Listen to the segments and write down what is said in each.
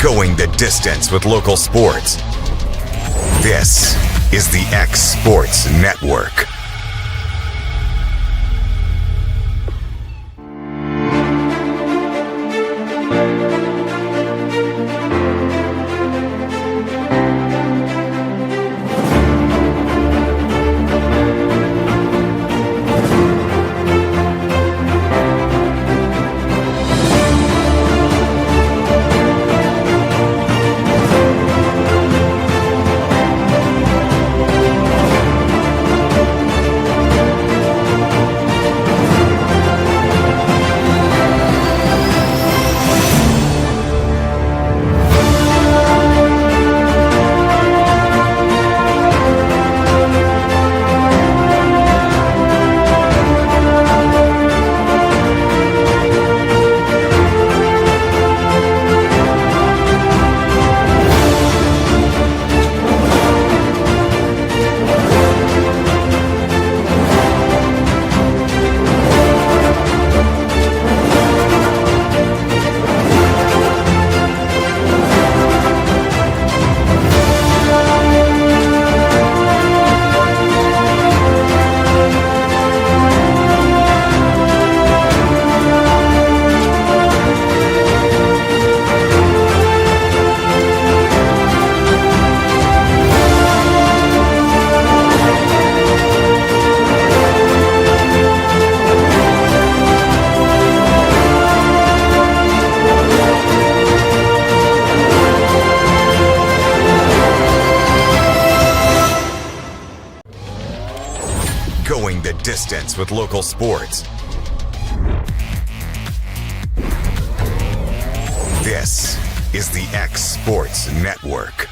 Going the distance with local sports. This is the X Sports Network. Going the distance with local sports. This is the X Sports Network.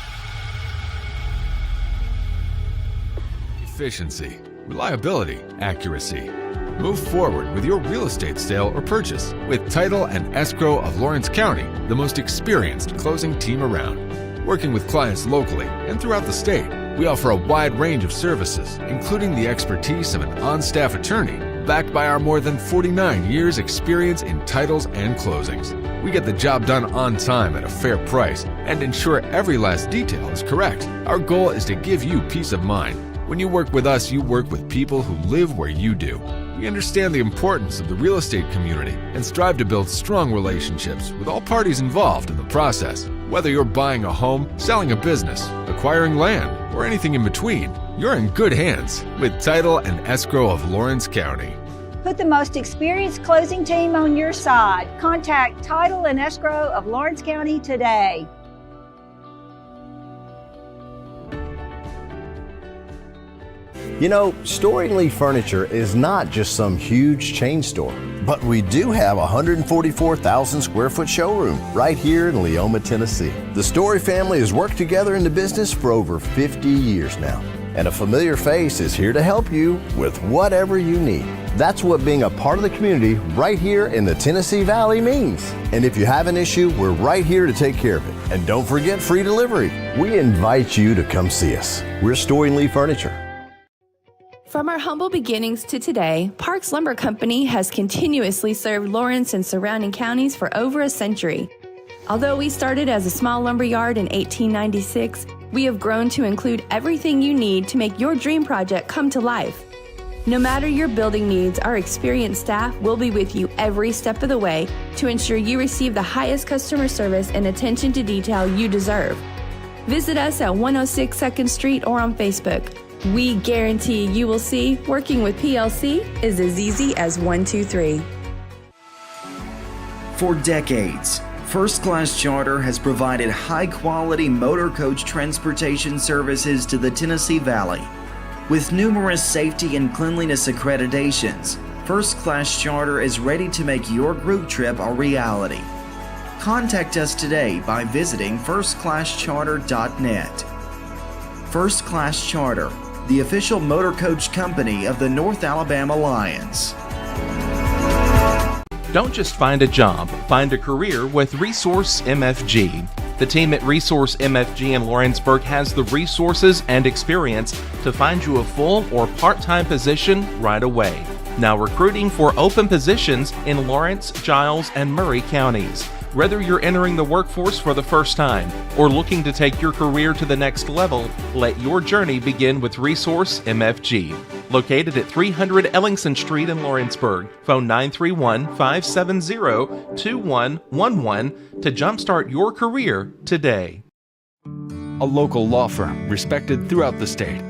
Efficiency, reliability, accuracy. Move forward with your real estate sale or purchase with Title and Escrow of Lawrence County, the most experienced closing team around. Working with clients locally and throughout the state, we offer a wide range of services, including the expertise of an on-staff attorney, backed by our more than 49 years experience in titles and closings. We get the job done on time at a fair price and ensure every last detail is correct. Our goal is to give you peace of mind. When you work with us, you work with people who live where you do. We understand the importance of the real estate community and strive to build strong relationships with all parties involved in the process. Whether you're buying a home, selling a business, acquiring land, or anything in between, you're in good hands with Title and Escrow of Lawrence County. Put the most experienced closing team on your side. Contact Title and Escrow of Lawrence County today. You know, Storing Lee Furniture is not just some huge chain store, but we do have a 144,000 square foot showroom right here in Leoma, Tennessee. The Story family has worked together in the business for over 50 years now, and a familiar face is here to help you with whatever you need. That's what being a part of the community right here in the Tennessee Valley means. And if you have an issue, we're right here to take care of it. And don't forget free delivery. We invite you to come see us. We're Storing Lee Furniture. From our humble beginnings to today, Parks Lumber Company has continuously served Lawrence and surrounding counties for over a century. Although we started as a small lumber yard in 1896, we have grown to include everything you need to make your dream project come to life. No matter your building needs, our experienced staff will be with you every step of the way to ensure you receive the highest customer service and attention to detail you deserve. Visit us at 106 2nd Street or on Facebook. We guarantee you will see working with PLC is as easy as 1, 2, 3. For decades, First Class Charter has provided high-quality motor coach transportation services to the Tennessee Valley. With numerous safety and cleanliness accreditations, First Class Charter is ready to make your group trip a reality. Contact us today by visiting firstclasscharter.net. First Class Charter, the official motor coach company of the North Alabama Lions. Don't just find a job, find a career with Resource MFG. The team at Resource MFG in Lawrenceburg has the resources and experience to find you a full or part-time position right away. Now recruiting for open positions in Lawrence, Giles, and Murray counties. Whether you're entering the workforce for the first time or looking to take your career to the next level, let your journey begin with Resource MFG. Located at 300 Ellingson Street in Lawrenceburg, phone 931-570-2111 to jumpstart your career today. A local law firm respected throughout the state.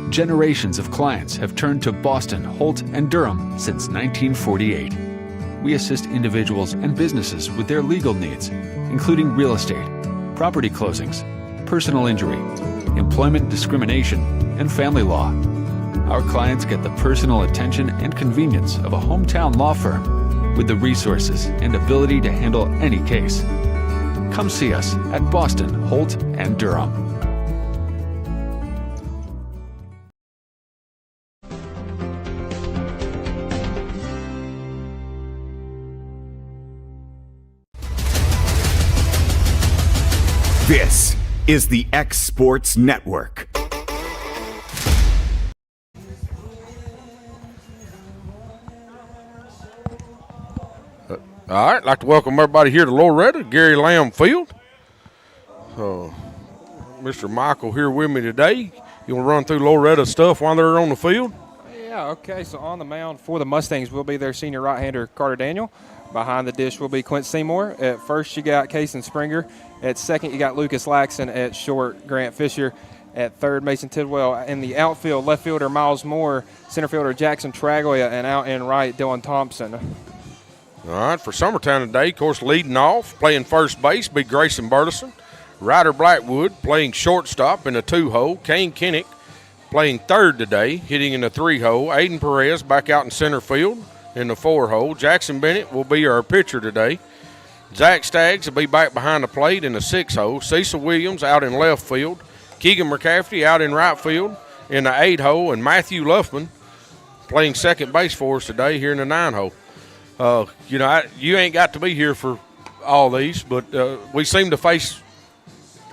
Generations of clients have turned to Boston, Holt, and Durham since 1948. We assist individuals and businesses with their legal needs, including real estate, property closings, personal injury, employment discrimination, and family law. Our clients get the personal attention and convenience of a hometown law firm with the resources and ability to handle any case. Come see us at Boston, Holt, and Durham. This is the X Sports Network. All right, I'd like to welcome everybody here to Loretto, Gary Lamb Field. Mr. Michael here with me today. You want to run through Loretto stuff while they're on the field? Yeah, okay, so on the mound for the Mustangs will be their senior right-hander, Carter Daniel. Behind the dish will be Quint Seymour. At first, you got Cason Springer. At second, you got Lucas Laxon. At short, Grant Fisher. At third, Mason Tidwell. In the outfield, left fielder Miles Moore. Center fielder Jackson Tragoya. And out and right, Dylan Thompson. All right, for Summertown today, of course, leading off, playing first base, be Grayson Burleson. Ryder Blackwood playing shortstop in a 2-hole. Kane Kinnick playing third today, hitting in a 3-hole. Aiden Perez back out in center field in the 4-hole. Jackson Bennett will be our pitcher today. Zach Staggs will be back behind the plate in the 6-hole. Cecil Williams out in left field. Keegan McCaffrey out in right field in the 8-hole. And Matthew Luffman playing second base for us today here in the 9-hole. You ain't got to be here for all these, but we seem to face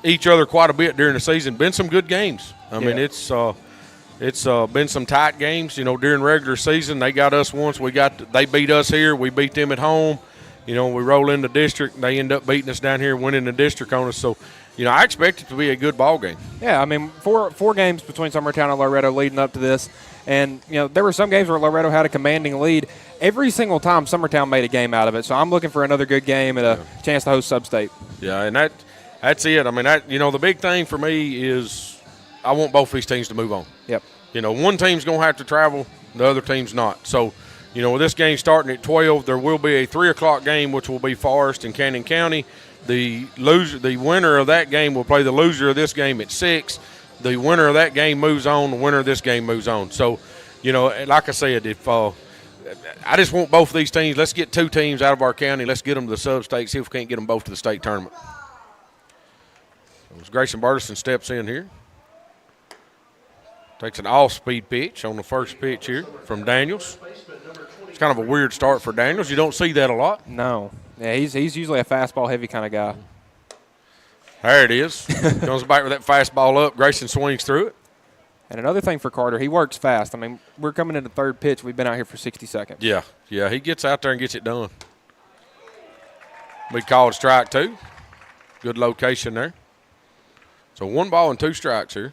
each other quite a bit during the season. Been some good games. I mean, it's been some tight games. During regular season, they got us once. They beat us here. We beat them at home. We roll in the district. They end up beating us down here, winning the district on us. So, I expect it to be a good ball game. Yeah, I mean, four games between Summertown and Loretto leading up to this. And, there were some games where Loretto had a commanding lead. Every single time Summertown made a game out of it. So I'm looking for another good game and a chance to host Sub-State. Yeah, and that's it. I mean, the big thing for me is I want both these teams to move on. Yep. One team's going to have to travel, the other team's not. So, with this game starting at 12, there will be a 3 o'clock game, which will be Forest and Cannon County. The winner of that game will play the loser of this game at 6. The winner of that game moves on. The winner of this game moves on. So, like I said, if I just want both of these teams. Let's get 2 teams out of our county. Let's get them to the sub-state, see if we can't get them both to the state tournament. As Grayson Burleson steps in here. Takes an off-speed pitch on the first pitch here from Daniels. It's kind of a weird start for Daniels. You don't see that a lot. No. Yeah, he's usually a fastball-heavy kind of guy. There it is. Comes back with that fastball up. Grayson swings through it. And another thing for Carter, he works fast. I mean, we're coming into third pitch. We've been out here for 60 seconds. Yeah, he gets out there and gets it done. We called strike 2. Good location there. So 1 ball and 2 strikes here.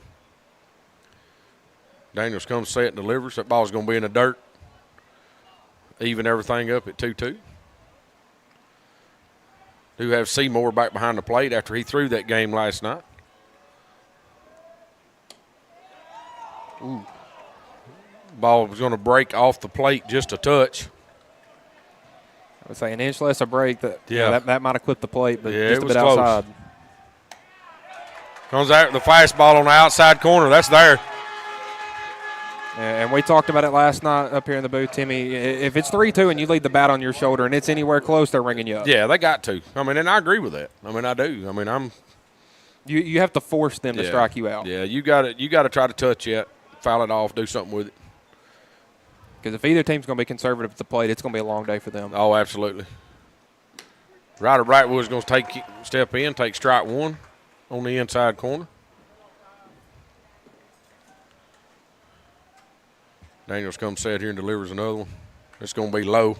Daniels comes set and delivers. That ball's going to be in the dirt. Even everything up at 2-2. Do have Seymour back behind the plate after he threw that game last night. Ooh. Ball was going to break off the plate just a touch. I would say an inch less a break. That might have clipped the plate, but yeah, just it a was bit close. outside. Comes out the fastball on the outside corner. That's there. And we talked about it last night up here in the booth, Timmy. If it's 3-2 and you lead the bat on your shoulder and it's anywhere close, they're ringing you up. Yeah, they got to. I mean, and I agree with that. I mean, I do. I mean, You have to force them to strike you out. Yeah, you got to try to touch it, foul it off, do something with it. Because if either team's going to be conservative at the plate, it's going to be a long day for them. Oh, absolutely. Ryder Brightwood's going to step in, take strike 1 on the inside corner. Daniels comes set here and delivers another one. It's going to be low.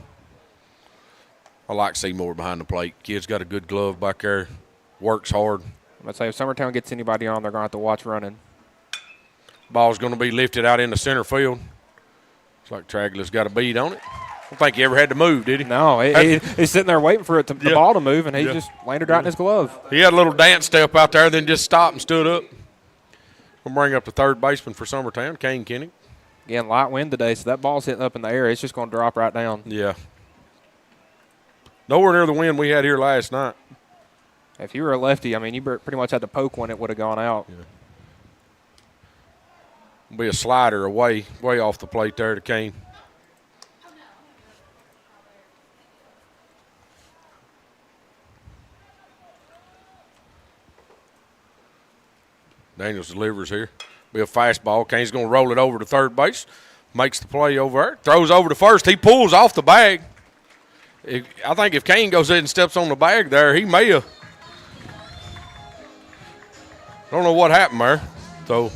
I like Seymour behind the plate. Kid's got a good glove back there, works hard. I'm going to say if Summertown gets anybody on, they're going to have to watch running. Ball's going to be lifted out into center field. Looks like Tragler's got a bead on it. I don't think he ever had to move, did he? No, he's sitting there waiting for the ball to move, and he just landed right in his glove. He had a little dance step out there, then just stopped and stood up. We'll bring up the third baseman for Summertown, Kane Kinnick. Again, light wind today, so that ball's hitting up in the air. It's just going to drop right down. Yeah. Nowhere near the wind we had here last night. If you were a lefty, I mean, you pretty much had to poke one, it would have gone out. Yeah. Be a slider away, way off the plate there to Kane. Daniels delivers here. Be a fastball. Kane's going to roll it over to third base. Makes the play over there. Throws over to first. He pulls off the bag. I think if Kane goes in and steps on the bag there, he may have. I don't know what happened there. So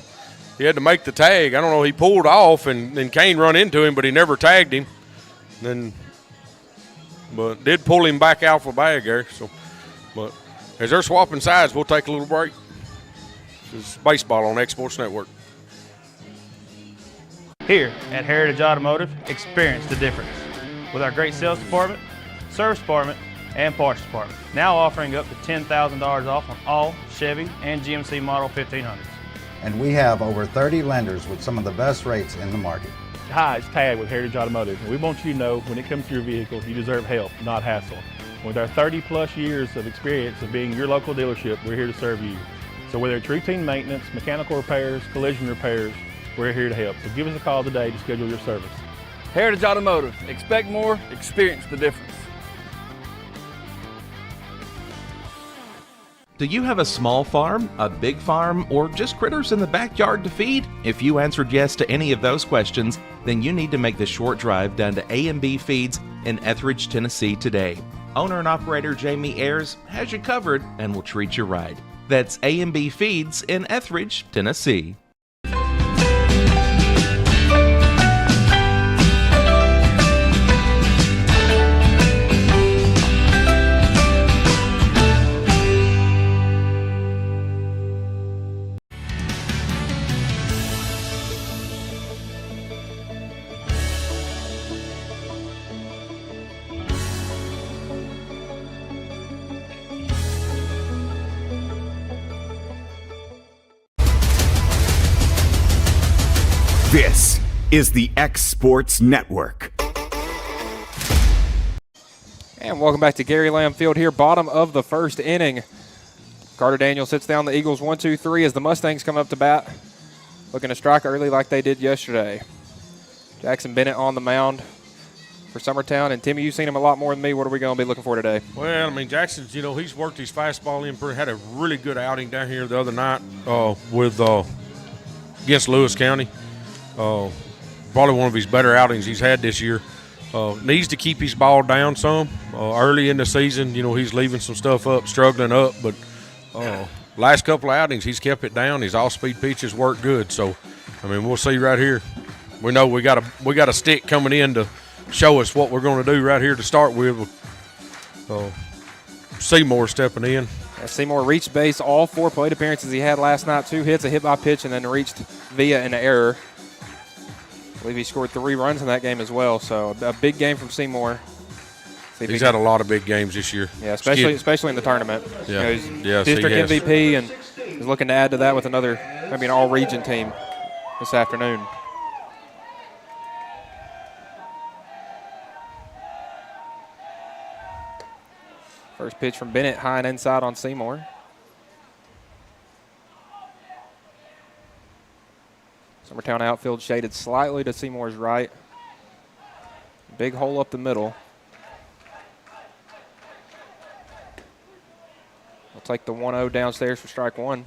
he had to make the tag. I don't know. He pulled off, and then Kane run into him, but he never tagged him. But did pull him back out for bag there. So, but as they're swapping sides, we'll take a little break. This is baseball on X Sports Network. Here at Heritage Automotive, experience the difference with our great sales department, service department, and parts department. Now offering up to $10,000 off on all Chevy and GMC model 1500s. And we have over 30 lenders with some of the best rates in the market. Hi, it's Tad with Heritage Automotive, and we want you to know when it comes to your vehicle, you deserve help, not hassle. With our 30-plus years of experience of being your local dealership, we're here to serve you. So whether it's routine maintenance, mechanical repairs, collision repairs, we're here to help. So give us a call today to schedule your service. Heritage Automotive. Expect more, experience the difference. Do you have a small farm, a big farm, or just critters in the backyard to feed? If you answered yes to any of those questions, then you need to make the short drive down to A&B Feeds in Etheridge, Tennessee today. Owner and operator Jamie Ayers has you covered and will treat you right. That's A&B Feeds in Etheridge, Tennessee. This is the X Sports Network. And welcome back to Gary Lamb Field here, bottom of the first inning. Carter Daniel sits down the Eagles 1-2-3 as the Mustangs come up to bat, looking to strike early like they did yesterday. Jackson Bennett on the mound for Summertown. And, Timmy, you've seen him a lot more than me. What are we going to be looking for today? Well, I mean, Jackson's, he's worked his fastball in, had a really good outing down here the other night against Lewis County. Probably one of his better outings he's had this year. Needs to keep his ball down some. Early in the season, he's leaving some stuff up, struggling up. But last couple of outings, he's kept it down. His off-speed pitches work good. So, I mean, we'll see right here. We know we got a stick coming in to show us what we're going to do right here to start with. Seymour stepping in. Seymour reached base all 4 plate appearances he had last night. 2 hits, a hit by pitch, and then reached via an error. I believe he scored 3 runs in that game as well. So a big game from Seymour. He's had a lot of big games this year. Yeah, especially in the tournament. Yeah, he's district MVP and is looking to add to that with maybe an all-region team this afternoon. First pitch from Bennett, high and inside on Seymour. Summertown outfield shaded slightly to Seymour's right. Big hole up the middle. We'll take the 1-0 downstairs for strike one.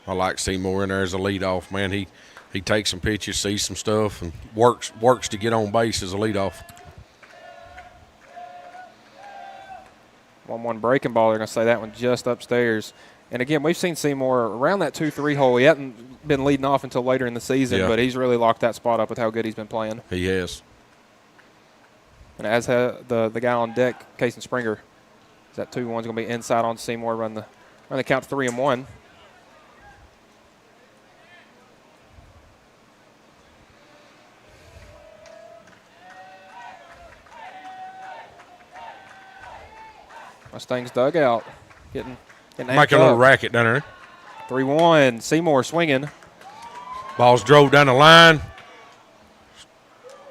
I like Seymour in there as a leadoff, man. He takes some pitches, sees some stuff, and works to get on base as a leadoff. 1-1 breaking ball. They're going to say that one just upstairs. And, again, we've seen Seymour around that 2-3 hole. He hasn't been leading off until later in the season, but he's really locked that spot up with how good he's been playing. He has. And as the guy on deck, Cason Springer, is that 2-1's going to be inside on Seymour, run the count to 3-1. Mustangs dugout getting Make a little racket down there. 3-1. Seymour swinging. Ball's drove down the line.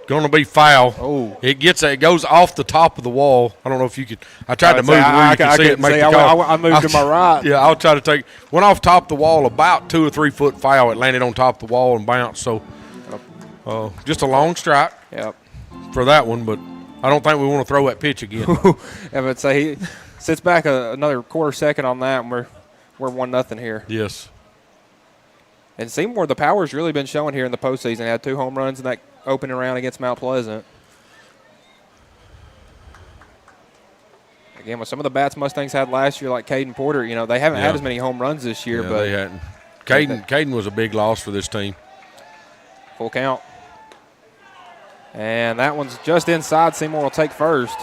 Going to be foul. Oh. It goes off the top of the wall. I don't know if you could. I tried to move where you can see it. Make the call. I moved to my right. Yeah, I'll try to take. Went off top of the wall, about 2 or 3 foot foul. It landed on top of the wall and bounced. So just a long strike. Yep. For that one, but I don't think we want to throw that pitch again. I would say he sits back another quarter second on that, and we're 1-0 here. Yes. And Seymour, the power's really been showing here in the postseason. He had 2 home runs in that opening round against Mount Pleasant. Again, with some of the bats Mustangs had last year, like Caden Porter, they haven't had as many home runs this year. But they hadn't. Caden was a big loss for this team. Full count. And that one's just inside. Seymour will take first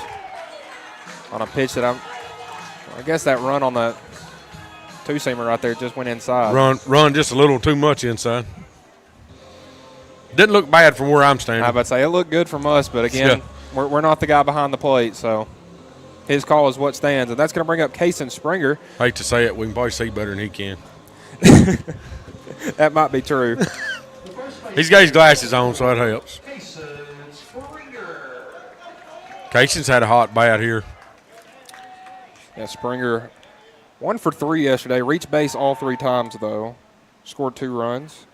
on a pitch that I guess that run on the two-seamer right there just went inside. Run just a little too much inside. Didn't look bad from where I'm standing. I was about to say, it looked good from us, but again, we're not the guy behind the plate, so his call is what stands. And that's going to bring up Cason Springer. Hate to say it, we can probably see better than he can. That might be true. He's got his glasses on, so that helps. Cason's had a hot bat here. Yeah, Springer 1 for 3 yesterday. Reached base all 3 times, though. Scored 2 runs.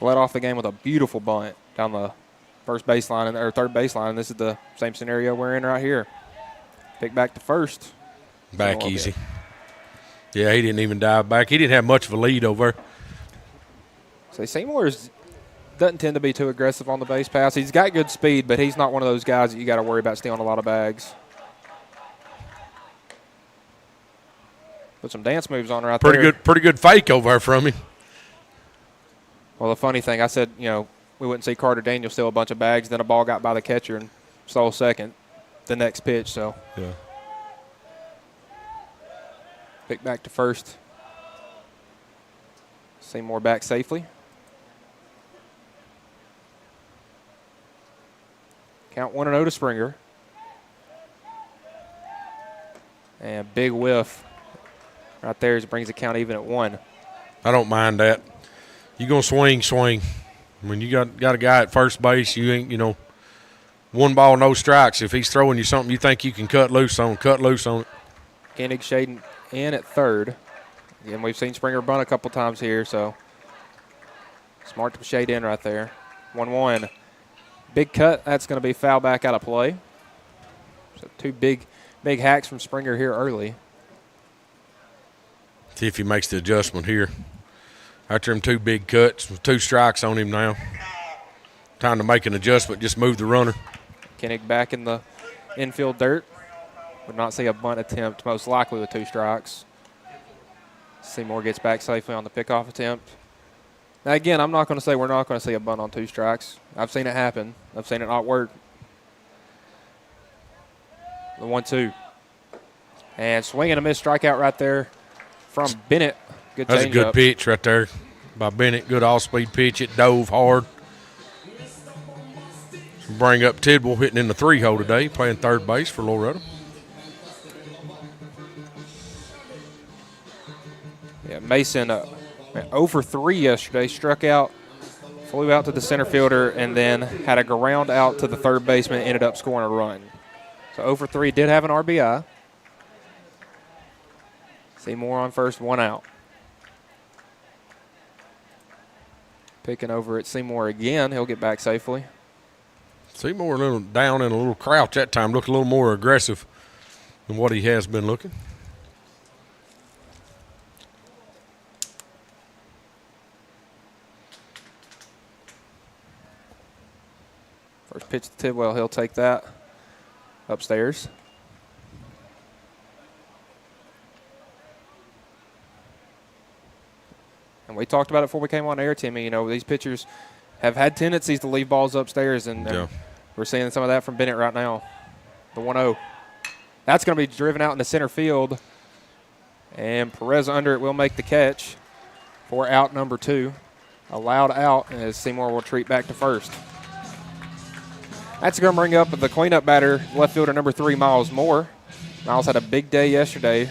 Led off the game with a beautiful bunt down the first baseline or third baseline. And this is the same scenario we're in right here. Pick back to first. Back easy. Yeah, he didn't even dive back. He didn't have much of a lead over. So Seymour doesn't tend to be too aggressive on the base pass. He's got good speed, but he's not one of those guys that you got to worry about stealing a lot of bags. Put some dance moves on right there. Pretty good fake over there from him. Well, the funny thing, I said, we wouldn't see Carter Daniel steal a bunch of bags. Then a ball got by the catcher and stole second the next pitch. So yeah. Pick back to first. Seymour back safely. Count 1-0 to Springer. And big whiff right there as it brings the count even at 1. I don't mind that. You're going to swing. When you got a guy at first base, you ain't, 1 ball, no strikes. If he's throwing you something you think you can cut loose on it. Koenig shading in at third. Again, we've seen Springer bunt a couple times here, so smart to shade in right there. 1-1. Big cut. That's going to be foul back out of play. So 2 big hacks from Springer here early. See if he makes the adjustment here. After him 2 big cuts, with 2 strikes on him now. Time to make an adjustment, just move the runner. Koenig back in the infield dirt. Would not see a bunt attempt, most likely with 2 strikes. Seymour gets back safely on the pickoff attempt. Now, again, I'm not going to say we're not going to see a bunt on 2 strikes. I've seen it happen. I've seen it not work. The 1-2. And swing and a miss strikeout right there from Bennett. Good That's a good changeup. pitch right there by Bennett. Good all-speed pitch. It dove hard. Bring up Tidwell hitting in the 3-hole today, playing third base for Loretto. Yeah, Mason 0 for 3 yesterday. Struck out, flew out to the center fielder, and then had a ground out to the third baseman. Ended up scoring a run. So 0 for 3 did have an RBI. Seymour on first, 1 out. Picking over at Seymour again. He'll get back safely. Seymour a little down and a little crouch that time. Looked a little more aggressive than what he has been looking. First pitch to Tidwell. He'll take that upstairs. And we talked about it before we came on air, Timmy. These pitchers have had tendencies to leave balls upstairs, and we're seeing some of that from Bennett right now. The 1-0. That's going to be driven out into center field. And Perez under it will make the catch for out number 2. Allowed out as Seymour will retreat back to first. That's going to bring up the cleanup batter, left fielder number 3, Miles Moore. Miles had a big day yesterday.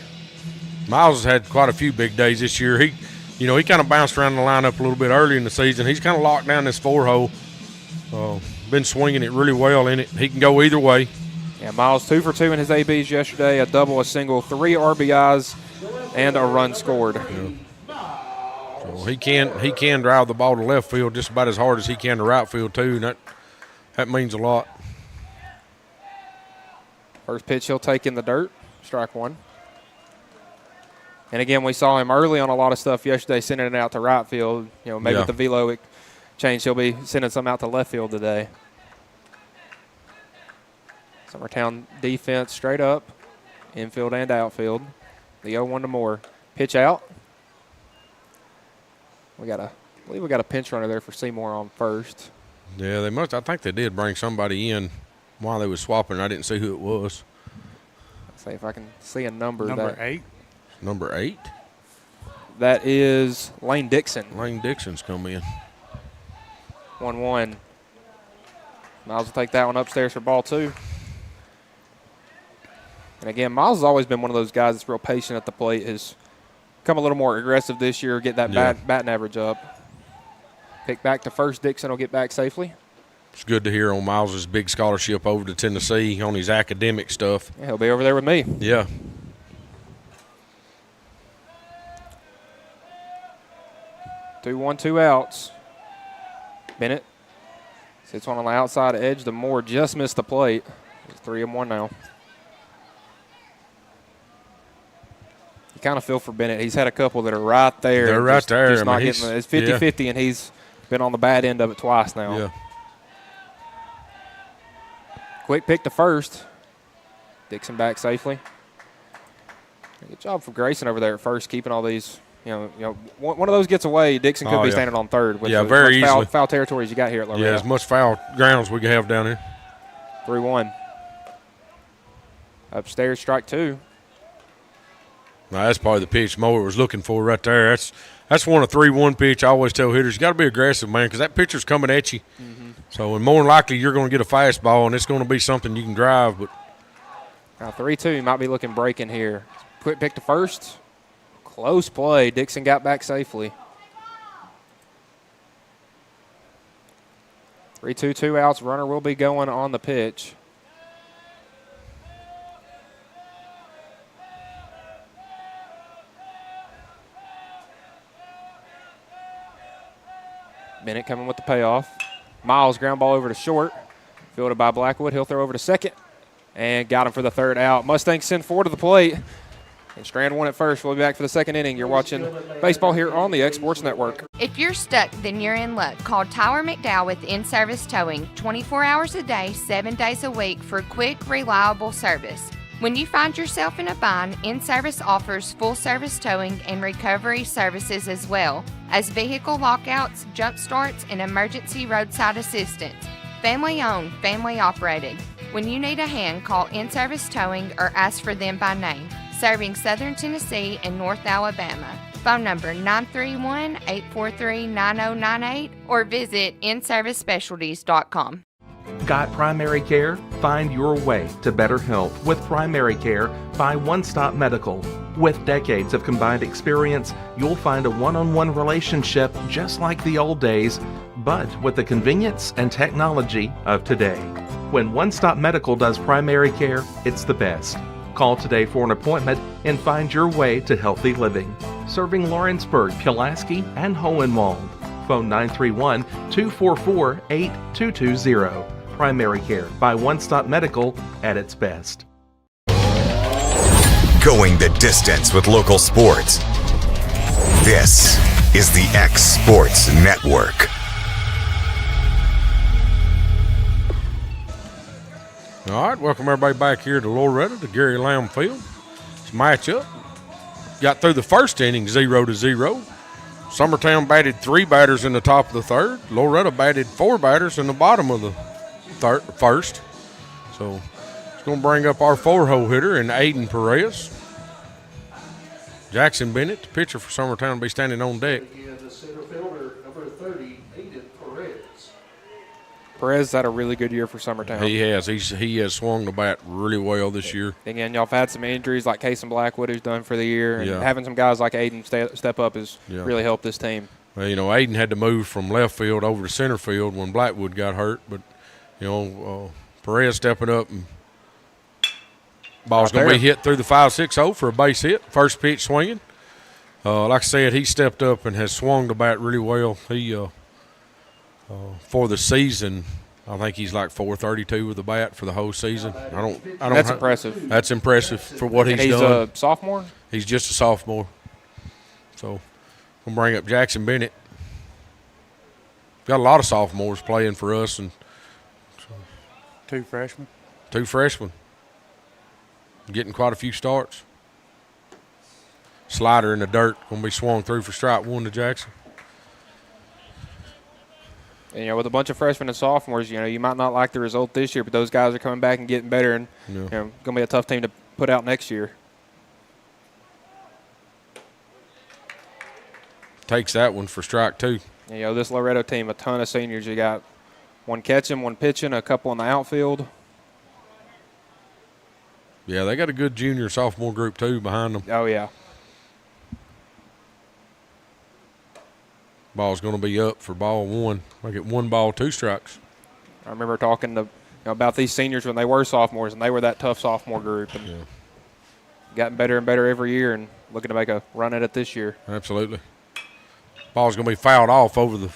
Miles has had quite a few big days this year. He kind of bounced around the lineup a little bit early in the season. He's kind of locked down this 4-hole. Been swinging it really well in it. He can go either way. Yeah, Miles 2 for 2 in his ABs yesterday, a double, a single, 3 RBIs, and a run scored. Yeah. So he can drive the ball to left field just about as hard as he can to right field too, and that means a lot. First pitch he'll take in the dirt, strike 1. And again, we saw him early on a lot of stuff yesterday, sending it out to right field. Maybe with the velo change, he'll be sending some out to left field today. Summertown defense straight up, infield and outfield. The 0-1 to Moore. Pitch out. I believe we got a pinch runner there for Seymour on first. Yeah, they must. I think they did bring somebody in while they were swapping. I didn't see who it was. Let's see if I can see a number. Number 8. Number 8? That is Lane Dixon. Lane Dixon's come in. 1-1. Miles will take that one upstairs for ball 2. And again, Miles has always been one of those guys that's real patient at the plate. Has come a little more aggressive this year, get that batting average up. Pick back to first. Dixon will get back safely. It's good to hear on Miles's big scholarship over to Tennessee on his academic stuff. Yeah, he'll be over there with me. Yeah. 2-1, 2 outs. Bennett sits one on the outside edge. The Moore just missed the plate. It's 3-1 now. You kind of feel for Bennett. He's had a couple that are right there. They're right there. Just not getting it's 50-50, and he's been on the bad end of it twice now. Yeah. Quick pick to first. Dixon back safely. Good job for Grayson over there at first, keeping all these. One of those gets away, Dixon could be standing on third. With very easily. Foul territory as you got here at Loretto. Yeah, as much foul ground as we can have down here. 3-1. Upstairs, strike 2. Now, that's probably the pitch Mower was looking for right there. That's one of 3-1 pitch. I always tell hitters, you got to be aggressive, man, because that pitcher's coming at you. Mm-hmm. So, and more than likely, you're going to get a fastball, and it's going to be something you can drive. But now 3-2, you might be looking breaking here. Quick pick to first. Close play. Dixon got back safely. 3-2, 2 outs. Runner will be going on the pitch. Bennett coming with the payoff. Miles ground ball over to short. Fielded by Blackwood. He'll throw over to second. And got him for the 3rd out. Mustangs send 4 to the plate. And Strand won at first. We'll be back for the 2nd inning. You're watching baseball here on the X Sports Network. If you're stuck, then you're in luck. Call Tyler McDowell with In-Service Towing 24 hours a day, 7 days a week for quick, reliable service. When you find yourself in a bind, In-Service offers full-service towing and recovery services as well as vehicle lockouts, jump starts, and emergency roadside assistance. Family-owned, family-operated. When you need a hand, call In-Service Towing or ask for them by name. Serving Southern Tennessee and North Alabama. Phone number 931-843-9098 or visit inservicespecialties.com. Got primary care? Find your way to better health with primary care by One Stop Medical. With decades of combined experience, you'll find a one-on-one relationship just like the old days, but with the convenience and technology of today. When One Stop Medical does primary care, it's the best. Call today for an appointment and find your way to healthy living. Serving Lawrenceburg, Pulaski, and Hohenwald. Phone 931-244-8220. Primary care by One Stop Medical at its best. Going the distance with local sports. This is the X Sports Network. All right, welcome everybody back here to Loretto, to Gary Lamb Field. It's a matchup. Got through the first inning 0-0. Summertown batted 3 batters in the top of the 3rd. Loretto batted 4 batters in the bottom of the first. So going to bring up our 4-hole hitter in Aiden Perez. Jackson Bennett, the pitcher for Summertown, will be standing on deck. The center fielder, number 30, Aiden Perez. Perez had a really good year for Summertown. He has. He has swung the bat really well this year. Again, y'all have had some injuries like Casey Blackwood, who's done for the year, and having some guys like Aiden step up has really helped this team. Well, Aiden had to move from left field over to center field when Blackwood got hurt, but Perez stepping up, and ball's going to be hit through the 5-6-0 for a base hit. First pitch swinging. Like I said, he stepped up and has swung the bat really well. He for the season, I think he's like .432 with the bat for the whole season. That's impressive. That's impressive for what he's done. He's a sophomore? He's just a sophomore. So we'll bring up Jackson Bennett. Got a lot of sophomores playing for us, and two freshmen. Getting quite a few starts. Slider in the dirt, going to be swung through for strike one to Jackson. And, with a bunch of freshmen and sophomores, you might not like the result this year, but those guys are coming back and getting better, and going to be a tough team to put out next year. Takes that one for strike two. This Loretto team, a ton of seniors. You got one catching, one pitching, a couple in the outfield. Yeah, they got a good junior sophomore group too behind them. Oh yeah. Ball's going to be up for ball one. I get 1 ball, 2 strikes. I remember talking about these seniors when they were sophomores, and they were that tough sophomore group, and gotten better and better every year, and looking to make a run at it this year. Absolutely. Ball's going to be fouled off over the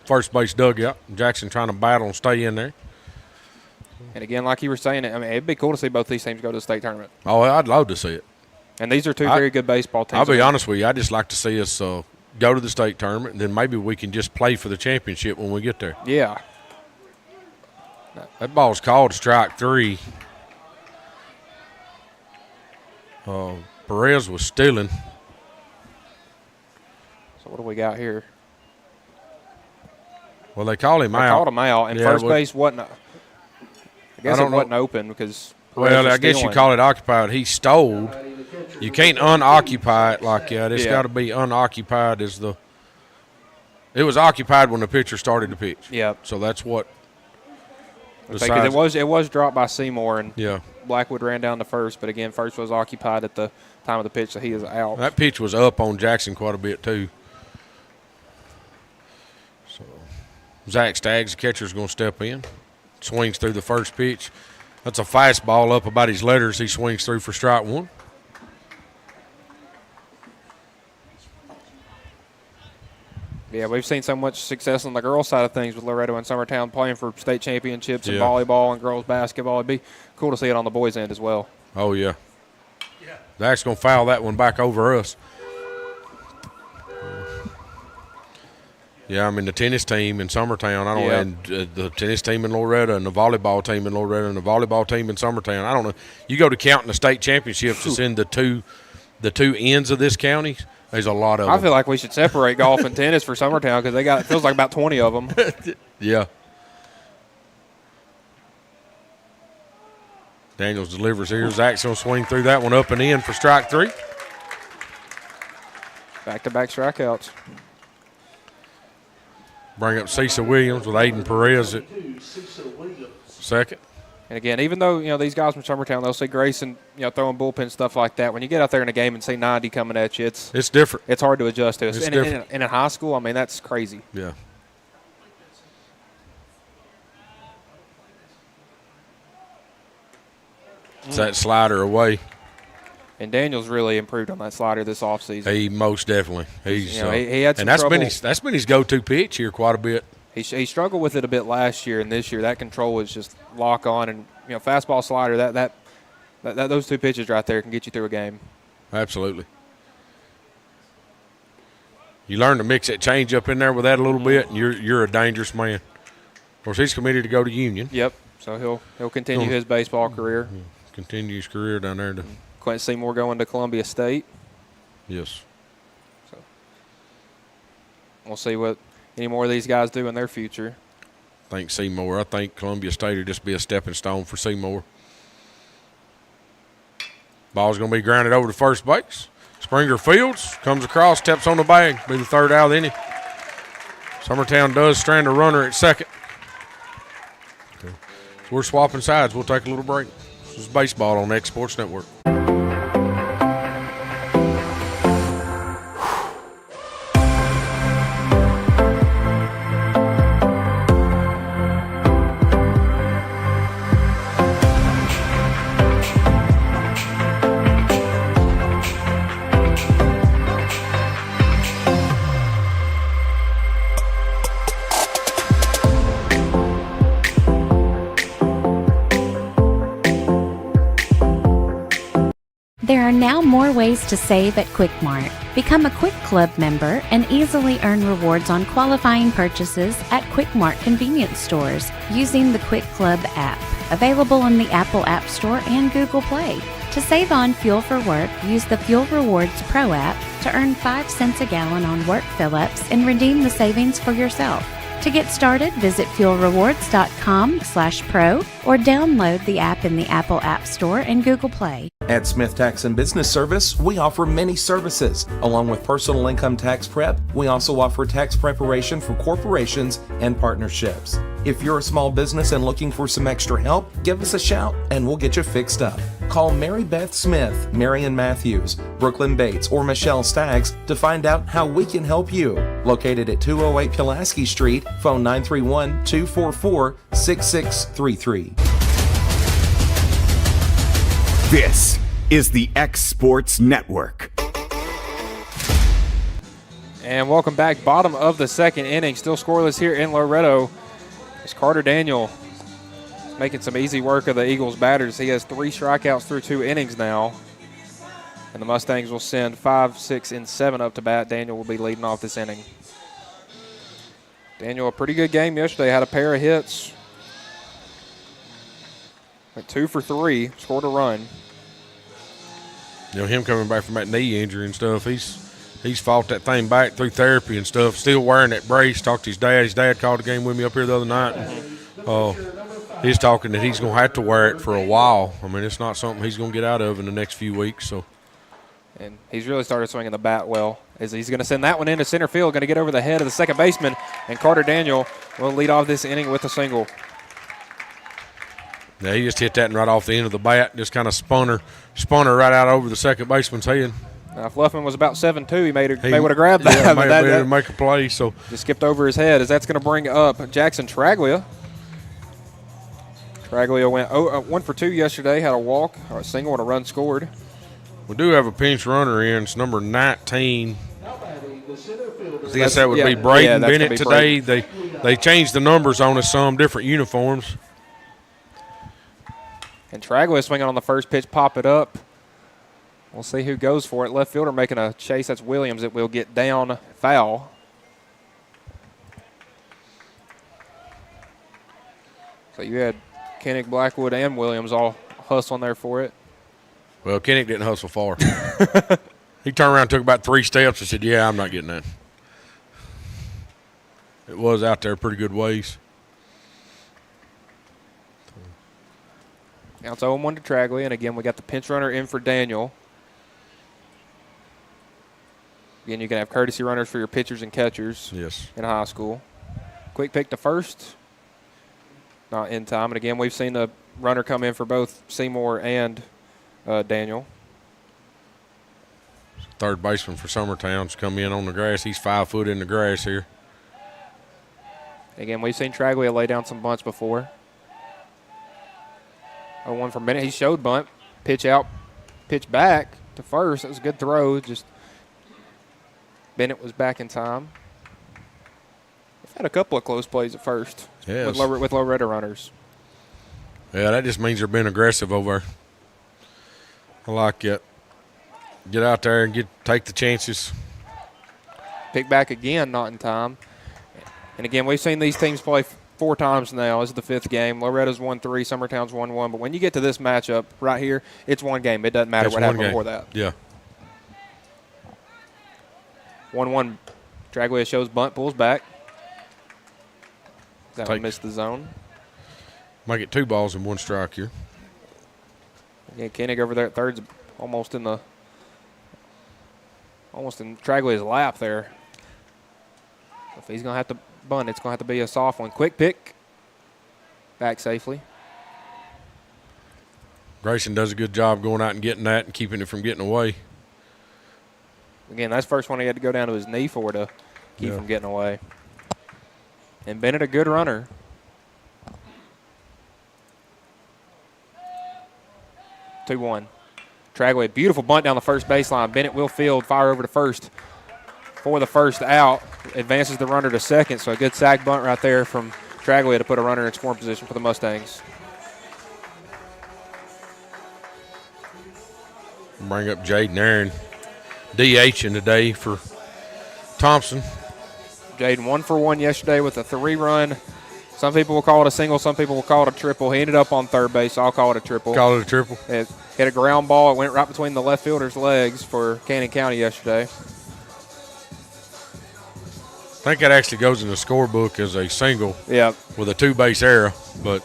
first base dugout. Jackson trying to battle and stay in there. And again, like you were saying, it'd be cool to see both these teams go to the state tournament. Oh, I'd love to see it. And these are two very good baseball teams. I'll be honest with you. I'd just like to see us go to the state tournament, and then maybe we can just play for the championship when we get there. Yeah. That ball's called strike 3. Perez was stealing. So what do we got here? Well, they called him out. They called him out, and first base wasn't. I guess it wasn't open because. Well, I guess you call it occupied. He stole. You can't unoccupy it like that. It's got to be unoccupied as the. It was occupied when the pitcher started to pitch. Yeah. So that's what. Because it was dropped by Seymour, and Blackwood ran down to first, but again, first was occupied at the time of the pitch, so he is out. That pitch was up on Jackson quite a bit too. So Zach Staggs, the catcher's going to step in, swings through the first pitch. That's a fastball up about his letters. He swings through for strike 1. Yeah, we've seen so much success on the girls' side of things with Loretto and Summertown playing for state championships in volleyball and girls' basketball. It'd be cool to see it on the boys' end as well. Oh, yeah. Zach's going to foul that one back over us. Yeah, I mean, the tennis team in Summertown, and the tennis team in Loretto and the volleyball team in Loretto and the volleyball team in Summertown. I don't know. You go to counting the state championships that's in the two ends of this county, there's a lot of them. I feel like we should separate golf and tennis for Summertown because it feels like about 20 of them. Yeah. Daniels delivers here. Zach's going to swing through that one up and in for strike 3. Back-to-back strikeouts. Bring up Cecil Williams with Aiden Perez at second. And again, even though these guys from Summertown, they'll see Grayson throwing bullpen stuff like that. When you get out there in a game and see 90 coming at you, it's different. It's hard to adjust to. It's different. And in high school, I mean, that's crazy. Yeah. It's that slider away. And Daniel's really improved on that slider this offseason. He most definitely. He's he had some and trouble. That's been his go-to pitch here quite a bit. He struggled with it a bit last year, and this year that control was just lock on, and fastball slider that those two pitches right there can get you through a game. Absolutely. You learn to mix that change up in there with that a little bit, and you're a dangerous man. Of course, he's committed to go to Union. Yep. So he'll continue his baseball career. Continue his career down there to. Quentin Seymour going to Columbia State. Yes. So we'll see what any more of these guys do in their future. I think Columbia State will just be a stepping stone for Seymour. Ball's going to be grounded over to first base. Springer fields, comes across, taps on the bag. Be the third out of the inning. Summertown does strand a runner at second. So we're swapping sides. We'll take a little break. This is baseball on X Sports Network. There are now more ways to save at Quick Mart. Become a Quick Club member and easily earn rewards on qualifying purchases at Quick Mart convenience stores using the Quick Club app, available in the Apple App Store and Google Play. To save on fuel for work, use the Fuel Rewards Pro app to earn 5 cents a gallon on work fill-ups and redeem the savings for yourself. To get started, visit fuelrewards.com/pro or download the app in the Apple App Store and Google Play. At Smith Tax and Business Service, we offer many services. Along with personal income tax prep, we also offer tax preparation for corporations and partnerships. If you're a small business and looking for some extra help, give us a shout and we'll get you fixed up. Call Mary Beth Smith, Marion Matthews, Brooklyn Bates, or Michelle Staggs to find out how we can help you. Located at 208 Pulaski Street, phone 931-244-6633. This is the X Sports Network. And welcome back. Bottom of the second inning. Still scoreless here in Loretto. It's Carter Daniel making some easy work of the Eagles batters. He has 3 strikeouts through 2 innings now. And the Mustangs will send 5, 6, and 7 up to bat. Daniel will be leading off this inning. Daniel, a pretty good game yesterday. Had a pair of hits. Went 2 for 3. Scored a run. You know, him coming back from that knee injury and stuff, he's fought that thing back through therapy and stuff, still wearing that brace. Talked to his dad. His dad called the game with me up here the other night. He's talking that he's going to have to wear it for a while. I mean, it's not something he's going to get out of in the next few weeks. So, and he's really started swinging the bat well. As he's going to send that one into center field, going to get over the head of the second baseman, and Carter Daniel will lead off this inning with a single. Yeah, he just hit that right off the end of the bat, just kind of spun her right out over the second baseman's head. Now, if Luffman was about 7'2", he may would have grabbed that. Yeah, but that make a play. So just skipped over his head, as that's going to bring up Jackson Traglia. Traglia went 1 for 2 yesterday, had a walk, or a single, and a run scored. We do have a pinch runner in. It's number 19. I guess that would be Braden Bennett today. They changed the numbers on us some, different uniforms. And Traglia swinging on the first pitch, pop it up. We'll see who goes for it. Left fielder making a chase. That's Williams. It will get down foul. So you had Kennick, Blackwood, and Williams all hustling there for it. Well, Kennick didn't hustle far. He turned around, took about 3 steps, and said, yeah, I'm not getting that. It was out there pretty good ways. Now it's 0-1 to Traglia, and again, we got the pinch runner in for Daniel. Again, you can have courtesy runners for your pitchers and catchers in high school. Quick pick to first. Not in time. And again, we've seen the runner come in for both Seymour and Daniel. Third baseman for Summertown's come in on the grass. He's 5 foot in the grass here. Again, we've seen Traglia lay down some bunts before. 0-1 for Bennett. He showed bunt. Pitch out, pitch back to first. That was a good throw. Just Bennett was back in time. We've had a couple of close plays at first with Loretto runners. Yeah, that just means they're being aggressive over there. I like it. Get out there and take the chances. Pick back again, not in time. And again, we've seen these teams play 4 times now. This is the 5th game. Loretta's won 3, Summertown's won 1. But when you get to this matchup right here, it's one game. It doesn't matter what happened before that. Yeah. 1-1. Traglia shows bunt, pulls back. That one missed the zone. Might get 2 balls and 1 strike here. Yeah, Koenig over there at third's almost in Traglia's lap there. If he's going to have to bunt, it's going to have to be a soft one. Quick pick. Back safely. Grayson does a good job going out and getting that and keeping it from getting away. Again, that's the first one he had to go down to his knee for to keep from getting away. And Bennett, a good runner. Two-one. Traglia, beautiful bunt down the first baseline. Bennett will field, fire over to first for the first out. Advances the runner to second, so a good sack bunt right there from Traglia to put a runner in scoring position for the Mustangs. Bring up Jaden Aaron, DHing today for Thompson. Jaden 1 for 1 yesterday with a 3-run. Some people will call it a single. Some people will call it a triple. He ended up on third base, so I'll call it a triple. Call it a triple. It hit a ground ball. It went right between the left fielder's legs for Cannon County yesterday. I think that actually goes in the scorebook as a single with a 2-base error, but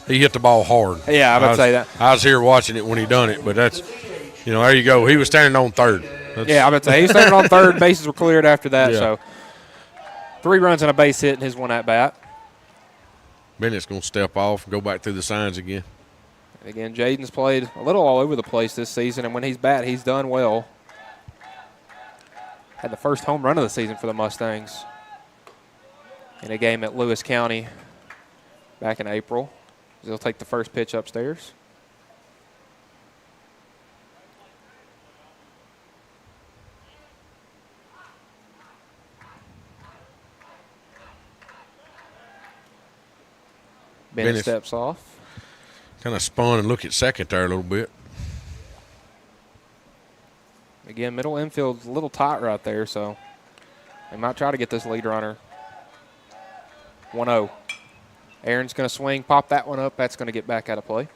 he hit the ball hard. Yeah, I would say that. I was here watching it when he done it, but that's, there you go. He was standing on third. I would say he was standing on third. Bases were cleared after that, so 3 runs and a base hit in his one at-bat. Bennett's going to step off and go back through the signs again. Again, Jaden's played a little all over the place this season, and when he's bat, he's done well. Had the first home run of the season for the Mustangs in a game at Lewis County back in April. He'll take the first pitch upstairs. Bennett steps off. Kind of spun and look at second there a little bit. Again, middle infield's a little tight right there, so they might try to get this lead runner. 1-0. Aaron's going to swing, pop that one up. That's going to get back out of play.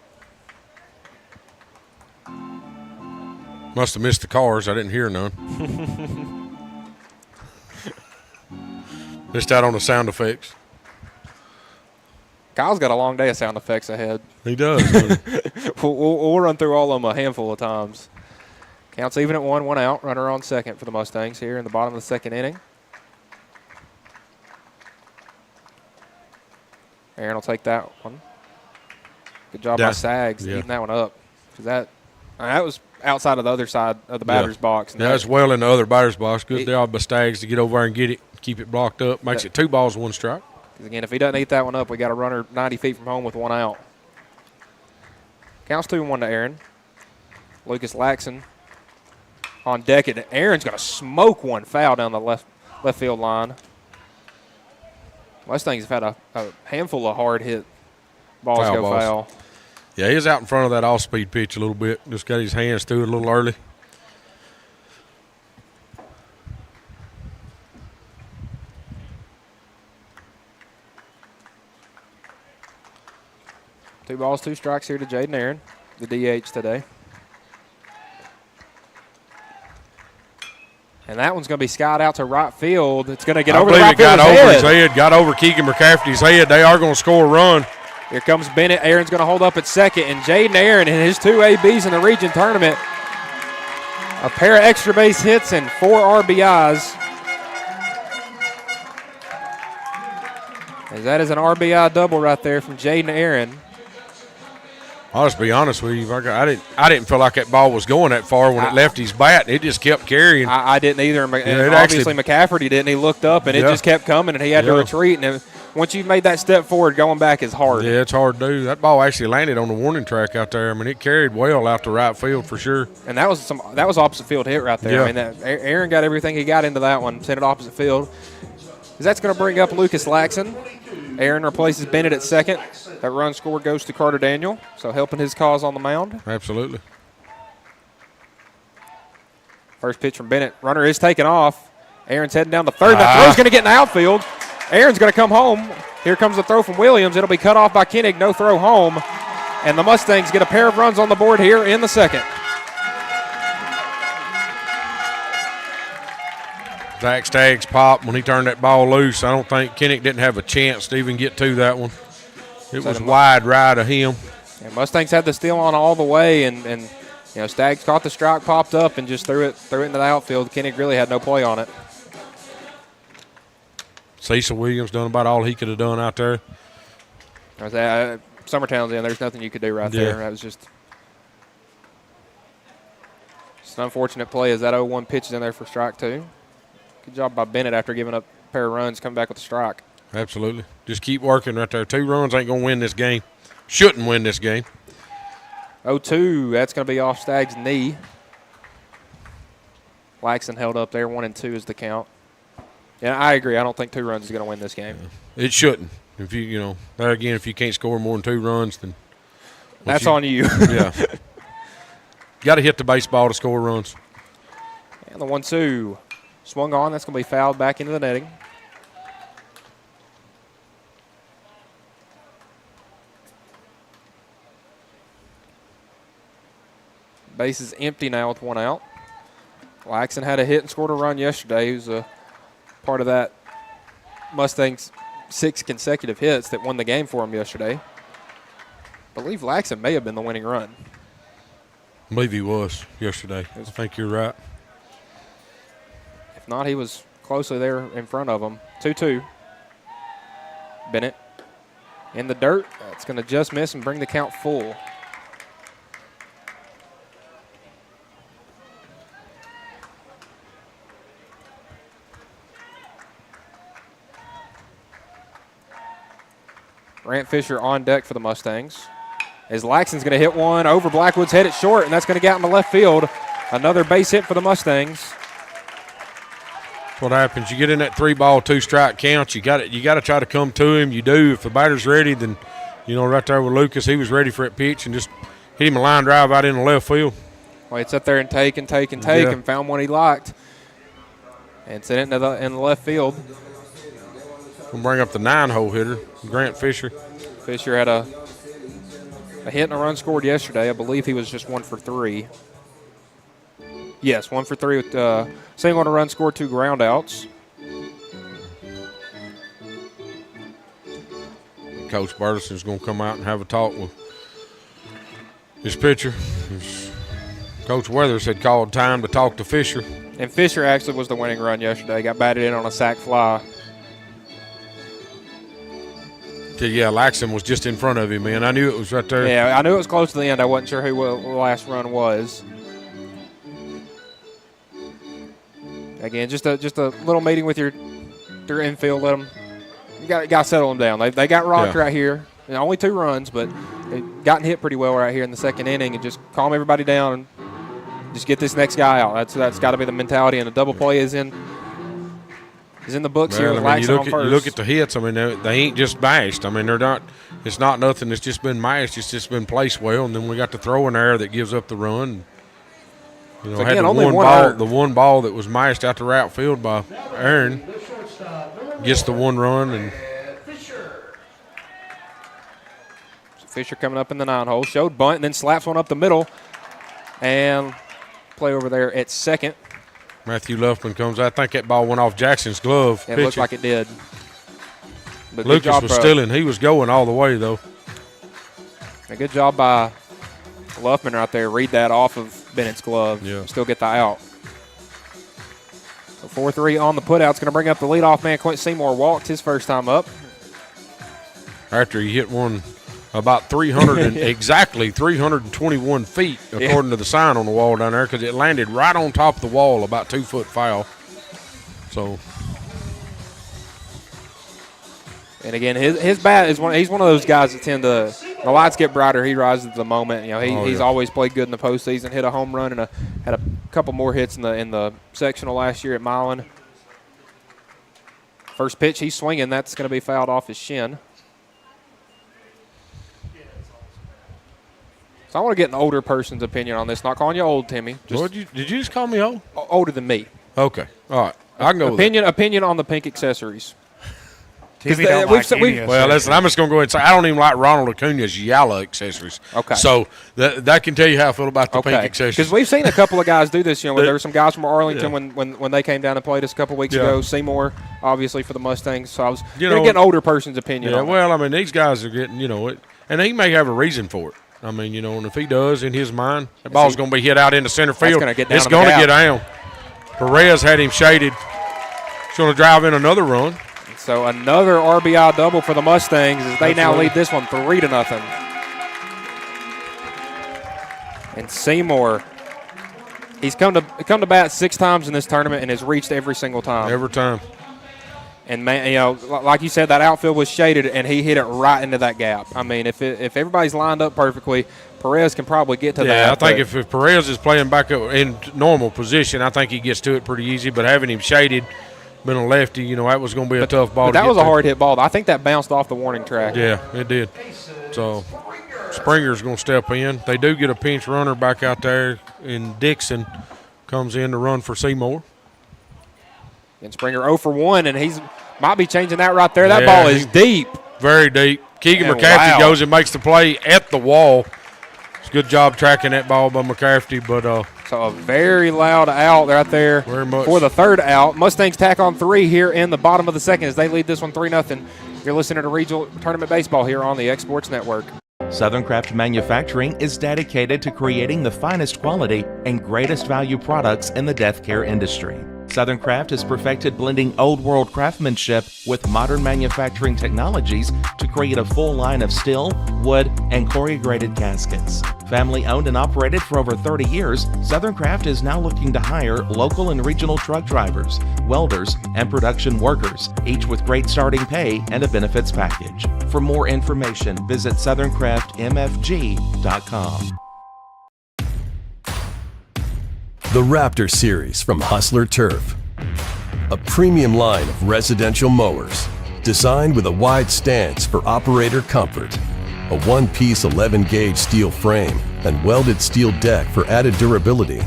Must have missed the cars. I didn't hear none. Missed out on the sound effects. Kyle's got a long day of sound effects ahead. He does. We'll run through all of them a handful of times. Counts even at 1 out. Runner on second for the Mustangs here in the bottom of the second inning. Aaron will take that one. Good job by Sags eating that one up. Because that was outside of the other side of the batter's box. And that's well in the other batter's box. Good job by Stags to get over there and get it, keep it blocked up. Makes it 2 balls, 1 strike. Again, if he doesn't eat that one up, we got a runner 90 feet from home with 1 out. Counts 2-1 to Aaron. Lucas Laxon on deck, and Aaron's going to smoke one foul down the left field line. Mustangs have had a handful of hard hit balls go foul. Yeah, he was out in front of that off-speed pitch a little bit. Just got his hands through it a little early. Two balls, 2 strikes here to Jaden Aaron, the DH today. And that one's going to be skied out to right field. It's going to get over the right fielder's head. Got over Keegan McCafferty's head. They are going to score a run. Here comes Bennett. Aaron's going to hold up at second. And Jaden Aaron in his 2 ABs in the region tournament. A pair of extra base hits and 4 RBIs. As that is an RBI double right there from Jaden Aaron. I'll just be honest with you. I didn't feel like that ball was going that far when it left his bat. It just kept carrying. I didn't either. And obviously McCafferty didn't. He looked up, and it just kept coming, and he had to retreat. And once you've made that step forward, going back is hard. Yeah, it's hard to do. That ball actually landed on the warning track out there. I mean, it carried well out to right field for sure. And that was opposite field hit right there. Yeah. I mean, Aaron got everything he got into that one, sent it opposite field. That's going to bring up Lucas Laxon. Aaron replaces Bennett at second. That run score goes to Carter Daniel, so helping his cause on the mound. Absolutely. First pitch from Bennett. Runner is taken off. Aaron's heading down the third. That throw's going to get in the outfield. Aaron's going to come home. Here comes the throw from Williams. It'll be cut off by Koenig. No throw home. And the Mustangs get a pair of runs on the board here in the second. Zach Staggs popped when he turned that ball loose. I don't think Koenig didn't have a chance to even get to that one. It was wide right of him. And Mustangs had the steal on all the way, and Staggs caught the strike, popped up, and just threw it into the outfield. Kinnick really had no play on it. Cecil Williams done about all he could have done out there. Summertown's in. There's nothing you could do right there. That was just an unfortunate play as that 0-1 pitch is in there for strike 2. Good job by Bennett after giving up a pair of runs, coming back with a strike. Absolutely. Just keep working right there. 2 runs ain't going to win this game. Shouldn't win this game. 0-2, that's going to be off Staggs' knee. Laxton held up there. 1-2 is the count. Yeah, I agree. I don't think 2 runs is going to win this game. It shouldn't. If there again, if you can't score more than 2 runs, then that's on you. Yeah. Got to hit the baseball to score runs. And the 1-2 swung on. That's going to be fouled back into the netting. Base is empty now with 1 out. Laxton had a hit and scored a run yesterday. He was a part of that Mustangs 6 consecutive hits that won the game for him yesterday. I believe Laxton may have been the winning run. I believe he was yesterday. I think you're right. If not, he was closely there in front of him. 2-2. Bennett in the dirt. That's going to just miss and bring the count full. Grant Fisher on deck for the Mustangs. As Laxton's going to hit one over Blackwood's head at short, and that's going to get out into left field. Another base hit for the Mustangs. That's what happens. You get in that 3-ball, 2-strike count. You got to try to come to him. You do. If the batter's ready, then right there with Lucas, he was ready for that pitch and just hit him a line drive out in the left field. Well, he'd sit there and take and found one he liked, and sent it in the left field. We'll bring up the 9-hole hitter, Grant Fisher. Fisher had a hit and a run scored yesterday. I believe he was just 1 for 3. Yes, 1 for 3 with single and a run scored, 2 ground outs. Coach Burleson's going to come out and have a talk with his pitcher. Coach Weathers had called time to talk to Fisher. And Fisher actually was the winning run yesterday. Got batted in on a sac fly. Yeah, Laxton was just in front of him, man. I knew it was right there. Yeah, I knew it was close to the end. I wasn't sure who the last run was. Again, just a little meeting with your infield. Let them. You got to settle them down. They got rocked right here. Only 2 runs, but they've gotten hit pretty well right here in the second inning, and just calm everybody down and just get this next guy out. That's got to be the mentality. And the double play is in the books here. You look at the hits. I mean, they ain't just bashed. I mean, they're not. It's not nothing that's just been mashed. It's just been placed well, and then we got the throw in there that gives up the run. Had the one ball that was mashed out the right field by Aaron gets the 1 run. And Fisher coming up in the 9-hole, showed bunt, and then slaps one up the middle, and play over there at second. Matthew Luffman comes. I think that ball went off Jackson's glove. It looked like it did. But Lucas was stealing. He was going all the way, though. A good job by Luffman right there. Read that off of Bennett's glove. Yeah. Still get the out. So 4-3 on the putout. It's going to bring up the leadoff man. Quint Seymour walked his first time up. After he hit one about 300 exactly 321 feet, according to the sign on the wall down there, because it landed right on top of the wall, about 2 foot foul. So, and again, his bat is he's one of those guys that tend to, the lights get brighter, he rises to the moment. He's always played good in the postseason. Hit a home run and had a couple more hits in the sectional last year at Milan. First pitch, he's swinging. That's going to be fouled off his shin. So I want to get an older person's opinion on this. Not calling you old, Timmy. Did you just call me old? Older than me. Okay. All right. I can go opinion on the pink accessories. Well, listen, I'm just going to go ahead and say I don't even like Ronald Acuna's yellow accessories. Okay. So that can tell you how I feel about the pink accessories. Because we've seen a couple of guys do this. There were some guys from Arlington when they came down and played us a couple of weeks ago. Seymour, obviously, for the Mustangs. So I was going to get an older person's opinion on it. Well, I mean, these guys are getting, and he may have a reason for it. I mean, you know, and if he does, in his mind, that ball's going to be hit out into center field. Gonna get down it's to the going to gap. get down. Perez had him shaded. He's going to drive in another run. So another RBI double for the Mustangs as they now lead this one 3-0. And Seymour, he's come to bat 6 times in this tournament and has reached every single time. Every time. And, man, you know, like you said, that outfield was shaded, and he hit it right into that gap. I mean, if everybody's lined up perfectly, Perez can probably get to that. Yeah, I think if Perez is playing back up in normal position, I think he gets to it pretty easy. But having him shaded, been a lefty, you know, that was going to be a tough ball. But that was a hard hit ball. I think that bounced off the warning track. Yeah, it did. So Springer's going to step in. They do get a pinch runner back out there, and Dixon comes in to run for Seymour. And Springer 0 for 1, and he's might be changing that right there. That ball is deep. Very deep. Keegan McCaffrey goes and makes the play at the wall. It's a good job tracking that ball by McCaffrey. But so a very loud out right there for the third out. Mustangs tack on 3 here in the bottom of the second as they lead this one 3-0. You're listening to Regional Tournament Baseball here on the X Sports Network. Southern Craft Manufacturing is dedicated to creating the finest quality and greatest value products in the death care industry. Southern Craft has perfected blending old world craftsmanship with modern manufacturing technologies to create a full line of steel, wood, and corrugated caskets. Family owned and operated for over 30 years, Southern Craft is now looking to hire local and regional truck drivers, welders, and production workers, each with great starting pay and a benefits package. For more information, visit southerncraftmfg.com. The Raptor Series from Hustler Turf. A premium line of residential mowers designed with a wide stance for operator comfort, a one-piece 11-gauge steel frame and welded steel deck for added durability,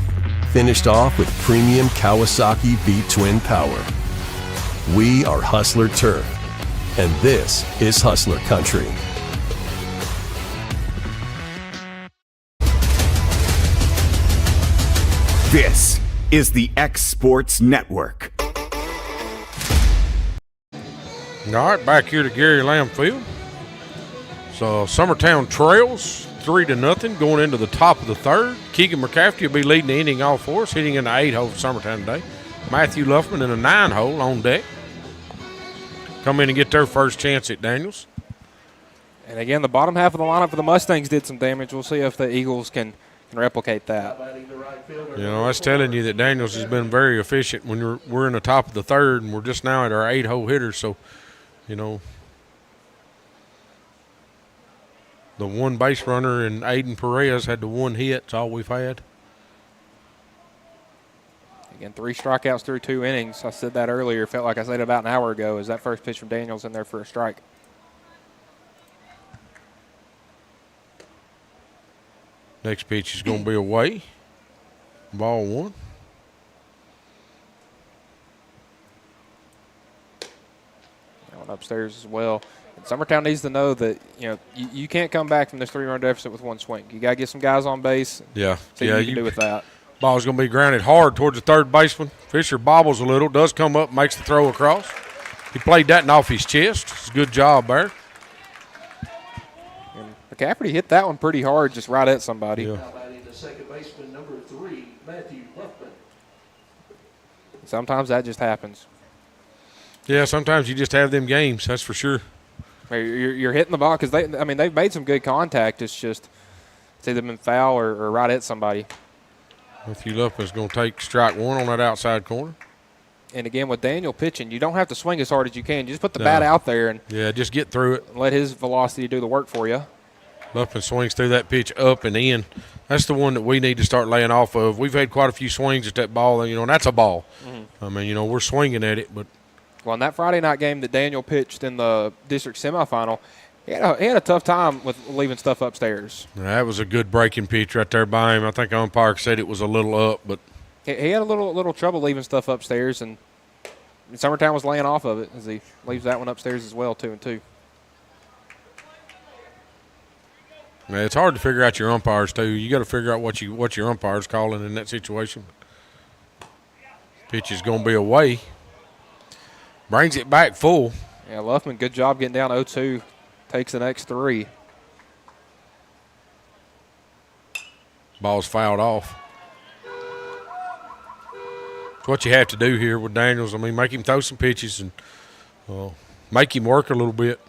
finished off with premium Kawasaki V-twin power. We are Hustler Turf, and this is Hustler Country. This is the X Sports Network. all right, back here to Gary Lamb Field. So Summertown trails 3-0 going into the top of the third. Keegan McCaffrey will be leading the inning off for us, hitting in the 8-hole for Summertown today. Matthew Luffman in a 9-hole on deck. Come in and get their first chance at Daniels. And again, the bottom half of the lineup for the Mustangs did some damage. We'll see if the Eagles can replicate that. You know, that's telling you that Daniels has been very efficient when we're in the top of the third, and we're just now at our 8-hole hitters. So, you know, the one base runner and Aiden Perez had the one hit. That's all we've had. Again, 3 strikeouts through 2 innings. I said that earlier. Felt like I said it about an hour ago. Is that first pitch from Daniels in there for a strike? Next pitch is going to be away. Ball 1. Going upstairs as well. And Summertown needs to know that, you know, you can't come back from this 3-run deficit with one swing. You got to get some guys on base. Yeah. See what you can do with that. Ball's going to be grounded hard towards the third baseman. Fisher bobbles a little, does come up, makes the throw across. He played that off his chest. It's a good job there. And McCaffrey hit that one pretty hard, just right at somebody. Yeah. The second baseman, number 3, Matthew Luffman. Sometimes that just happens. Yeah, sometimes you just have them games, that's for sure. You're hitting the ball because they've made some good contact. It's just it's either been foul or right at somebody. Matthew Luffman's going to take strike 1 on that outside corner. And again, with Daniel pitching, you don't have to swing as hard as you can. You just put the bat out there and just get through it. Let his velocity do the work for you. Luffman swings through that pitch up and in. That's the one that we need to start laying off of. We've had quite a few swings at that ball, you know, and that's a ball. Mm-hmm. I mean, you know, we're swinging at it, but. Well, in that Friday night game that Daniel pitched in the district semifinal, he had a tough time with leaving stuff upstairs. That was a good breaking pitch right there by him. I think umpire said it was a little up, but. He had a little trouble leaving stuff upstairs, and Summertown was laying off of it as he leaves that one upstairs as well, 2-2. Man, it's hard to figure out your umpires too. You got to figure out what your umpire's calling in that situation. Pitch is going to be away. Brings it back full. Yeah, Luffman, good job getting down 0-2. Takes the next 3. Ball's fouled off. It's what you have to do here with Daniels. I mean, make him throw some pitches and make him work a little bit.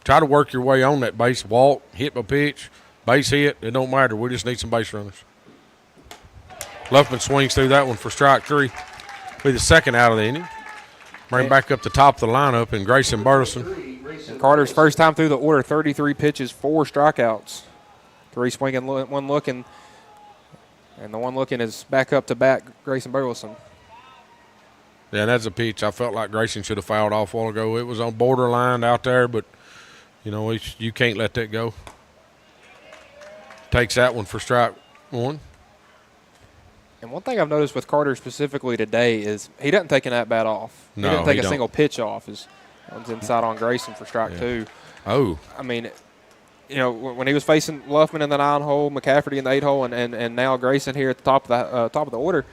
Try to work your way on that base. Walk, hit a pitch, base hit. It don't matter. We just need some base runners. Luffman swings through that one for strike 3. Be the second out of the inning. Bring back up the top of the lineup and Grayson Burleson. And Carter's first time through the order, 33 pitches, 4 strikeouts. 3 swinging, 1 looking. And the one looking is back up to back Grayson Burleson. Yeah, that's a pitch I felt like Grayson should have fouled off a while ago. It was on borderline out there, but, you can't let that go. Takes that one for strike 1. And one thing I've noticed with Carter specifically today is he doesn't take an at-bat off. No, he didn't take a single pitch off. His one's inside on Grayson for strike 2. Oh. I mean, when he was facing Luffman in the 9-hole, McCafferty in the 8-hole, and now Grayson here at the top of the order,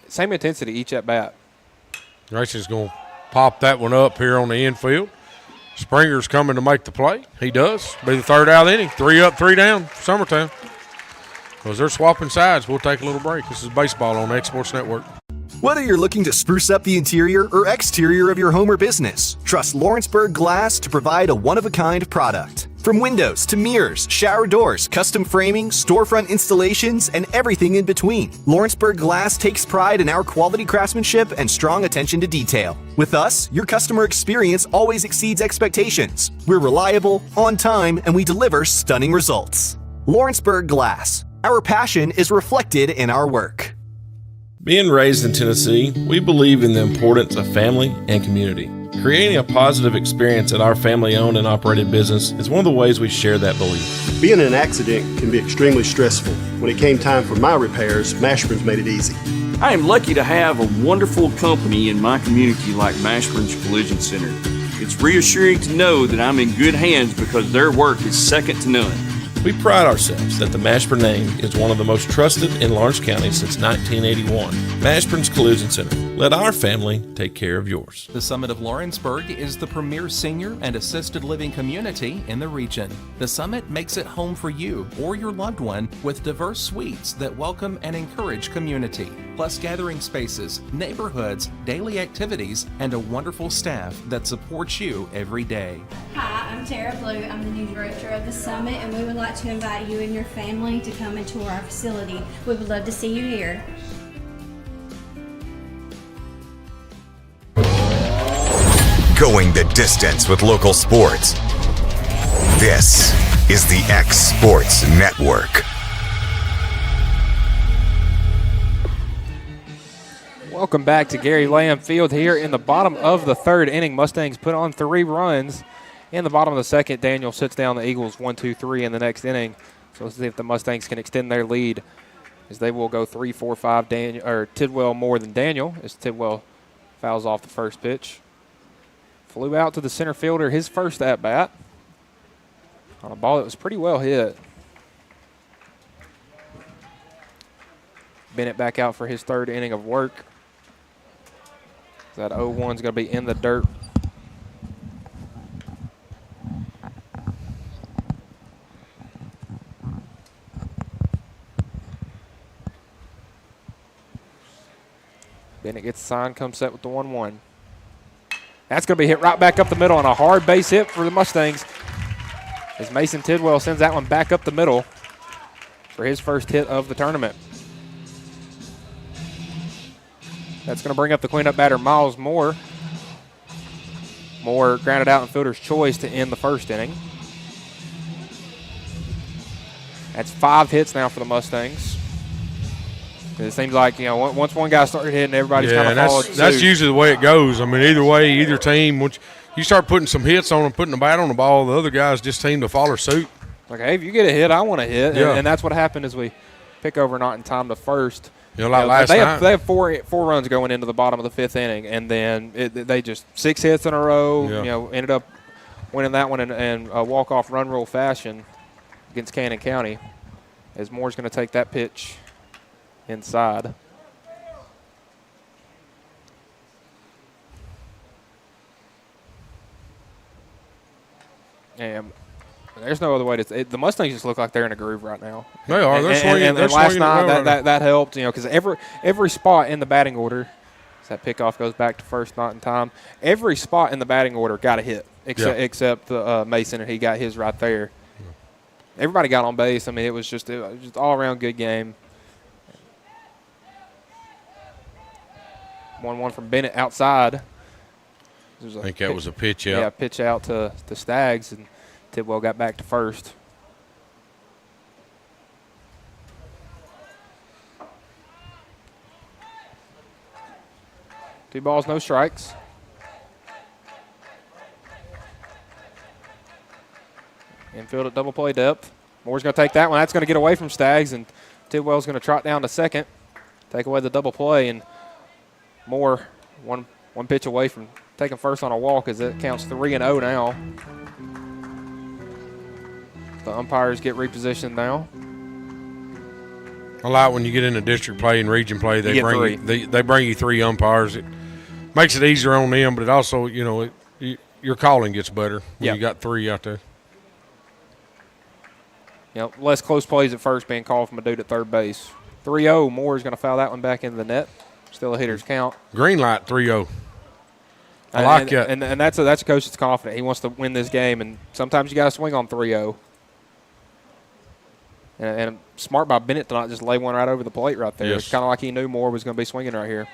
same intensity each at-bat. Grayson's going to pop that one up here on the infield. Springer's coming to make the play. He does. Be the third out of the inning. 3 up, 3 down for Summertown. As they're swapping sides, we'll take a little break. This is baseball on the X Sports Network. Whether you're looking to spruce up the interior or exterior of your home or business, trust Lawrenceburg Glass to provide a one-of-a-kind product. From windows to mirrors, shower doors, custom framing, storefront installations, and everything in between, Lawrenceburg Glass takes pride in our quality craftsmanship and strong attention to detail. With us, your customer experience always exceeds expectations. We're reliable, on time, and we deliver stunning results. Lawrenceburg Glass. Our passion is reflected in our work. Being raised in Tennessee, we believe in the importance of family and community. Creating a positive experience at our family-owned and operated business is one of the ways we share that belief. Being in an accident can be extremely stressful. When it came time for my repairs, Mashburn's made it easy. I am lucky to have a wonderful company in my community like Mashburn's Collision Center. It's reassuring to know that I'm in good hands because their work is second to none. We pride ourselves that the Mashburn name is one of the most trusted in Lawrence County since 1981. Mashburn's Collision Center. Let our family take care of yours. The Summit of Lawrenceburg is the premier senior and assisted living community in the region. The Summit makes it home for you or your loved one with diverse suites that welcome and encourage community, plus gathering spaces, neighborhoods, daily activities, and a wonderful staff that supports you every day. Hi, I'm Tara Blue. I'm the new director of the Summit, and we would like to invite you and your family to come and tour our facility. We would love to see you here. Going the distance with local sports. This is the X Sports Network. Welcome back to Gary Lamb Field here in the bottom of the 3rd inning. Mustangs put on 3 runs. In the bottom of the 2nd, Daniel sits down the Eagles 1-2-3 in the next inning. So let's see if the Mustangs can extend their lead as they will go 3-4-5 Tidwell more than Daniel as Tidwell fouls off the first pitch. Flew out to the center fielder, his first at-bat on a ball that was pretty well hit. Bennett back out for his 3rd inning of work. That 0-1 is going to be in the dirt. Bennett gets the sign, comes set with the 1-1. That's going to be hit right back up the middle on a hard base hit for the Mustangs as Mason Tidwell sends that one back up the middle for his first hit of the tournament. That's going to bring up the cleanup batter, Miles Moore. Moore grounded out in fielder's choice to end the 1st inning. That's 5 hits now for the Mustangs. It seems like, once one guy started hitting, everybody's kind of followed suit. That's usually the way it goes. I mean, either way, either team, once you start putting some hits on them, putting the bat on the ball, the other guys just seem to follow suit. Like, hey, if you get a hit, I want to hit. Yeah. And that's what happened as we pick over not in time to first. Last they night. They have four runs going into the bottom of the 5th inning, and then they just 6 hits in a row. Ended up winning that one in a walk-off run rule fashion against Cannon County as Moore's going to take that pitch inside. And There's no other way to. The Mustangs just look like they're in a groove right now. They are. They're swinging. And last night that helped, because every spot in the batting order, as that pickoff goes back to first, not in time. Every spot in the batting order got a hit, except Mason, and he got his right there. Everybody got on base. I mean, it was just all around good game. 1-1 from Bennett outside. I think that was a pitch out. Yeah, pitch out to Staggs, and Tidwell got back to first. Two balls, no strikes. Infield at double play depth. Moore's going to take that one. That's going to get away from Staggs, and Tidwell's going to trot down to second, take away the double play, and Moore one pitch away from taking first on a walk, as it counts 3-0 now. The umpires get repositioned now. I like when you get into district play and region play, they bring you 3 umpires. It makes it easier on them, but it also, your calling gets better when you got 3 out there. Less close plays at first being called from a dude at third base. 3-0. Moore is going to foul that one back into the net. Still a hitter's count. Green light, 3-0. I like that. And that's a coach that's confident. He wants to win this game, and sometimes you got to swing on 3-0. And smart by Bennett to not just lay one right over the plate right there. Yes. It's kind of like he knew Moore was going to be swinging right here.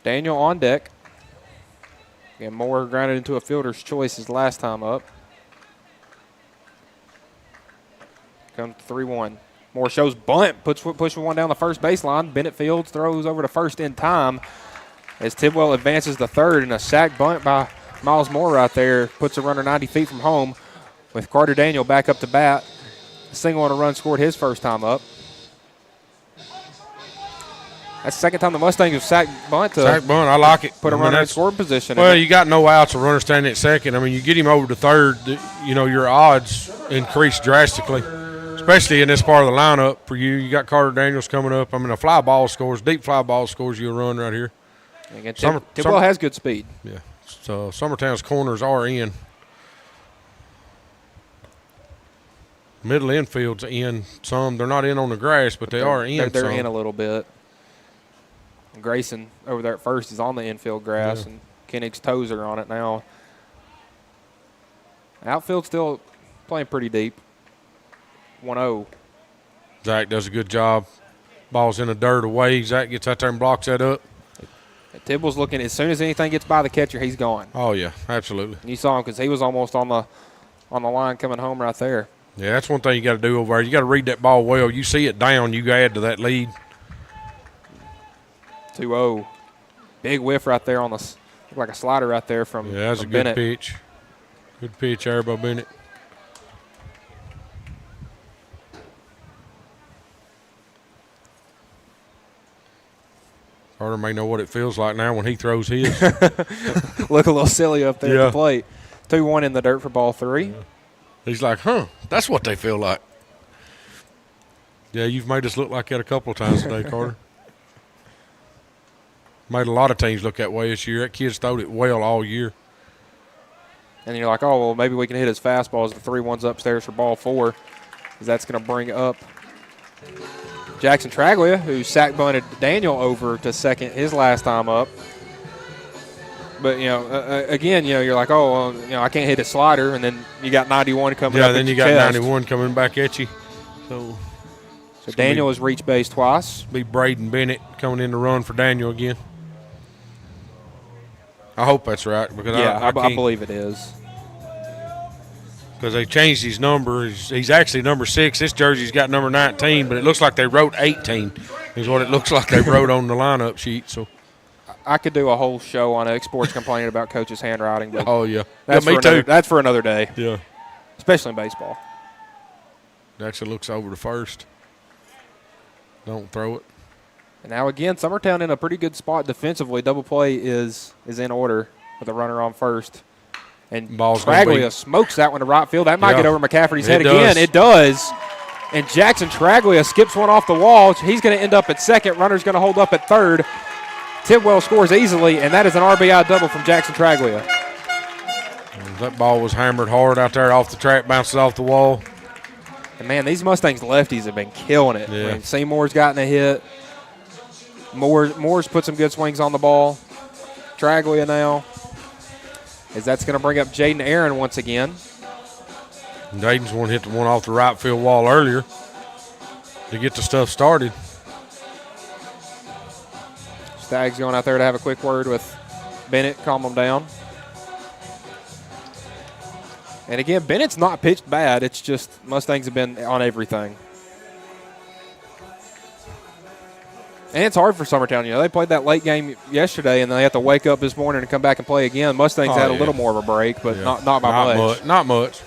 Daniel on deck. Again, Moore grounded into a fielder's choice his last time up. Comes 3-1. Moore shows bunt, pushes one down the first baseline. Bennett fields, throws over to first in time as Tidwell advances to third, and a sac bunt by Miles Moore right there puts a runner 90 feet from home with Carter Daniel back up to bat. A single and a run scored his first time up. That's the second time the Mustangs have sac bunt. Sac bunt, I like it. Put a runner in scoring position. Well, you got no outs, a runner standing at second. I mean, you get him over to third, your odds increase drastically. Especially in this part of the lineup for you. You got Carter Daniels coming up. I mean, a fly ball scores, deep fly ball scores you a run right here. Tidwell has good speed. Yeah. So Summertown's corners are in. Middle infield's in some. They're not in on the grass, but they are in. They're in a little bit. And Grayson over there at first is on the infield grass, and Koenig's toes are on it now. Outfield still playing pretty deep. 1-0. Zach does a good job. Ball's in the dirt away. Zach gets out there and blocks that up. Tidwell's looking, as soon as anything gets by the catcher, he's gone. Oh, yeah, absolutely. And you saw him because he was almost on the line coming home right there. Yeah, that's one thing you got to do over there. You got to read that ball well. You see it down, you add to that lead. 2-0. Big whiff right there on the – looked like a slider right there from Bennett. Yeah, that's a good pitch. Good pitch there by Bennett. Carter may know what it feels like now when he throws his. Look a little silly up there at the plate. 2-1 in the dirt for ball 3. Yeah. He's like, that's what they feel like. Yeah, you've made us look like that a couple of times today, Carter. Made a lot of teams look that way this year. That kid's throwed it well all year. And you're like, oh, well, maybe we can hit his fastball as the 3-1's upstairs for ball 4, because that's going to bring up Jackson Traglia, who sac bunted Daniel over to second his last time up. But, again, you're like, oh, well, I can't hit a slider, and then you got 91 coming up. Yeah, then you got chest. 91 coming back at you. So Daniel has reached base twice. Be Braden Bennett coming in to run for Daniel again. I hope that's right, because I believe it is. Because they changed his number. He's actually number 6. This jersey's got number 19, but it looks like they wrote 18 is what it looks like they wrote on the lineup sheet. So I could do a whole show on exports complaining about coaches' handwriting. But oh, yeah. Me too. That's for another day. Yeah. Especially in baseball. Jackson looks over to first. Don't throw it. And now again, Summertown in a pretty good spot defensively. Double play is in order with a runner on first. And Traglia smokes that one to right field. That might get over McCafferty's head again. It does. And Jackson Traglia skips one off the wall. He's going to end up at second. Runner's going to hold up at third. Tidwell scores easily, and that is an RBI double from Jackson Traglia. That ball was hammered hard out there off the track, bounces off the wall. And, man, these Mustangs lefties have been killing it. Yeah. I mean, Seymour's gotten a hit. Moore's put some good swings on the ball. Traglia now, as that's going to bring up Jaden Aaron once again. Jaden's one hit the one off the right field wall earlier to get the stuff started. Stags going out there to have a quick word with Bennett, calm him down. And again, Bennett's not pitched bad. It's just Mustangs have been on everything. And it's hard for Summertown. You know, they played that late game yesterday, and they have to wake up this morning and come back and play again. Mustangs had a little more of a break, but not by much. Not much.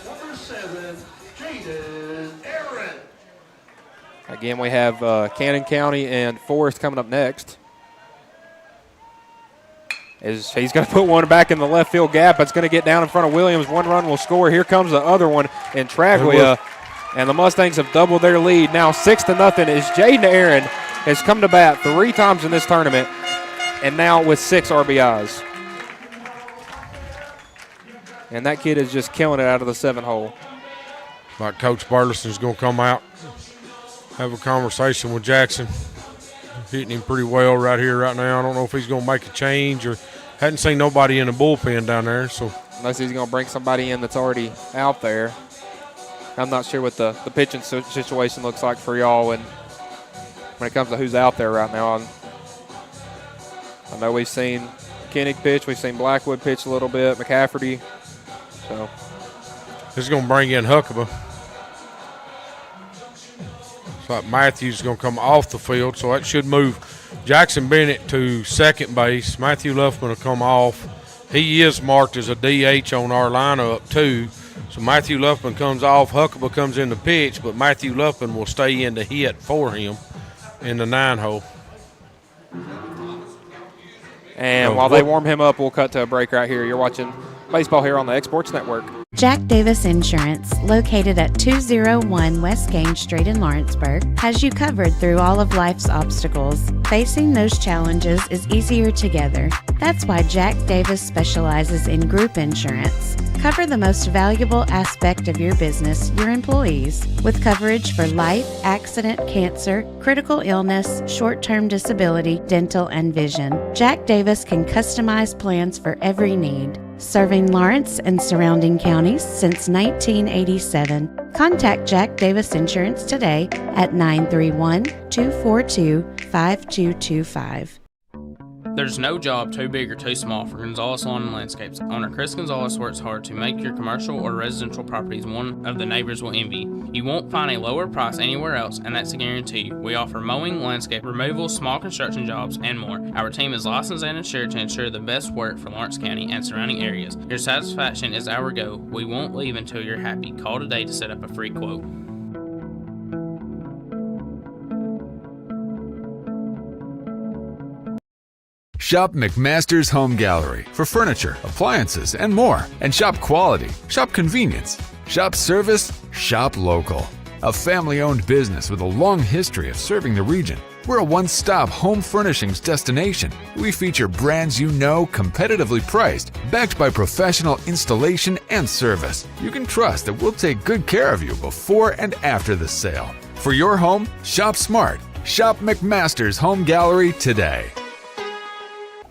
Number 7, Jaden Aaron. Again, we have Cannon County and Forest coming up next. He's going to put one back in the left field gap. It's going to get down in front of Williams. One run will score. Here comes the other one in Traglia. And the Mustangs have doubled their lead. Now 6-0 as Jaden Aaron has come to bat 3 times in this tournament, and now with 6 RBIs. And that kid is just killing it out of the 7-hole. Like Coach Burleson's going to come out, have a conversation with Jackson. Hitting him pretty well right here, right now. I don't know if he's going to make a change or hadn't seen nobody in the bullpen down there. So unless he's going to bring somebody in that's already out there. I'm not sure what the pitching situation looks like for y'all when it comes to who's out there right now. I know we've seen Koenig pitch. We've seen Blackwood pitch a little bit, McCafferty. So this is going to bring in Huckabee. It's like Matthews is going to come off the field, so that should move Jackson Bennett to second base. Matthew Luffman will come off. He is marked as a DH on our lineup, too. So Matthew Luffman comes off. Huckabee comes in the pitch, but Matthew Luffman will stay in the hit for him in the 9-hole. And while they warm him up, we'll cut to a break right here. You're watching baseball here on the Exports Network. Jack Davis Insurance, located at 201 West Gaines Street in Lawrenceburg, has you covered through all of life's obstacles. Facing those challenges is easier together. That's why Jack Davis specializes in group insurance. Cover the most valuable aspect of your business, your employees, with coverage for life, accident, cancer, critical illness, short-term disability, dental, and vision. Jack Davis can customize plans for every need. Serving Lawrence and surrounding counties since 1987. Contact Jack Davis Insurance today at 931-242-5225. There's no job too big or too small for Gonzalez Lawn and Landscapes. Owner Chris Gonzalez works hard to make your commercial or residential properties one of the neighbors will envy. You won't find a lower price anywhere else, and that's a guarantee. We offer mowing, landscape removal, small construction jobs, and more. Our team is licensed and insured to ensure the best work for Lawrence County and surrounding areas. Your satisfaction is our goal. We won't leave until you're happy. Call today to set up a free quote. Shop McMaster's Home Gallery for furniture, appliances, and more. And shop quality, shop convenience, shop service, shop local. A family-owned business with a long history of serving the region. We're a one-stop home furnishings destination. We feature brands you know, competitively priced, backed by professional installation and service. You can trust that we'll take good care of you before and after the sale. For your home, shop smart. Shop McMaster's Home Gallery today.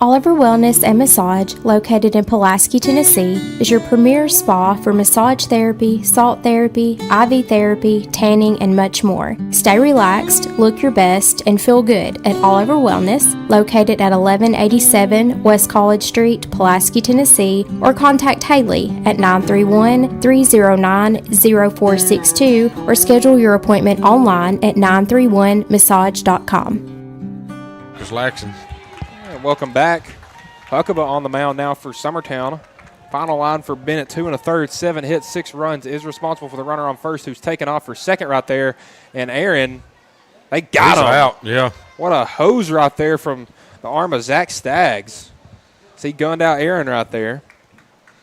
Oliver Wellness and Massage, located in Pulaski, Tennessee, is your premier spa for massage therapy, salt therapy, IV therapy, tanning, and much more. Stay relaxed, look your best, and feel good at Oliver Wellness, located at 1187 West College Street, Pulaski, Tennessee, or contact Haley at 931-309-0462 or schedule your appointment online at 931massage.com. Just laxing. Welcome back. Huckabee on the mound now for Summertown. Final line for Bennett, 2 1/3, 7 hits, 6 runs, is responsible for the runner on first, who's taken off for second right there. And Aaron, they got him out. Yeah. What a hose right there from the arm of Zach Staggs. See, gunned out Aaron right there.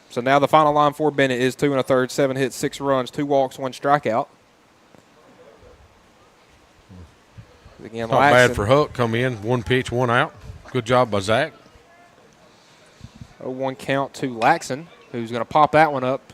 So now the final line for Bennett is 2 1/3, 7 hits, 6 runs, 2 walks, 1 strikeout. Again, not bad for Huck. Come in, 1 pitch, 1 out. Good job by Zach. 0-1 count to Laxon, who's going to pop that one up.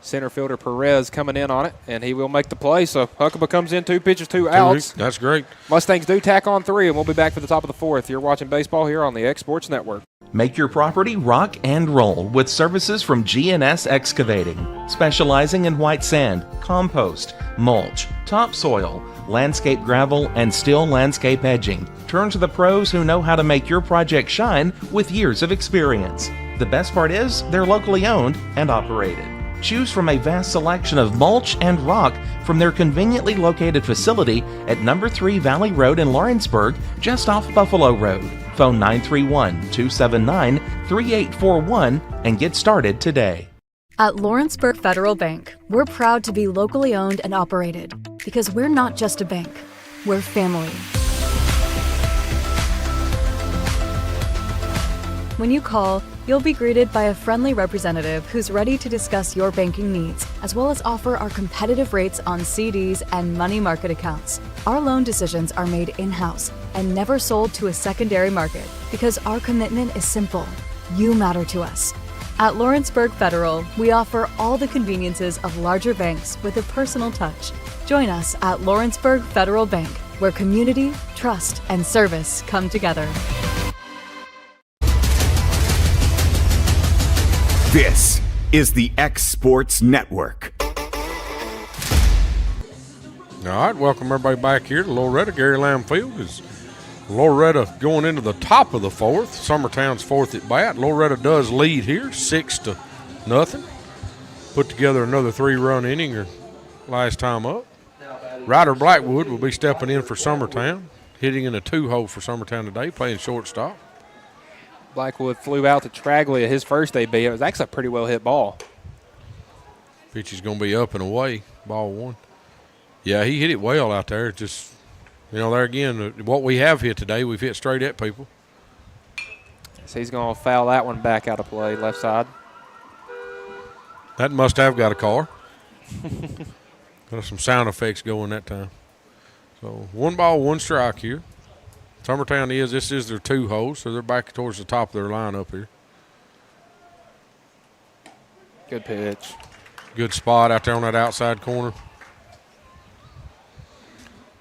Center fielder Perez coming in on it, and he will make the play. So Huckabee comes in, 2 pitches, 2 outs. That's great. Mustangs do tack on 3, and we'll be back for the top of the 4th. You're watching baseball here on the X Sports Network. Make your property rock and roll with services from G&S Excavating, specializing in white sand, compost, mulch, topsoil, landscape gravel, and steel landscape edging. Turn to the pros who know how to make your project shine with years of experience. The best part is they're locally owned and operated. Choose from a vast selection of mulch and rock from their conveniently located facility at number 3 Valley Road in Lawrenceburg, just off Buffalo Road. Phone 931-279-3841 and get started today. At Lawrenceburg Federal Bank, we're proud to be locally owned and operated because we're not just a bank, we're family. When you call, you'll be greeted by a friendly representative who's ready to discuss your banking needs, as well as offer our competitive rates on CDs and money market accounts. Our loan decisions are made in-house and never sold to a secondary market because our commitment is simple. You matter to us. At Lawrenceburg Federal, we offer all the conveniences of larger banks with a personal touch. Join us at Lawrenceburg Federal Bank, where community, trust, and service come together. This is the X Sports Network. All right, welcome everybody back here to Loretto. Gary Lamb Field is Loretto going into the top of the 4th. Summertown's 4th at bat. Loretto does lead here, 6-0. Put together another 3-run inning or last time up. Ryder Blackwood will be stepping in for Summertown, hitting in a 2-hole for Summertown today, playing shortstop. Blackwood flew out to Traglia his first AB. It was actually a pretty well hit ball. Pitch is going to be up and away, ball 1. Yeah, he hit it well out there. Just, there again, what we have hit today, we've hit straight at people. So he's going to foul that one back out of play, left side. That must have got a car. Got some sound effects going that time. So 1 ball, 1 strike here. Summertown this is their 2-hole, so they're back towards the top of their lineup here. Good pitch. Good spot out there on that outside corner.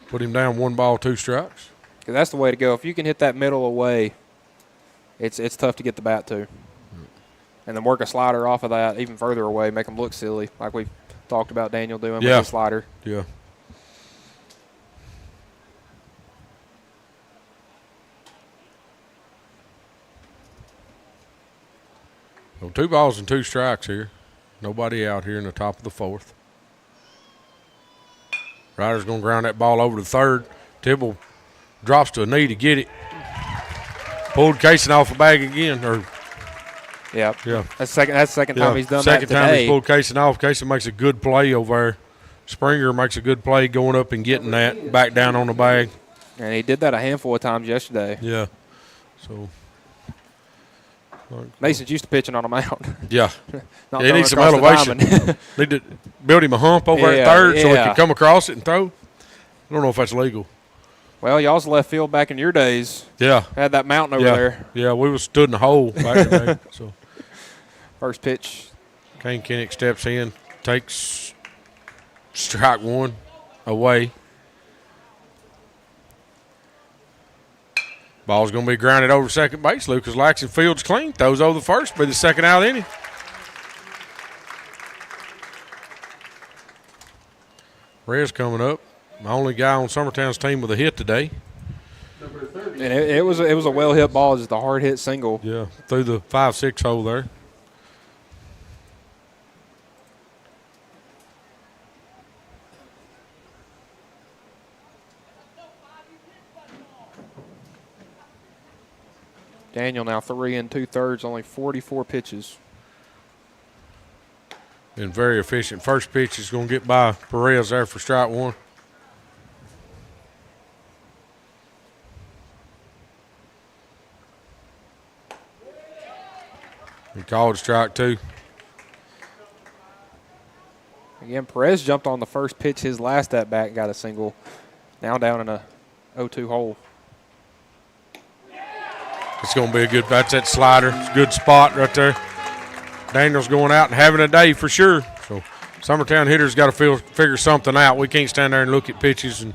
Put him down, 1 ball, 2 strikes. That's the way to go. If you can hit that middle away, it's tough to get the bat to. And then work a slider off of that even further away, make them look silly, like we talked about Daniel doing with the slider. Yeah. So 2 balls and 2 strikes here. Nobody out here in the top of the 4th. Ryder's going to ground that ball over to third. Tibble drops to a knee to get it. Pulled Casey off the bag again. Yeah. That's the second time he's done that today. Second time he's pulled Casey off. Casey makes a good play over there. Springer makes a good play going up and getting that back down on the bag. And he did that a handful of times yesterday. Yeah. So Mason's used to pitching on a mound. Yeah. He needs some elevation. Need to build him a hump over at third so he can come across it and throw. I don't know if that's legal. Well, y'all's left field back in your days. Yeah. Had that mountain over there. Yeah, we was stood in the hole back in the day. So. First pitch. Kane Kinnick steps in, takes strike 1 away. Ball's going to be grounded over second base. Lucas Laxon fields clean, throws over the first, be the second out of the inning. Rez coming up, the only guy on Summertown's team with a hit today. And it was a well hit ball, just a hard hit single. Yeah, through the 5-6 hole there. Daniel now 3 2/3, only 44 pitches. Been very efficient. First pitch is going to get by Perez there for strike 1. He called strike 2. Again, Perez jumped on the first pitch his last at bat and got a single. Now down in a 0-2 hole. It's going to be a good, that's that slider. It's a good spot right there. Daniel's going out and having a day for sure. So Summertown hitters got to figure something out. We can't stand there and look at pitches. And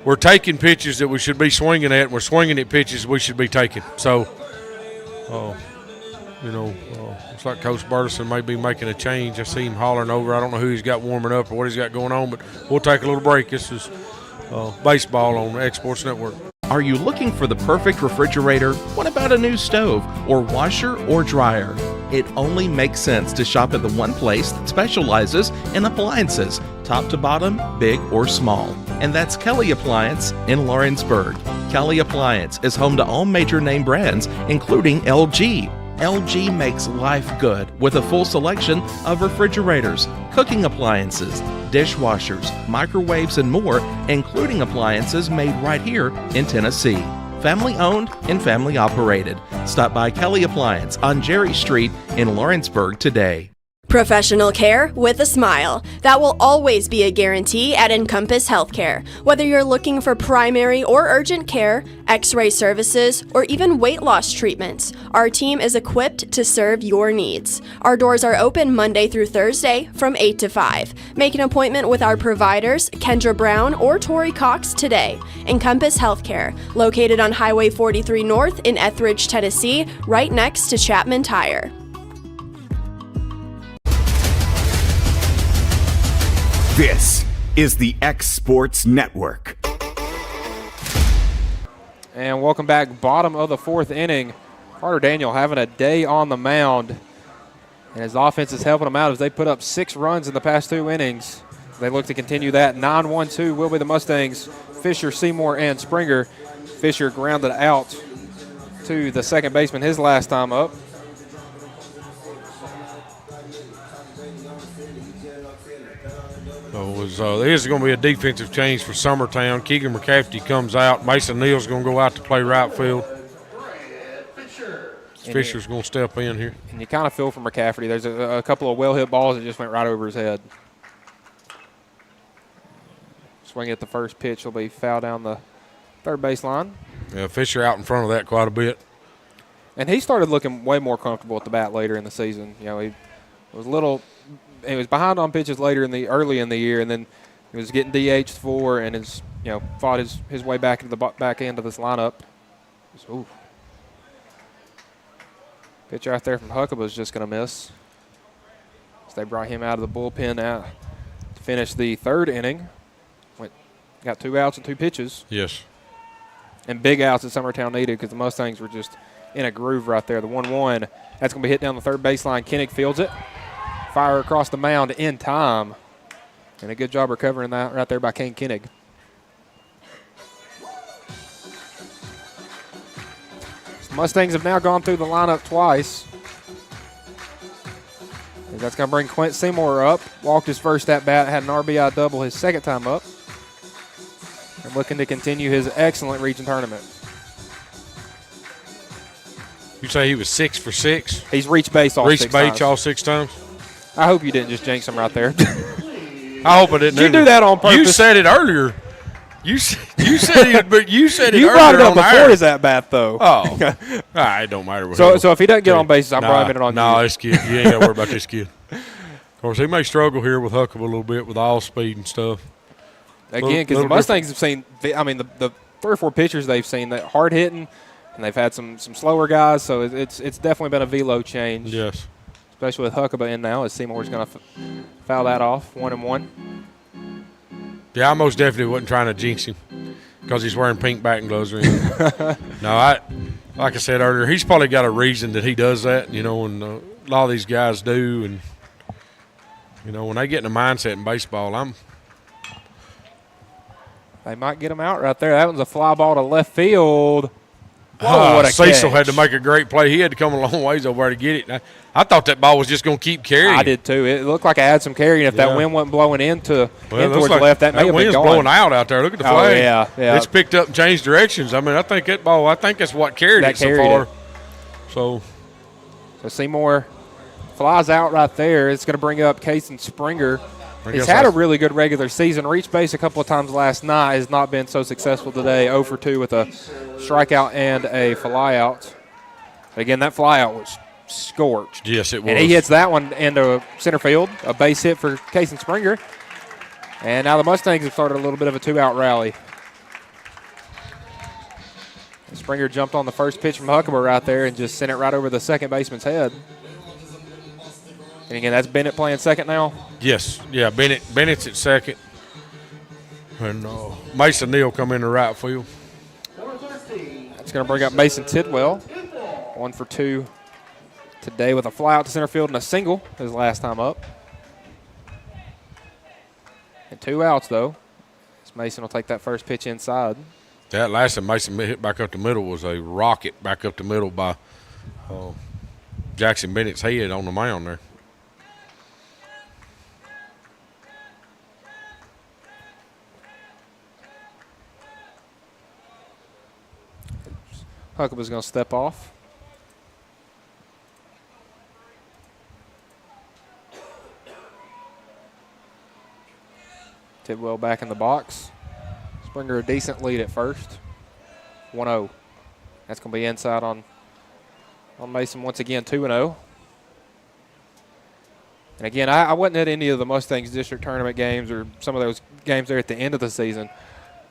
we're taking pitches that we should be swinging at, and we're swinging at pitches we should be taking. So, it's like Coach Burleson may be making a change. I see him hollering over. I don't know who he's got warming up or what he's got going on, but we'll take a little break. This is baseball on X Sports Network. Are you looking for the perfect refrigerator? What about a new stove or washer or dryer? It only makes sense to shop at the one place that specializes in appliances, top to bottom, big or small. And that's Kelly Appliance in Lawrenceburg. Kelly Appliance is home to all major name brands, including LG. LG makes life good with a full selection of refrigerators, cooking appliances, dishwashers, microwaves, and more, including appliances made right here in Tennessee. Family owned and family operated. Stop by Kelly Appliance on Jerry Street in Lawrenceburg today. Professional care with a smile. That will always be a guarantee at Encompass Healthcare. Whether you're looking for primary or urgent care, x-ray services, or even weight loss treatments, our team is equipped to serve your needs. Our doors are open Monday through Thursday from 8 to 5. Make an appointment with our providers, Kendra Brown or Tori Cox, today. Encompass Healthcare, located on Highway 43 North in Etheridge, Tennessee, right next to Chapman Tire. This is the X Sports Network. And welcome back. Bottom of the fourth inning. Carter Daniel having a day on the mound. And his offense is helping him out as they put up 6 runs in the past 2 innings. They look to continue that. 9-1-2 will be the Mustangs. Fisher, Seymour, and Springer. Fisher grounded out to the second baseman his last time up. There's going to be a defensive change for Summertown. Keegan McCafferty comes out. Mason Neal's going to go out to play right field. Fisher's going to step in here. And you kind of feel for McCafferty. There's a couple of well-hit balls that just went right over his head. Swing at the first pitch will be foul down the third baseline. Yeah, Fisher out in front of that quite a bit. And he started looking way more comfortable at the bat later in the season. You know, he was behind on pitches early in the year, and then he was getting DH'd for and fought his way back into the back end of this lineup. Pitch out there from Huckabee is just going to miss. So they brought him out of the bullpen out to finish the third inning. Got 2 outs and 2 pitches. Yes. And big outs that Summertown needed because the Mustangs were just in a groove right there. The 1-1, that's going to be hit down the third baseline. Kinnick fields it. Fire across the mound in time. And a good job recovering that right there by Kane Kinnick. The Mustangs have now gone through the lineup twice. And that's going to bring Quint Seymour up. Walked his first at bat, had an RBI double his second time up. And looking to continue his excellent region tournament. You say he was 6 for 6? He's reached base all 6 times. all 6 times? I hope you didn't just jinx him right there. I hope I didn't. Did you do that on purpose? You said it earlier. You said it, but you said it you earlier. brought it up on before air. his at bat though. Oh, it don't matter. So if he doesn't get on bases, I'm blaming it on you. No, this kid. You ain't got to worry about this kid. Of course, he may struggle here with Huckabee a little bit with all speed and stuff. Again, because the Mustangs have seen, the 3 or 4 pitchers they've seen that hard hitting, and they've had some slower guys. So it's definitely been a velo change. Yes. Especially with Huckabee in now, as Seymour's going to foul that off, 1-1. Yeah, I most definitely wasn't trying to jinx him because he's wearing pink batting gloves or anything. No, like I said earlier, he's probably got a reason that he does that, and a lot of these guys do. And, when they get in a mindset in baseball, they might get him out right there. That one's a fly ball to left field. Whoa, what a Cecil catch. had to make a great play. He had to come a long ways over there to get it. I thought that ball was just going to keep carrying. I did too. It looked like I had some carrying. If that wind wasn't blowing in towards left, that may have been wind's going. blowing out there. Look at the flag. Oh, yeah. It's picked up and changed directions. I think that ball, that's what carried it so far. So Seymour flies out right there. It's going to bring up Cason Springer He's had a really good regular season. Reached base a couple of times last night. Has not been so successful today. 0 for 2 with a strikeout and a flyout. Again, that flyout was scorched. Yes, it was. And he hits that one into center field. A base hit for Casey Springer. And now the Mustangs have started a little bit of a 2-out rally. Springer jumped on the first pitch from Huckabee right there and just sent it right over the second baseman's head. And again, that's Bennett playing second now? Yes. Yeah, Bennett's at second. And Mason Neal come in the right field. That's going to bring up Mason Tidwell. 1 for 2 today with a fly out to center field and a single his last time up. And 2 outs, though. As Mason will take that first pitch inside. That last time Mason hit back up the middle was a rocket back up the middle by Jackson Bennett's head on the mound there. Huckabee's going to step off. Tidwell back in the box. Springer a decent lead at first. 1-0. That's going to be inside on Mason once again, 2-0. And again, I wasn't at any of the Mustangs district tournament games or some of those games there at the end of the season.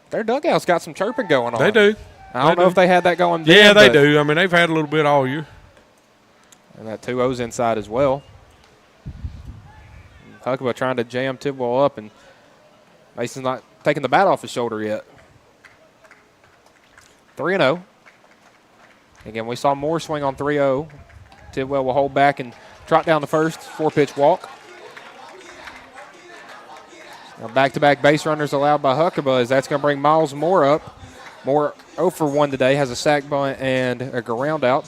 Their dugout's got some chirping going on. They do. I don't know if they had that going then. Yeah, they do. I mean, they've had a little bit all year. And that 2-0's inside as well. Huckabee trying to jam Tidwell up, and Mason's not taking the bat off his shoulder yet. 3-0. Again, we saw Moore swing on 3-0. Tidwell will hold back and trot down the first. 4-pitch walk. Now back-to-back base runners allowed by Huckabee, as that's going to bring Miles Moore up. Moore 0 for 1 today, has a sac bunt and a ground out.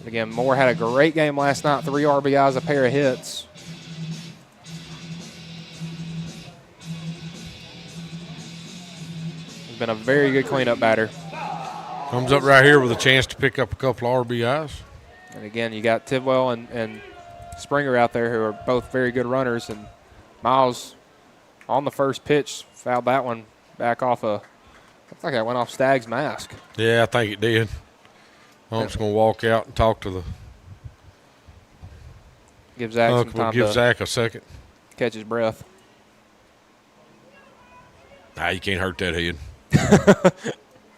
Again, Moore had a great game last night, 3 RBIs, a pair of hits. He's been a very good cleanup batter. Comes up right here with a chance to pick up a couple of RBIs. And again, you got Tidwell and Springer out there who are both very good runners. And Miles on the first pitch fouled that one back off looks like that went off Stagg's mask. Yeah, I think it did. I'm just going to walk out and talk to the. Give Zach some time give to Zach a second. Catch his breath. Nah, you can't hurt that head.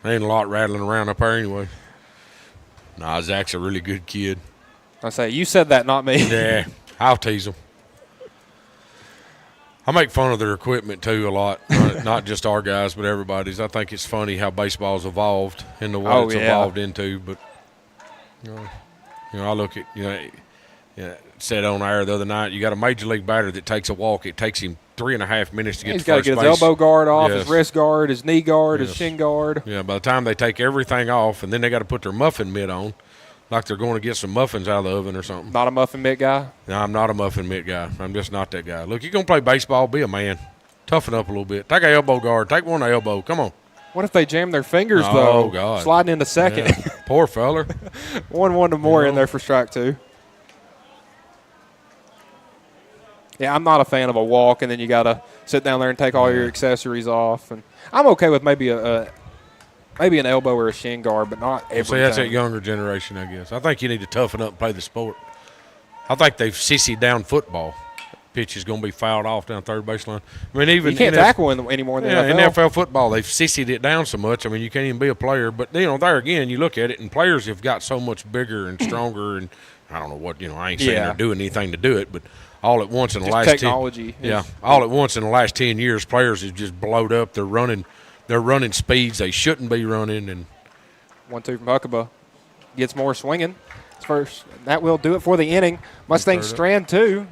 There ain't a lot rattling around up there anyway. Nah, Zach's a really good kid. I say, you said that, not me. Yeah, I'll tease him. I make fun of their equipment, too, a lot. Not just our guys, but everybody's. I think it's funny how baseball's evolved and the way it's evolved into. But, I look at, said on air the other night, you got a major league batter that takes a walk. It takes him 3.5 minutes to get to first base. He's got to get his elbow guard off, his wrist guard, his knee guard, his shin guard. Yeah, by the time they take everything off, and then they got to put their muffin mitt on, like they're going to get some muffins out of the oven or something. Not a muffin mitt guy? No, I'm not a muffin mitt guy. I'm just not that guy. Look, you're going to play baseball, be a man. Toughen up a little bit. Take an elbow guard. Take one elbow. Come on. What if they jam their fingers, though? Oh, God. Sliding into second. Yeah. Poor feller. 1-1 to Moore in there for strike 2. Yeah, I'm not a fan of a walk, and then you got to sit down there and take all your accessories off. And I'm okay with maybe maybe an elbow or a shin guard, but not every See, that's that younger generation, I guess. I think you need to toughen up and play the sport. I think they've sissied down football. Pitch is going to be fouled off down third baseline. I mean, even you can't tackle anymore in the NFL. In NFL football, they've sissied it down so much. I mean, you can't even be a player. But, there again, you look at it, and players have got so much bigger and stronger. And I don't know what, I ain't saying they're doing anything to do it, but all at once in the last technology. All at once in the last 10 years, players have just blowed up. They're running speeds they shouldn't be running. And 1-2 from Huckabee. Gets Moore swinging. First, that will do it for the inning. Mustangs strand 2.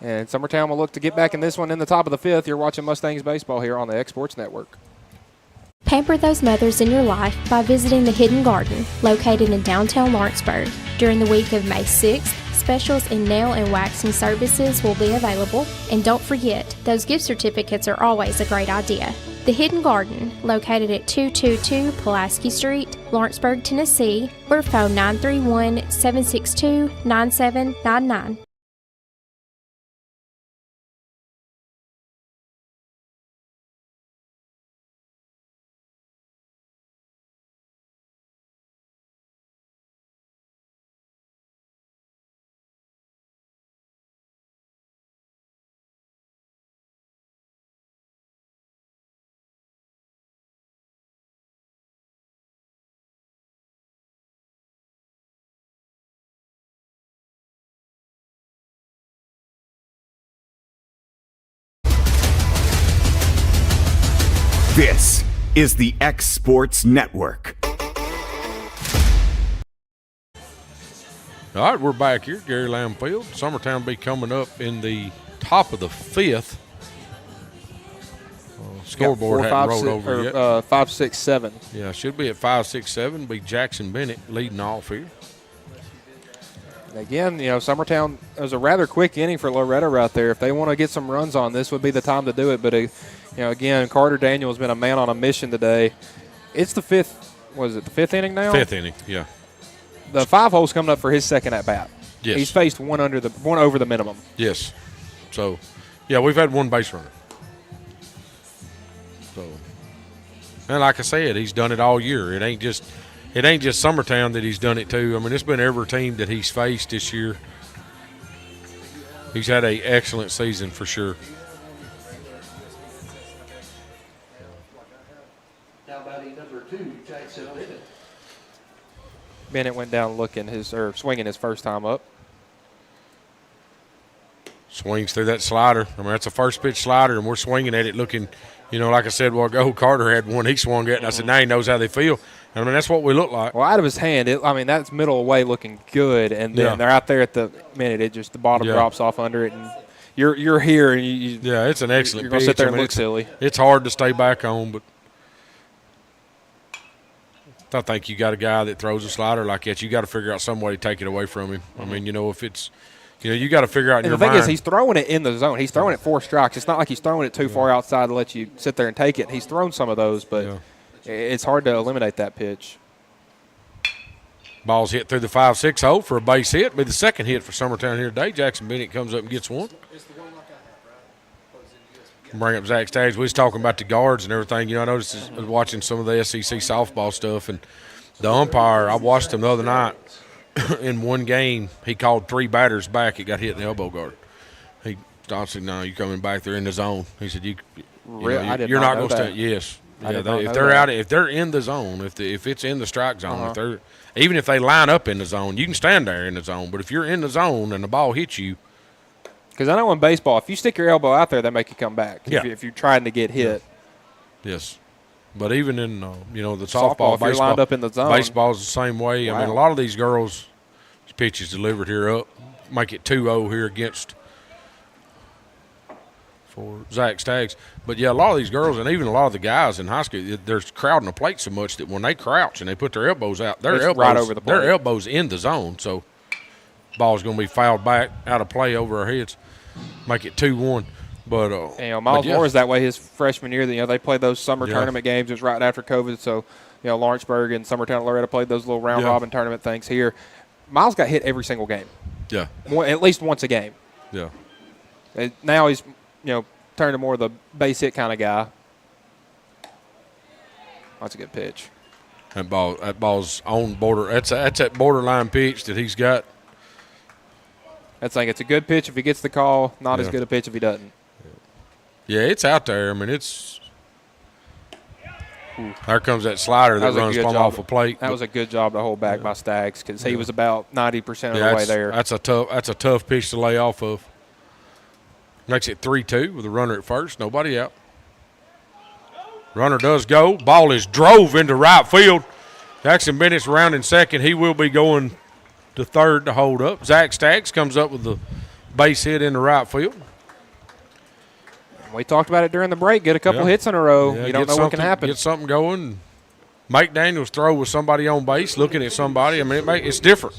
And Summertown will look to get back in this one in the top of the 5th. You're watching Mustangs baseball here on the X Sports Network. Pamper those mothers in your life by visiting the Hidden Garden, located in downtown Lawrenceburg. During the week of May 6th, specials in nail and waxing services will be available. And don't forget, those gift certificates are always a great idea. The Hidden Garden, located at 222 Pulaski Street, Lawrenceburg, Tennessee, or phone 931-762-9799. This is the X Sports Network. All right, we're back here, Gary Lamb Field. Summertown will be coming up in the top of the fifth. Scoreboard hadn't rolled over yet. 5, 6, 7. Yeah, should be at 5, 6, 7. Be Jackson Bennett leading off here. Again, Summertown, it was a rather quick inning for Loretto right there. If they want to get some runs on, this would be the time to do it. But, again, Carter Daniel has been a man on a mission today. It's the fifth, the fifth inning now? Fifth inning, yeah. The 5-hole's coming up for his second at-bat. Yes. He's faced one over the minimum. Yes. So, yeah, we've had one base runner. So, and like I said, he's done it all year. It ain't just Summertown that he's done it to. I mean, it's been every team that he's faced this year. He's had an excellent season for sure. Now batting number 2, Jackson Bennett. Bennett went down swinging his first time up. Swings through that slider. I mean, that's a first pitch slider, and we're swinging at it looking, like I said a while ago, Carter had one he swung at, and I said, now he knows how they feel. I mean, that's what we look like. Well, out of his hand, that's middle away looking good, and then they're out there at the minute. The bottom drops off under it, and you're here, and it's an excellent You're going to sit there and look silly. It's hard to stay back on, but I think you got a guy that throws a slider like that. You got to figure out some way to take it away from him. I mean, if it's, you got to figure out in your mind. The thing is, he's throwing it in the zone. He's throwing it 4 strikes. It's not like he's throwing it too far outside to let you sit there and take it. He's thrown some of those, but it's hard to eliminate that pitch. Ball's hit through the 5-6 hole for a base hit. Be the second hit for Summertown here today. Jackson Bennett comes up and gets one. Bring up Zach Staggs. We was talking about the guards and everything. I noticed I was watching some of the SEC softball stuff, and the umpire, I watched him the other night in one game. He called 3 batters back. It got hit in the elbow guard. He said, no, you're coming back. They're in the zone. He said, you're not going to stay. Yes. If they're in the zone, if it's in the strike zone, even if they line up in the zone, you can stand there in the zone. But if you're in the zone and the ball hits you, because I know in baseball, if you stick your elbow out there, they make you come back. If you're trying to get hit. Yes. But even in the softball, if you're lined up in the zone, baseball's the same way. Wow. I mean, a lot of these girls' pitches delivered here up, make it 2-0 here for Zach Staggs. But a lot of these girls and even a lot of the guys in high school, they're crowding the plate so much that when they crouch and they put their elbows out, their elbows in the zone. So ball's going to be fouled back out of play over our heads, make it 2-1. But Miles Moore is that way his freshman year. They played those summer tournament games. It was right after COVID, so Lawrenceburg and Summertown Loretto played those little round robin tournament things here. Miles got hit every single game. Yeah, at least once a game. Yeah. And now he's turned to more of the base hit kind of guy. That's a good pitch. That ball's on border. That's that borderline pitch that he's got. That's saying it's a good pitch if he gets the call. Not as good a pitch if he doesn't. Yeah, it's out there. I mean, it's. There comes that slider that runs plumb off a plate. That was a good job to hold back by Staggs because he was about 90% of the way there. That's a tough pitch to lay off of. Makes it 3-2 with a runner at first, nobody out. Runner does go. Ball is drove into right field. Jackson Bennett's around in second. He will be going to third to hold up. Zach Staggs comes up with the base hit in the right field. We talked about it during the break. Get a couple hits in a row. You don't know what can happen. Get something going. Mike Daniels throw with somebody on base, looking at somebody. I mean, it's different,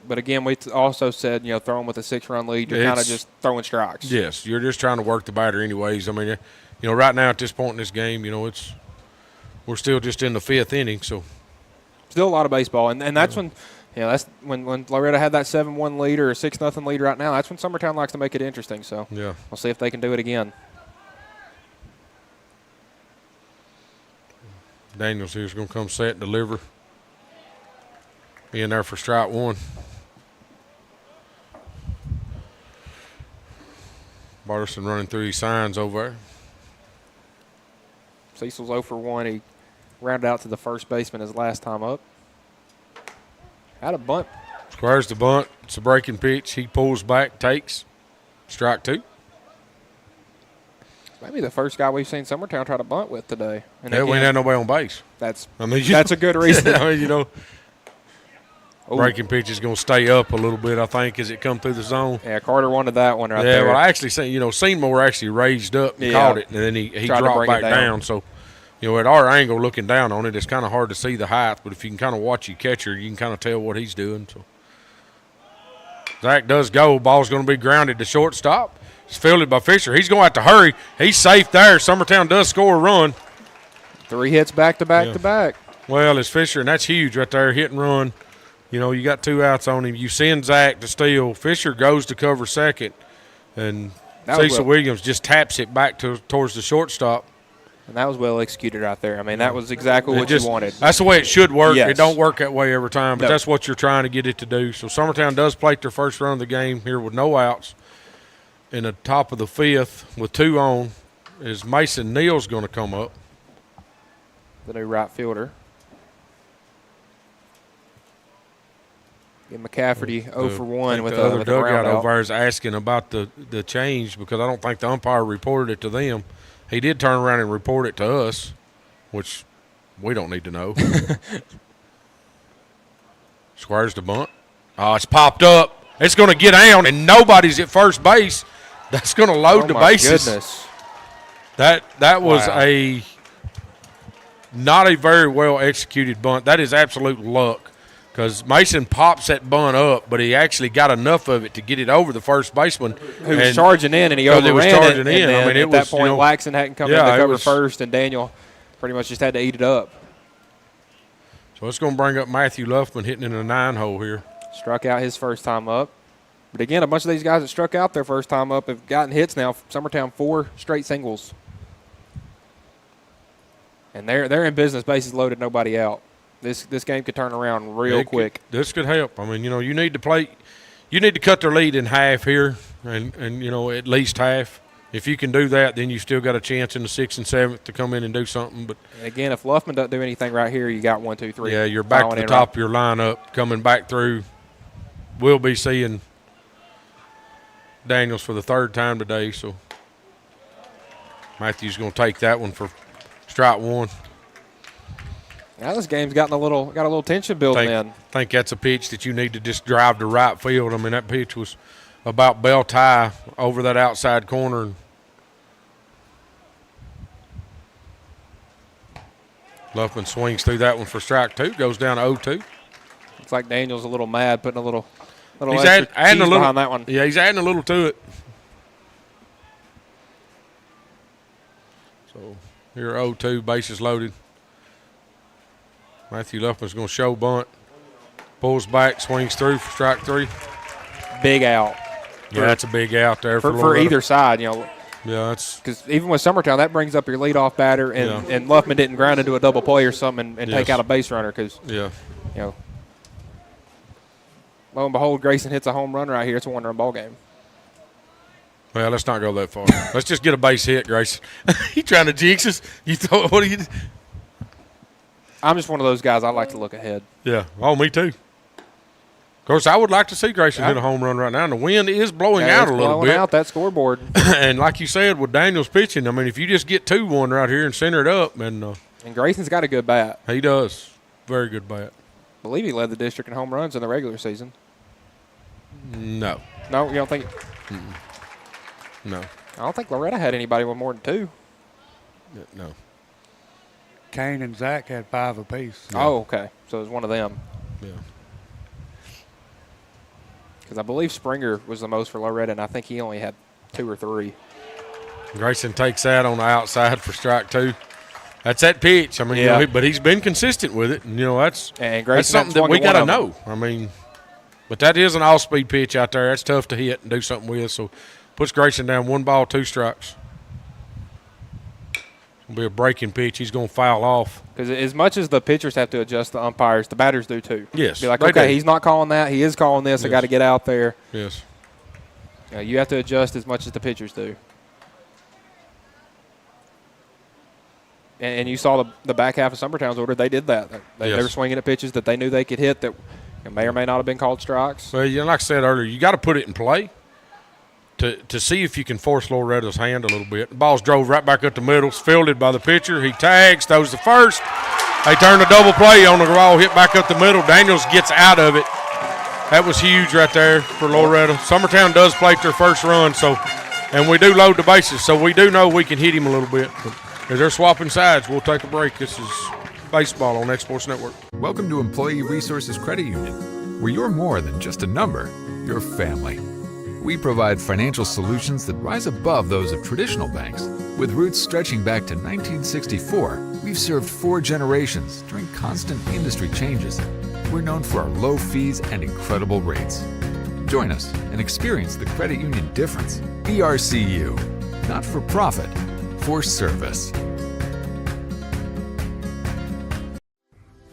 But again, we also said, throwing with a 6-run lead, you're kind of just throwing strikes. Yes, you're just trying to work the batter anyways. I mean, right now at this point in this game, we're still just in the 5th inning, so still a lot of baseball, and that's when, that's when Loretto had that 7-1 lead or a 6-0 lead right now. That's when Summertown likes to make it interesting. So we'll see if they can do it again. Daniels here's going to come set and deliver. Be in there for strike 1. Barterson running through his signs over there. Cecil's 0 for 1. He rounded out to the first baseman his last time up. Had a bunt. Squares the bunt. It's a breaking pitch. He pulls back, takes. Strike 2. maybe the first guy we've seen Summertown try to bunt with today. And Yeah, we ain't had nobody on base. That's a good reason. I mean, breaking pitch is going to stay up a little bit, I think, as it come through the zone. Yeah, Carter wanted that one right there. Yeah, well, I actually seen, Seymour actually raised up and caught it, and then he dropped back down. So, at our angle looking down on it, it's kind of hard to see the height, but if you can kind of watch your catcher, you can kind of tell what he's doing. So, Zach does go. Ball's going to be grounded to shortstop. It's fielded by Fisher. He's going to have to hurry. He's safe there. Summertown does score a run. 3 hits back to back to back. Well, it's Fisher, and that's huge right there, hit and run. You got 2 outs on him. You send Zach to steal. Fisher goes to cover second, and Cecil Williams just taps it back towards the shortstop. And that was well executed right there. I mean, that was exactly what you wanted. That's the way it should work. Yes. It don't work that way every time, but that's what you're trying to get it to do. So Summertown does plate their first run of the game here with no outs. In the top of the 5th with 2 on is Mason Neal's going to come up. The new right fielder. Get McCafferty 0 for 1 with the other with dugout a over there is asking about the change because I don't think the umpire reported it to them. He did turn around and report it to us, which we don't need to know. Squares the bunt. Oh, it's popped up. It's going to get down, and nobody's at first base. That's going to load the bases. Goodness. That was not a very well executed bunt. That is absolute luck. Because Mason pops that bunt up, but he actually got enough of it to get it over the first baseman. Who was charging in, and he overran was charging it. in. And I mean, at that point, Laxon hadn't come in to cover first, and Daniel pretty much just had to eat it up. So it's going to bring up Matthew Luffman hitting in a 9-hole here. Struck out his first time up. But again, a bunch of these guys that struck out their first time up have gotten hits now. Summertown 4 straight singles. And they're in business, bases loaded, nobody out. This game could turn around real quick. This could help. I mean, you need to play. You need to cut their lead in half here, and at least half. If you can do that, then you still got a chance in the 6th and 7th to come in and do something. But again, if Luffman doesn't do anything right here, you got 1, 2, 3. Yeah, you're back to the top of your lineup, coming back through. We'll be seeing Daniels for the 3rd time today, so Matthew's going to take that one for strike 1. Now this game's got a little tension building in. I think that's a pitch that you need to just drive to right field. I mean, that pitch was about bell tie over that outside corner. Luffman swings through that one for strike 2, goes down to 0-2. Looks like Daniel's a little mad, putting a little he's extra adding a little behind that one. Yeah, he's adding a little to it. So here 0-2, bases loaded. Matthew Luffman's going to show bunt. Pulls back, swings through for strike 3. Big out. Yeah, that's a big out there for either side. Yeah, that's because even with Summertown, that brings up your leadoff batter, and Luffman didn't ground into a double play or something and take out a base runner because lo and behold, Grayson hits a home run right here. It's a 1-run ball game. Well, let's not go that far. Let's just get a base hit, Grayson. You trying to jinx us? What are you? I'm just one of those guys. I like to look ahead. Yeah. Oh, me too. Of course, I would like to see Grayson hit a home run right now. And the wind is blowing out a little bit. Blowing out that scoreboard. And like you said, with Daniels pitching, I mean, if you just get 2-1 right here and center it up. And Grayson's got a good bat. He does. Very good bat. I believe he led the district in home runs in the regular season. No. No, you don't think? No. I don't think Loretto had anybody with more than 2. No. Kane and Zach had 5 apiece. Yeah. Oh, okay. So it was one of them. Yeah. Because I believe Springer was the most for Loretto, and I think he only had 2 or 3. Grayson takes that on the outside for strike 2. That's that pitch. I mean, but he's been consistent with it. And, that's something that we got to know. I mean, but that is an all-speed pitch out there. That's tough to hit and do something with. So puts Grayson down 1 ball, 2 strikes. Be a breaking pitch. He's going to foul off. Because as much as the pitchers have to adjust the umpires, the batters do too. Yes. Be like, okay, he's not calling that. He is calling this. Yes. I got to get out there. Yes. You have to adjust as much as the pitchers do. And you saw the back half of Summertown's order. They did that. They were swinging at pitches that they knew they could hit that may or may not have been called strikes. Well, like I said earlier, you got to put it in play. to see if you can force Loretto's hand a little bit. The ball's drove right back up the middle. It's fielded by the pitcher. He tags, throws the first. They turn the double play on the ball, hit back up the middle. Daniels gets out of it. That was huge right there for Loretto. Summertown does plate their first run, and we do load the bases, so we do know we can hit him a little bit. But as they're swapping sides, we'll take a break. This is baseball on X Sports Network. Welcome to Employee Resources Credit Union, where you're more than just a number, you're family. We provide financial solutions that rise above those of traditional banks. With roots stretching back to 1964, we've served 4 generations during constant industry changes. We're known for our low fees and incredible rates. Join us and experience the credit union difference. ERCU, not for profit, for service.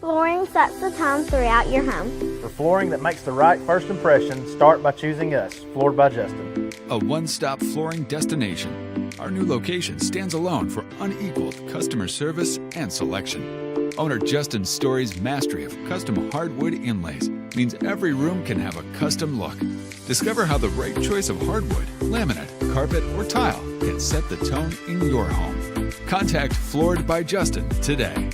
Flooring sets the tone throughout your home. For flooring that makes the right first impression, start by choosing us, Floored by Justin. A one-stop flooring destination. Our new location stands alone for unequaled customer service and selection. Owner Justin Story's mastery of custom hardwood inlays means every room can have a custom look. Discover how the right choice of hardwood, laminate, carpet, or tile can set the tone in your home. Contact Floored by Justin today.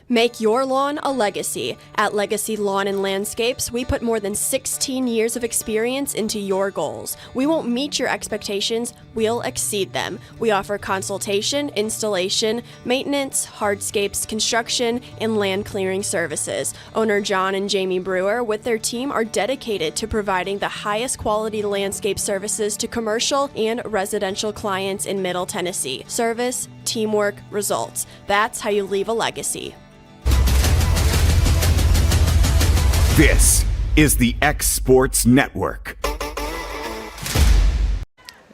Make your lawn a legacy. At Legacy Lawn and Landscapes, we put more than 16 years of experience into your goals. We won't meet your expectations, we'll exceed them. We offer consultation, installation, maintenance, hardscapes, construction, and land clearing services. Owner John and Jamie Brewer with their team are dedicated to providing the highest quality landscape services to commercial and residential clients in Middle Tennessee. Service, teamwork, results. That's how you leave a legacy. This is the X Sports Network.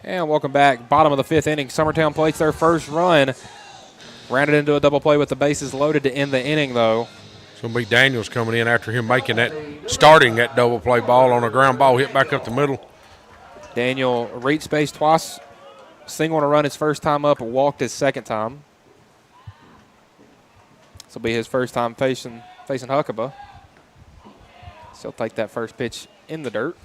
And welcome back. Bottom of the 5th inning. Summertown plates their first run. Ran it into a double play with the bases loaded to end the inning, though. It's going to be Daniels coming in after him starting that double play ball on a ground ball hit back up the middle. Daniel reached base twice, single on a run his first time up, walked his second time. This will be his first time facing Huckabee. So he'll take that first pitch in the dirt.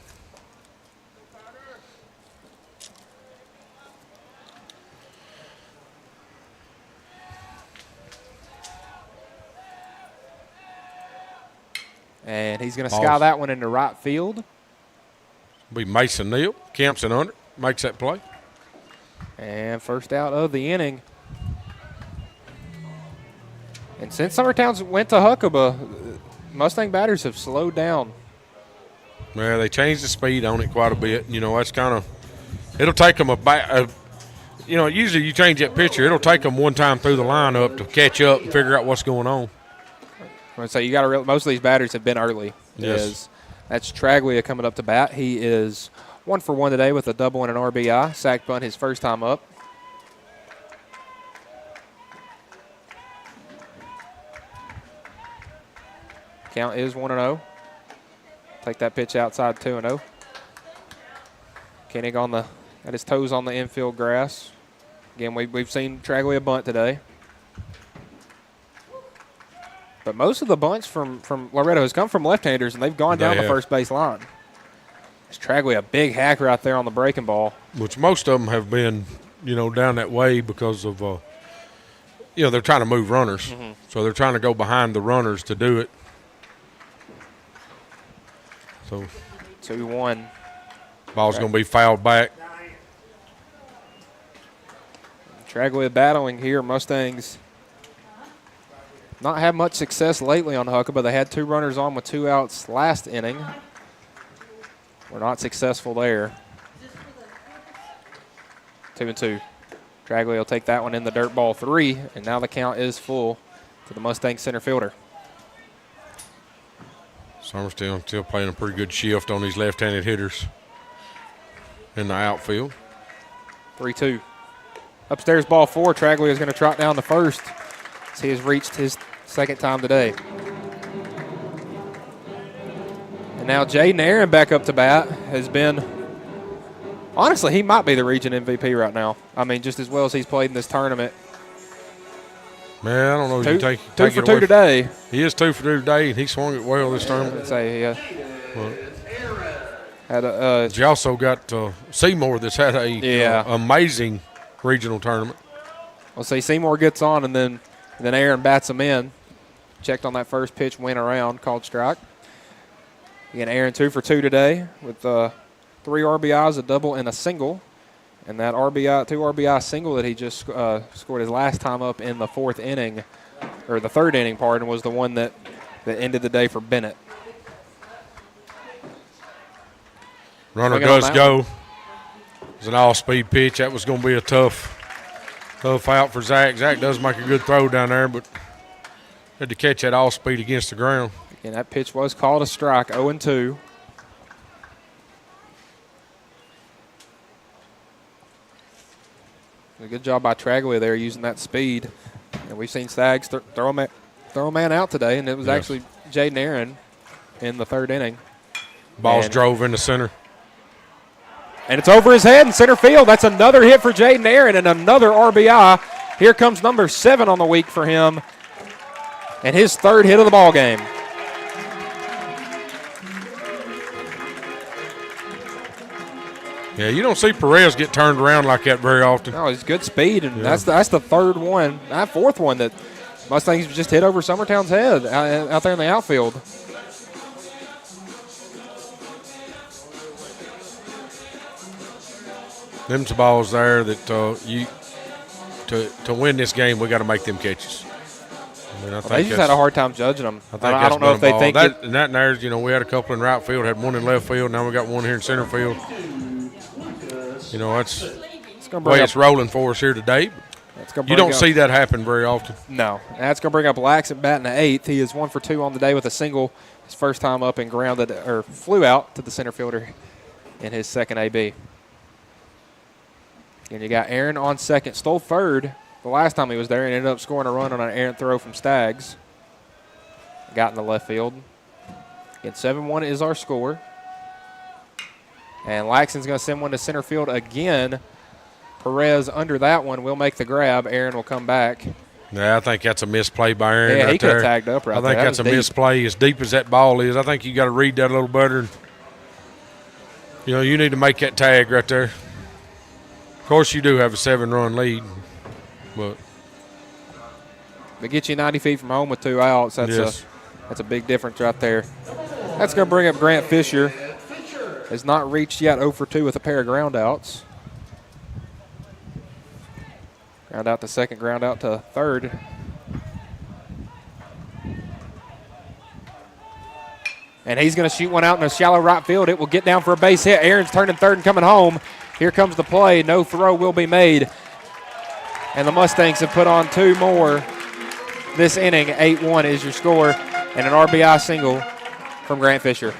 And he's going to sky that one into right field. Be Mason Neal, camps in under, makes that play. And first out of the inning. And since Summertown's went to Huckabee, Mustang batters have slowed down. Yeah, they changed the speed on it quite a bit. You know, that's kind of – it'll take them usually you change that pitcher. It'll take them one time through the lineup to catch up and figure out what's going on. I'm going to say most of these batters have been early. Yes. That's Traglia coming up to bat. He is 1 for 1 today with a double and an RBI. Sack bunt his first time up. Count is 1-0. Take that pitch outside 2-0. Koenig at his toes on the infield grass. Again, we've seen Traglia bunt today. But most of the bunts from Loretto has come from left-handers, and they've gone down the first base line. It's Traglia, a big hacker out there on the breaking ball. Which most of them have been, down that way because of, they're trying to move runners. Mm-hmm. So they're trying to go behind the runners to do it. So 2-1. Ball's going to be fouled back. Traglia battling here. Mustangs not had much success lately on Huckabee, but they had 2 runners on with 2 outs last inning. We're not successful there. 2-2. Traglia will take that one in the dirt, ball 3, and now the count is full to the Mustang center fielder. Summertown still playing a pretty good shift on these left-handed hitters in the outfield. 3-2. Upstairs, ball 4. Traglia is going to trot down the first as he has reached his second time today. And now Jaden Aaron back up to bat has been, honestly, he might be the region MVP right now. I mean, just as well as he's played in this tournament. Man, I don't know if you take two for two today. He is 2 for 2 today, and he swung it well this tournament. I'd say, yeah. But you also got Seymour that's had a amazing regional tournament. Well, say Seymour gets on, and then Aaron bats him in. Checked on that first pitch, went around, called strike. Again, Aaron 2 for 2 today with 3 RBIs, a double, and a single. And that 2 RBI single that he just scored his last time up in the fourth inning, or the third inning, pardon, was the one that ended the day for Bennett. Runner does go. It's an all-speed pitch. That was going to be a tough out for Zach. Zach does make a good throw down there, but had to catch that all-speed against the ground. And that pitch was called a strike, 0-2. A good job by Traglia there using that speed. And we've seen Stags throw a man out today, and it was actually Jaden Aaron in the third inning. Ball's drove into center. And it's over his head in center field. That's another hit for Jaden Aaron and another RBI. Here comes number 7 on the week for him, and his third hit of the ball game. Yeah, you don't see Perez get turned around like that very often. No, he's good speed, and that's the third one, that fourth one that Mustangs just hit over Summertown's head out there in the outfield. Them's the balls there that to win this game, we got to make them catches. I mean, I think they just had a hard time judging them. I don't know if they think that. And that there's, we had a couple in right field, had one in left field. Now we got one here in center field. That's the way it's rolling for us here today. You don't see that happen very often. No. That's going to bring up Laxon batting the 8th. He is 1 for 2 on the day with a single. His first time up and flew out to the center fielder in his second AB. And you got Aaron on second. Stole third the last time he was there and ended up scoring a run on an errant throw from Stags. Got in the left field. Again, 7-1 is our score. And Laxon's going to send one to center field again. Perez under that one will make the grab. Aaron will come back. Yeah, I think that's a misplay by Aaron. Yeah, he could have tagged up right there. I think that's a misplay. As deep as that ball is, I think you got to read that a little better. You need to make that tag right there. Of course, you do have a 7-run lead, but they get you 90 feet from home with 2 outs. That's a big difference right there. That's going to bring up Grant Fisher. Has not reached yet 0 for 2 with a pair of ground outs. Ground out to second, ground out to third. And he's going to shoot one out in a shallow right field. It will get down for a base hit. Aaron's turning third and coming home. Here comes the play. No throw will be made. And the Mustangs have put on 2 more this inning. 8-1 is your score. And an RBI single from Grant Fisher.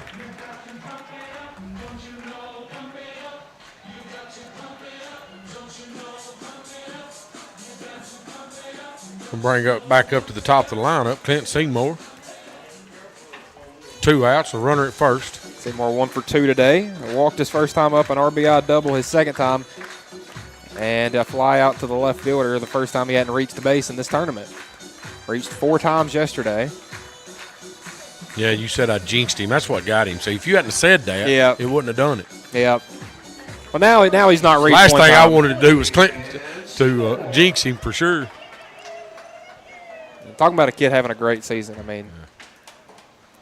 We'll bring back up to the top of the lineup. Clint Seymour. 2 outs, a runner at first. Seymour 1 for 2 today. Walked his first time up, an RBI double his second time. And a fly out to the left fielder the first time he hadn't reached the base in this tournament. Reached 4 times yesterday. Yeah, you said I jinxed him. That's what got him. So if you hadn't said that, it wouldn't have done it. Yep. Well, now he's not reached Last one thing time. I wanted to do was Clinton to jinx him for sure. Talking about a kid having a great season, I mean,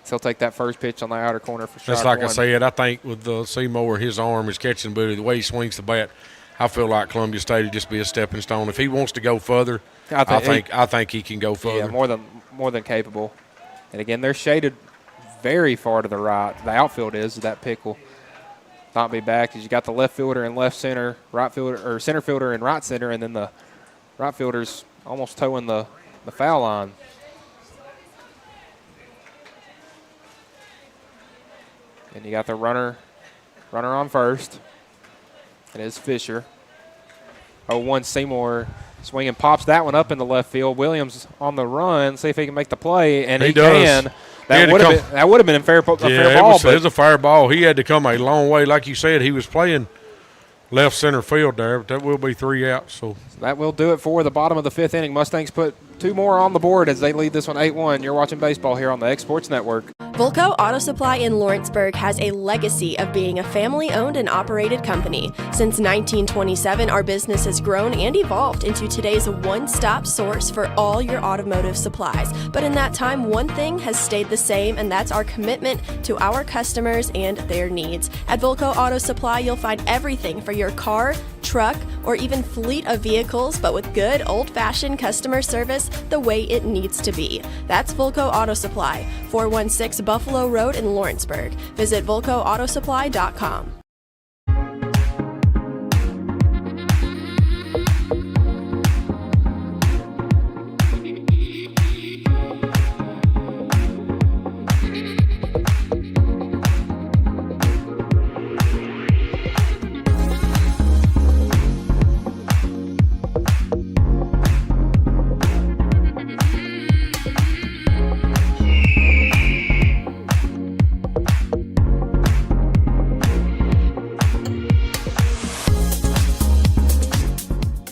he'll take that first pitch on the outer corner for strike That's like one. I said, I think with Seymour, his arm, his catching ability, the way he swings the bat, I feel like Columbia State would just be a stepping stone. If he wants to go further, I think he can go further. Yeah, more than capable. And again, they're shaded very far to the right. The outfield is. That pick will not be back because you got the left fielder in left center, right fielder or center fielder in right center, and then the right fielder's almost towing the foul line. And you got the runner on first. It is Fisher. 0-1 Seymour swinging, pops that one up in the left field. Williams on the run, see if he can make the play, and he can. That would have been a fair ball. It was a fair ball. He had to come a long way. Like you said, he was playing left center field there, but that will be 3 outs. So that will do it for the bottom of the 5th inning. Mustangs put 2 more on the board as they lead this one 8-1. You're watching baseball here on the X Sports Network. Volco Auto Supply in Lawrenceburg has a legacy of being a family-owned and operated company. Since 1927, our business has grown and evolved into today's one-stop source for all your automotive supplies. But in that time, one thing has stayed the same, and that's our commitment to our customers and their needs. At Volco Auto Supply, you'll find everything for your car, truck, or even fleet of vehicles, but with good old-fashioned customer service the way it needs to be. That's Volco Auto Supply, 416 Buffalo Road in Lawrenceburg. Visit VolcoAutosupply.com.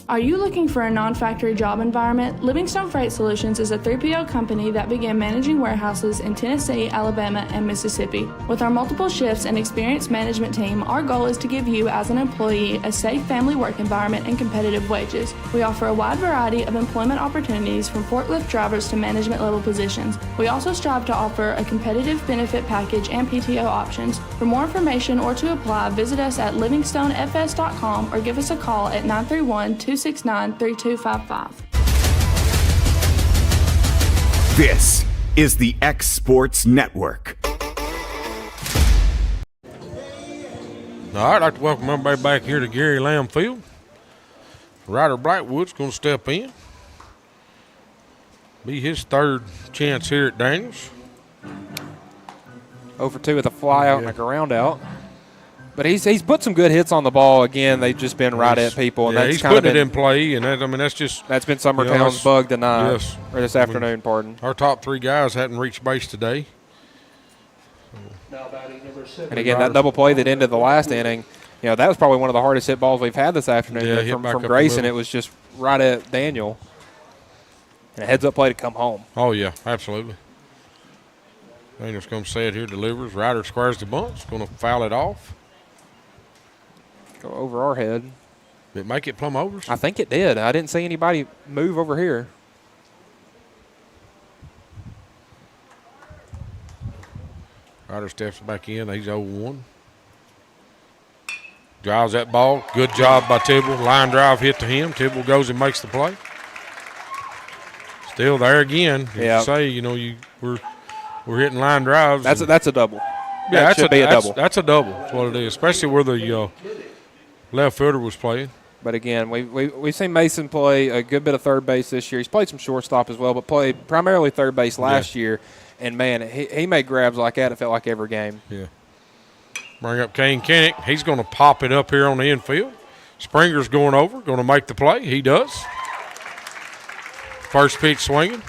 Are you looking for a non-factory job environment? Livingstone Freight Solutions is a 3PL company that began managing warehouses in Tennessee, Alabama, and Mississippi. With our multiple shifts and experienced management team, our goal is to give you, as an employee, a safe family work environment and competitive wages. We offer a wide variety of employment opportunities from forklift drivers to management level positions. We also strive to offer a competitive benefit package and PTO options. For more information or to apply, visit us at livingstonefs.com or give us a call at 931-269-3255. This is the X Sports Network. All right, I'd like to welcome everybody back here to Gary Lamb Field. Ryder Blackwood's going to step in. Be his third chance here at Daniels. 0 for 2 with a fly out and a ground out. But he's put some good hits on the ball. Again, they've just been right at people. And that's he's kind putting of it in play, and that's been Summertown's bug tonight, yes, or this afternoon, pardon. Our top three guys hadn't reached base today. And again, that double play that ended the last inning, that was probably one of the hardest hit balls we've had this afternoon. Yeah, from Grayson, it was just right at Daniel. And a heads-up play to come home. Oh, yeah, absolutely. Daniel's going to say it here, delivers. Ryder squares the bunts, going to foul it off. Go over our head. Did it make it plumb overs? I think it did. I didn't see anybody move over here. Ryder steps back in. He's 0-1. Drives that ball. Good job by Tibble. Line drive hit to him. Tibble goes and makes the play. Still there again. You say, we're hitting line drives. That's a double. Yeah, that should be a double. That's a double. That's what it is, especially where the left fielder was playing. But again, we've seen Mason play a good bit of third base this year. He's played some shortstop as well, but played primarily third base last year. And, man, he made grabs like that, it felt like every game. Yeah. Bring up Kane Kinnick. He's going to pop it up here on the infield. Springer's going over, going to make the play. He does. First pitch swinging.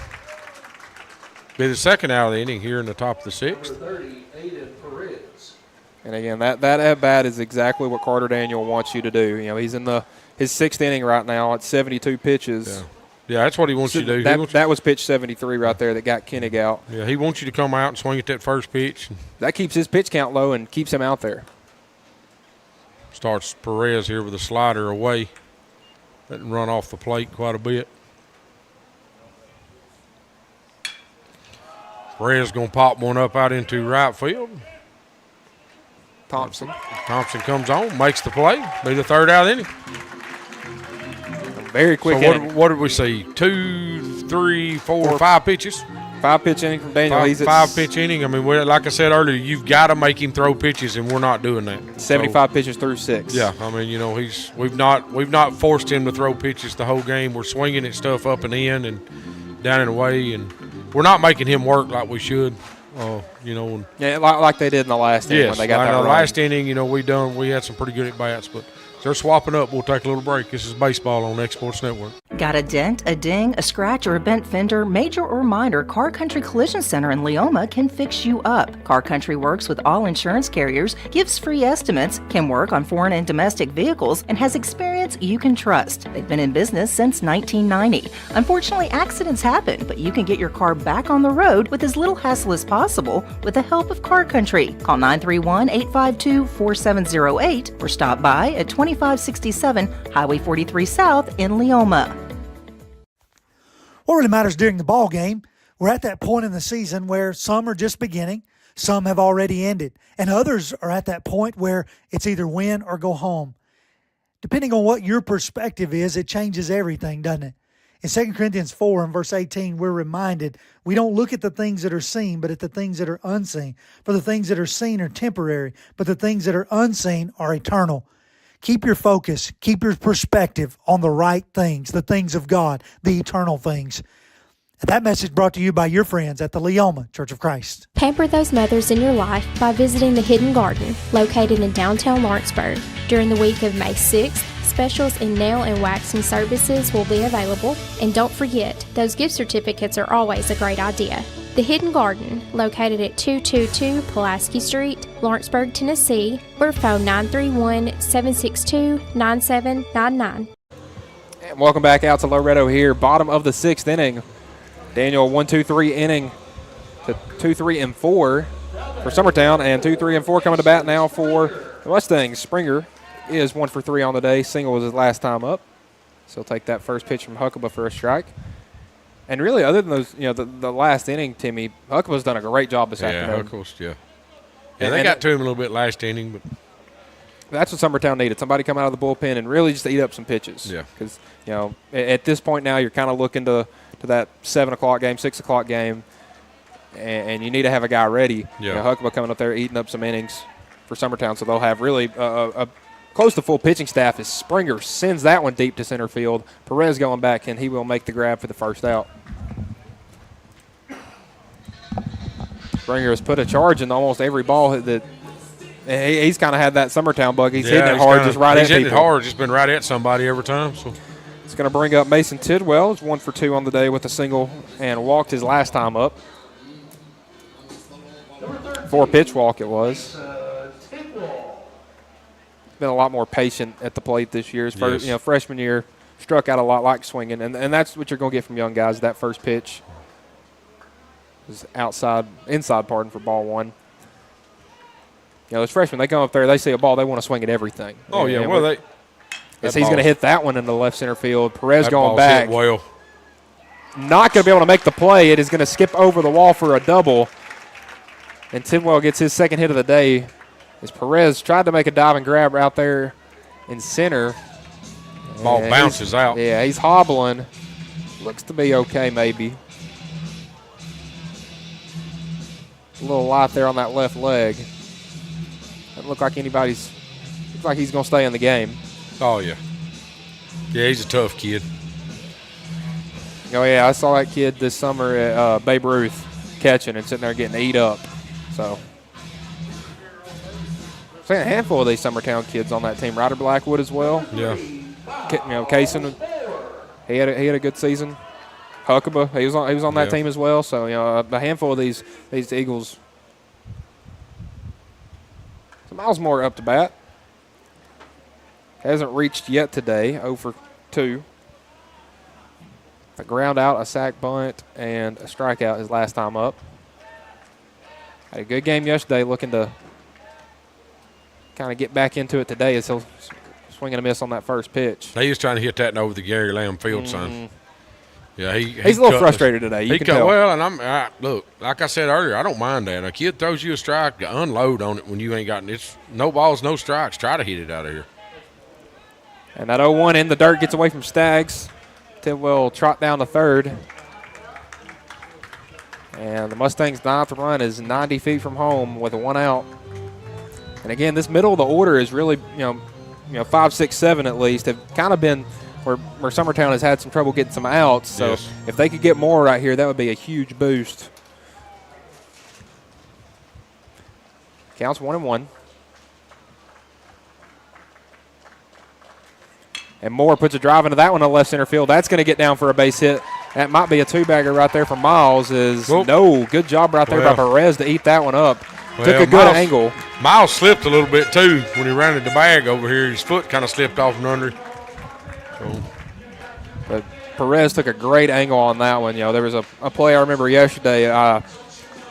Be the second out of the inning here in the top of the sixth. And again, that at-bat is exactly what Carter Daniel wants you to do. He's in his sixth inning right now at 72 pitches. Yeah, that's what he wants you to do. That was pitch 73 right there that got Kinnick out. Yeah, he wants you to come out and swing at that first pitch. That keeps his pitch count low and keeps him out there. Starts Perez here with a slider away. Letting run off the plate quite a bit. Perez going to pop one up out into right field. Thompson comes on, makes the play. Be the third out inning. Very quick so inning. What did we see? 2, 3, 4, 5 pitches? 5-pitch inning from Daniel. Five pitch inning. I mean, like I said earlier, you've got to make him throw pitches, and we're not doing that. 75 pitches through 6. Yeah, I mean, we've not forced him to throw pitches the whole game. We're swinging at stuff up and in and down and away, and we're not making him work like we should. Yeah, like they did in the last inning when they got that run. In the last inning, we had some pretty good at bats, but they're swapping up. We'll take a little break. This is baseball on X Sports Network. Got a dent, a ding, a scratch, or a bent fender? Major or minor, Car Country Collision Center in Leoma can fix you up. Car Country works with all insurance carriers, gives free estimates, can work on foreign and domestic vehicles, and has experience you can trust. They've been in business since 1990. Unfortunately, accidents happen, but you can get your car back on the road with as little hassle as possible with the help of Car Country. Call 931-852-4708 or stop by at 2567 Highway 43 South in Leoma. What really matters during the ball game, we're at that point in the season where some are just beginning, some have already ended, and others are at that point where it's either win or go home. Depending on what your perspective is, it changes everything, doesn't it? In 2 Corinthians 4 and verse 18, we're reminded we don't look at the things that are seen, but at the things that are unseen. For the things that are seen are temporary, but the things that are unseen are eternal. Keep your focus, keep your perspective on the right things, the things of God, the eternal things. And that message brought to you by your friends at the Leoma Church of Christ. Pamper those mothers in your life by visiting the Hidden Garden, located in downtown Lawrenceburg. During the week of May 6th, specials in nail and waxing services will be available. And don't forget, those gift certificates are always a great idea. The Hidden Garden, located at 222 Pulaski Street, Lawrenceburg, Tennessee, or phone 931-762-9799. And welcome back out to Loretto here, bottom of the 6th inning. Daniel, 1-2-3 inning to 2-3 and 4 for Summertown, and 2-3 and 4 coming to bat now for the Mustangs. Springer is 1 for 3 on the day. Single was his last time up, so he'll take that first pitch from Huckabee for a strike. And really, other than those, the last inning, Timmy, Huckabee's done a great job this afternoon. Yeah, they got to him a little bit last inning, but that's what Summertown needed. Somebody come out of the bullpen and really just eat up some pitches. Yeah. Because, at this point now, you're kind of looking to that 7 o'clock game, 6 o'clock game, and you need to have a guy ready. Yeah. Huckabee coming up there eating up some innings for Summertown, so they'll have really a close to full pitching staff as Springer sends that one deep to center field. Perez going back, and he will make the grab for the first out. Springer has put a charge in almost every ball that he's kind of had that Summertown bug. He's hitting it hard, just right at people. He's hitting it hard, just been right at somebody every time. So it's going to bring up Mason Tidwell. He's 1 for 2 on the day with a single and walked his last time up. 4-pitch walk it was. Been a lot more patient at the plate this year. His first, freshman year, struck out a lot, like swinging, and that's what you're going to get from young guys. That first pitch is inside for ball one. Those freshmen, they come up there, they see a ball, they want to swing at everything. Oh, yeah. Well, he's going to hit that one into left center field. Perez going back. Well. Not going to be able to make the play. It is going to skip over the wall for a double. And Tidwell gets his second hit of the day as Perez tried to make a dive and grab out there in center. Ball bounces out. Yeah, he's hobbling. Looks to be okay, maybe. A little light there on that left leg. Doesn't look like looks like he's going to stay in the game. Oh, yeah. Yeah, he's a tough kid. Oh, yeah, I saw that kid this summer at Babe Ruth catching and sitting there getting eat up. So, a handful of these Summertown kids on that team. Ryder Blackwood as well. Yeah. Kaysen, he had a good season. Huckabee, he was on that team as well. So, a handful of these Eagles. So Miles Moore up to bat. Hasn't reached yet today, 0 for 2. A ground out, a sac bunt, and a strikeout his last time up. Had a good game yesterday, looking to kind of get back into it today as he'll swing and a miss on that first pitch. He was trying to hit that over the Gary Lamb field, son. Yeah, he's a little frustrated today. You can tell. Well, and look, like I said earlier, I don't mind that. A kid throws you a strike, unload on it when you ain't got it's no balls, no strikes. Try to hit it out of here. And that 0-1 in the dirt gets away from Staggs. Tidwell will trot down to third. And the Mustangs' 9th run is 90 feet from home with a 1 out. And again, this middle of the order is really, 5, 6, 7 at least have kind of been where Summertown has had some trouble getting some outs. So if they could get more right here, that would be a huge boost. Counts 1-1. And Moore puts a drive into that one to left center field. That's going to get down for a base hit. That might be a two-bagger right there for Miles. No, good job right there by Perez to eat that one up. Took a good angle. Miles slipped a little bit, too, when he rounded the bag over here. His foot kind of slipped off and under. So. But Perez took a great angle on that one. There was a play I remember yesterday.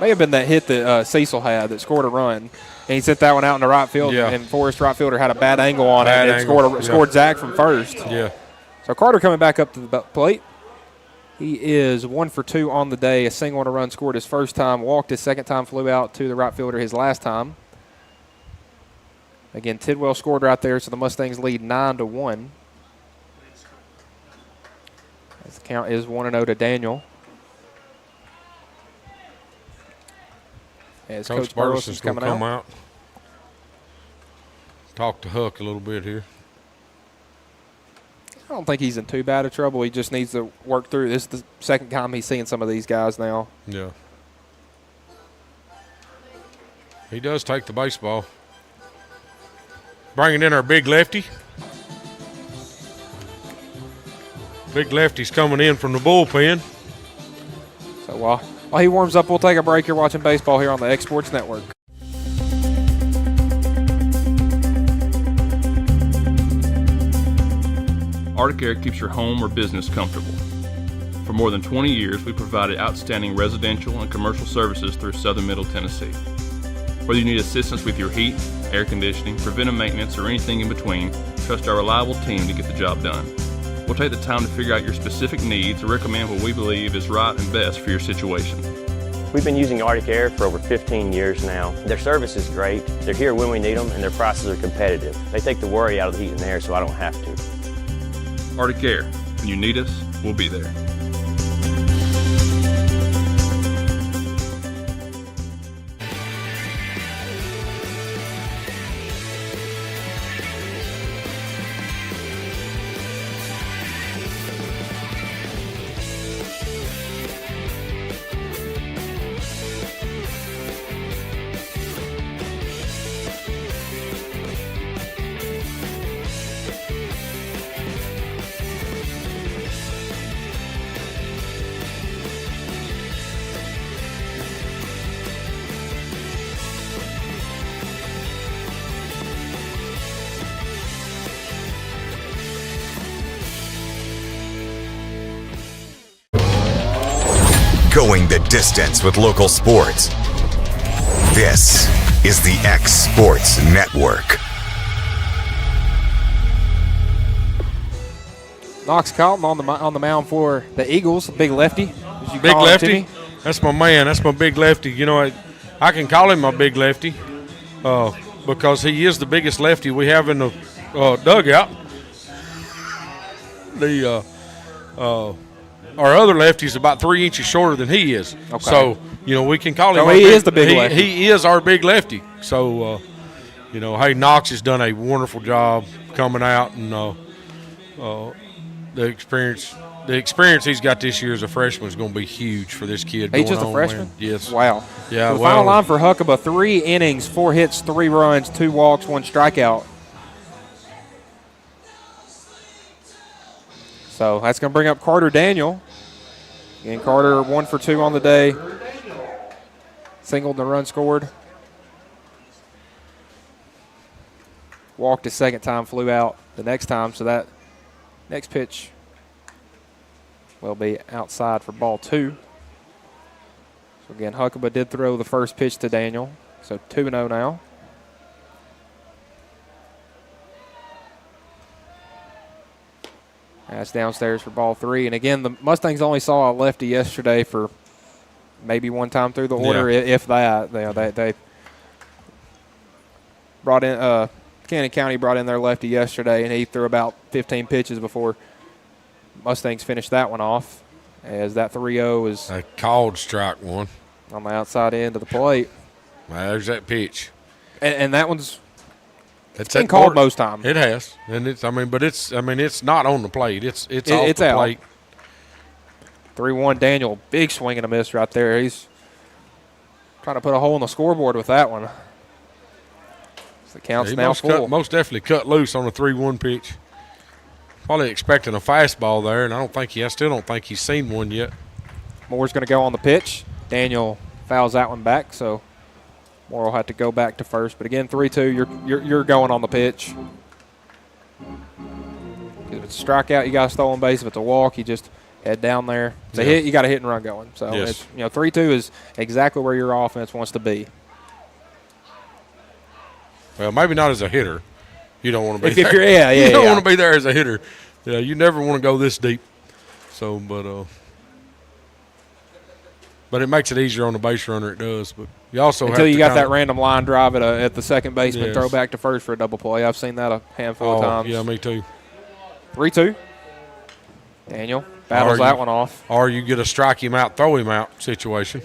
May have been that hit that Cecil had that scored a run. And he sent that one out in the right field, and Forrest right fielder had a bad angle on it and scored Zach from first. Yeah. So Carter coming back up to the plate. He is 1 for 2 on the day. A single and a run scored his first time, walked his second time, flew out to the right fielder his last time. Again, Tidwell scored right there, so the Mustangs lead 9-1. As the count is 1-0 to Daniel. As Coach Burleson's coming out. Talk to Huck a little bit here. I don't think he's in too bad of trouble. He just needs to work through. This is the second time he's seeing some of these guys now. Yeah. He does take the baseball. Bringing in our big lefty. Big lefty's coming in from the bullpen. So while he warms up, we'll take a break. You're watching baseball here on the X Sports Network. Arctic Air keeps your home or business comfortable. For more than 20 years, we provided outstanding residential and commercial services through Southern Middle Tennessee. Whether you need assistance with your heat, air conditioning, preventive maintenance, or anything in between, trust our reliable team to get the job done. We'll take the time to figure out your specific needs and recommend what we believe is right and best for your situation. We've been using Arctic Air for over 15 years now. Their service is great, they're here when we need them, and their prices are competitive. They take the worry out of the heat and air so I don't have to. Arctic Air. When you need us, we'll be there. Going the distance with local sports. This is the X Sports Network. Knox Carlton on the mound for the Eagles, big lefty. Big lefty. That's my man. That's my big lefty. You know, I can call him my big lefty because he is the biggest lefty we have in the dugout. Our other lefty's about 3 inches shorter than he is. Okay. So, you know, we can call him. He is the big lefty. He is our big lefty. So, you know, hey, Knox has done a wonderful job coming out, and the experience he's got this year as a freshman is going to be huge for this kid. He's just a freshman? Man. Yes. Wow. Yeah. So the final line for Huckabee, 3 innings, 4 hits, 3 runs, 2 walks, 1 strikeout. So that's going to bring up Carter Daniel. Again, Carter 1 for 2 on the day. Singled and a run scored. Walked his second time, flew out the next time. So that next pitch will be outside for ball 2. So again, Huckabee did throw the first pitch to Daniel. So 2-0 now. That's downstairs for ball 3. And again, the Mustangs only saw a lefty yesterday for maybe one time through the order, if that. They brought in Cannon County brought in their lefty yesterday, and he threw about 15 pitches before Mustangs finished that one off. As that 3-0 is a called strike one on the outside end of the plate. Well, there's that pitch, and that one's. It's been called most times. It has, and it's not on the plate. It's off the plate. 3-1 Daniel, big swing and a miss right there. He's trying to put a hole in the scoreboard with that one. So the count's now full. Most definitely cut loose on a 3-1 pitch. Probably expecting a fastball there, and I still don't think he's seen one yet. Moore's going to go on the pitch. Daniel fouls that one back, so Moore will have to go back to first. But again, 3-2, you're going on the pitch. If it's a strikeout, you got a stolen base. If it's a walk, you just head down there. If it's a hit, you got a hit and run going. So yes. It's 3-2 is exactly where your offense wants to be. Well, maybe not as a hitter. You don't want to be there. You don't want to be there as a hitter. Yeah, you never want to go this deep. So, but it makes it easier on the base runner. It does. But you also until have you got that random line drive at the second baseman, yes. throw back to first for a double play. I've seen that a handful of times. Yeah, me too. 3-2. Daniel battles that one off. Or you get a strike him out, throw him out situation.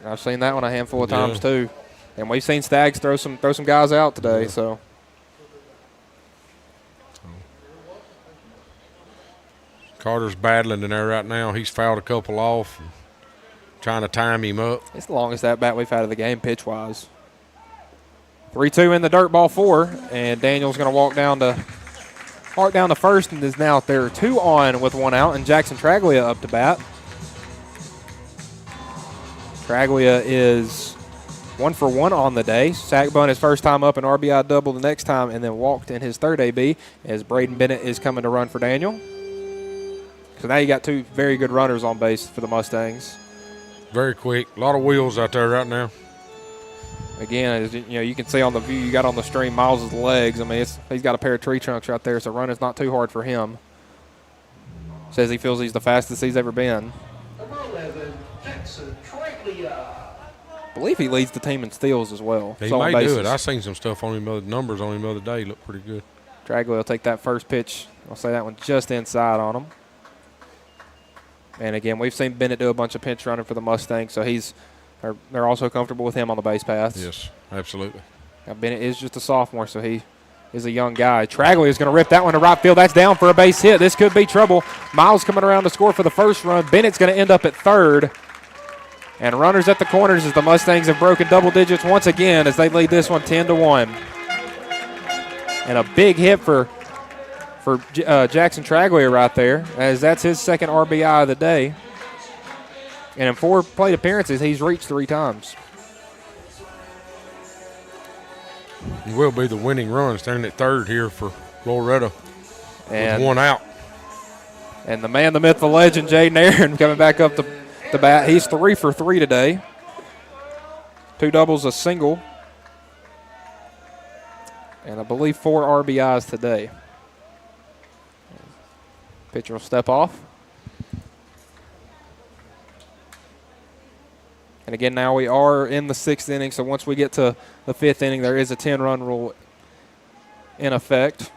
I've seen that one a handful of times too. And we've seen Stags throw some guys out today. Yeah. So Carter's battling in there right now. He's fouled a couple off, trying to time him up. It's the longest at bat we've had of the game pitch wise. 3-2 in the dirt ball 4, and Daniel's going to walk down to first, and is now there 2 on with 1 out, and Jackson Traglia up to bat. Traglia is 1 for 1 on the day. Sack bunt his first time up, and RBI double the next time, and then walked in his third AB as Braden Bennett is coming to run for Daniel. So now you got 2 very good runners on base for the Mustangs. Very quick. A lot of wheels out there right now. Again, as you can see on the view you got on the stream, Miles' legs. I mean, he's got a pair of tree trunks right there, so running's not too hard for him. Says he feels he's the fastest he's ever been. I believe he leads the team in steals as well. He may do it. I seen some stuff on him, numbers on him the other day. Look pretty good. Traglia will take that first pitch. I'll say that one just inside on him. And again, we've seen Bennett do a bunch of pinch running for the Mustangs, so they're also comfortable with him on the base paths. Yes, absolutely. Now Bennett is just a sophomore, so he is a young guy. Traglia is going to rip that one to right field. That's down for a base hit. This could be trouble. Miles coming around to score for the first run. Bennett's going to end up at third. And runners at the corners as the Mustangs have broken double digits once again as they lead this one 10-1. And a big hit for Jackson Traglia right there, as that's his second RBI of the day. And in 4 plate appearances, he's reached 3 times. He will be the winning run, standing at third here for Loretto with 1 out. And the man, the myth, the legend, Jaden Aaron coming back up to the bat. He's 3 for 3 today. 2 doubles, a single. And I believe 4 RBIs today. Pitcher will step off. And again, now we are in the 6th inning, so once we get to the 5th inning, there is a 10-run rule in effect.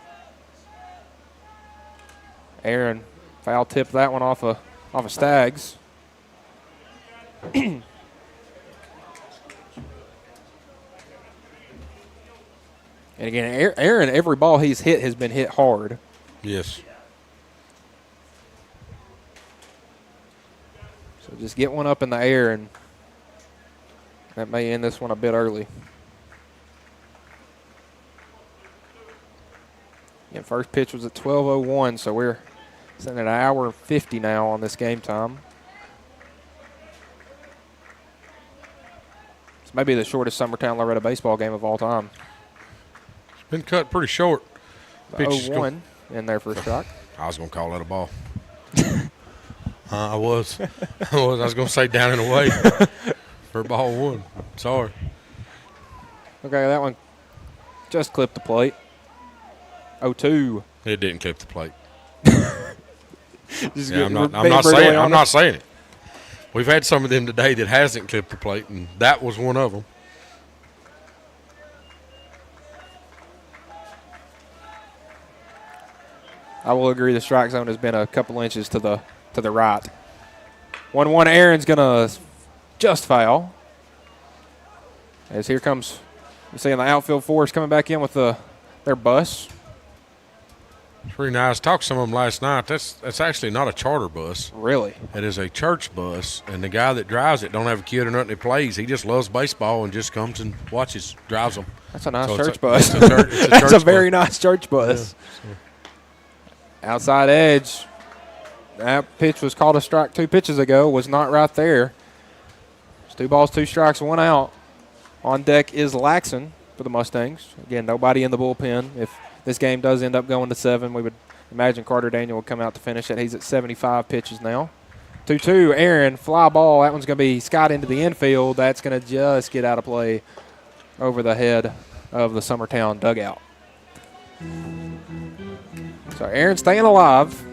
Aaron foul tipped that one off of Stags. And again, Aaron, every ball he's hit has been hit hard. Yes. So just get one up in the air, and that may end this one a bit early. And first pitch was at 12:01, so we're sitting at 1 hour and 50 now on this game time. This may be the shortest Summertown Loretto baseball game of all time. It's been cut pretty short. 0-1 in there for a strike. I was going to call that a ball. I was. I was going to say down and away for ball 1. Sorry. Okay, that one just clipped the plate. 0-2. It didn't clip the plate. Yeah, I'm not saying it. We've had some of them today that hasn't clipped the plate, and that was one of them. I will agree the strike zone has been a couple inches to the right. 1-1, Aaron's going to just foul. As here comes, you see in the outfield force coming back in with their bus. It's pretty nice. Talked to some of them last night. That's actually not a charter bus. Really? It is a church bus, and the guy that drives it don't have a kid or nothing that plays. He just loves baseball and just comes and watches, drives them. That's a nice church bus. That's a very nice church bus. Yeah, Outside edge. That pitch was called a strike 2 pitches ago. Was not right there. It's 2 balls, 2 strikes, 1 out. On deck is Laxon for the Mustangs. Again, nobody in the bullpen. If this game does end up going to 7, we would imagine Carter Daniel will come out to finish it. He's at 75 pitches now. 2-2, Aaron, fly ball. That one's going to be skied into the infield. That's going to just get out of play over the head of the Summertown dugout. So Aaron staying alive.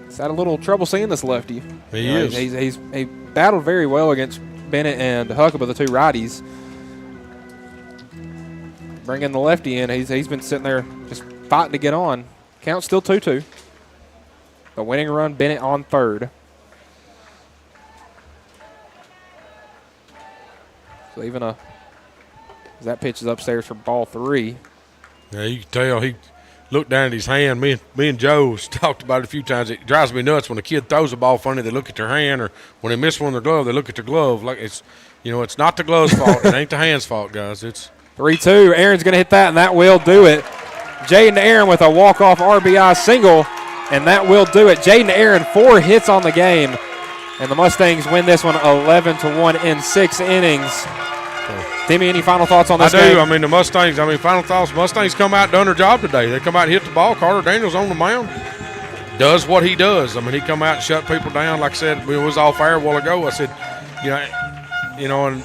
He's had a little trouble seeing this lefty. He battled very well against Bennett and Huckabee, the 2 righties. Bringing the lefty in, he's been sitting there just fighting to get on. Count still 2-2. The winning run, Bennett on third. So even that pitch is upstairs for ball 3. Yeah, you can tell he looked down at his hand. Me and Joe talked about it a few times. It drives me nuts when a kid throws a ball funny. They look at their hand, or when they miss one in their glove, they look at their glove. Like it's not the glove's fault. It ain't the hand's fault, guys. It's 3-2. Aaron's going to hit that, and that will do it. Jaden Aaron with a walk-off RBI single, and that will do it. Jaden Aaron, 4 hits on the game, and the Mustangs win this one 11-1 in 6 innings. Timmy, any final thoughts on this game? I do. I mean, the Mustangs, final thoughts. Mustangs come out and done their job today. They come out and hit the ball. Carter Daniels on the mound. Does what he does. I mean, he come out and shut people down. Like I said, it was off air a while ago. I said, and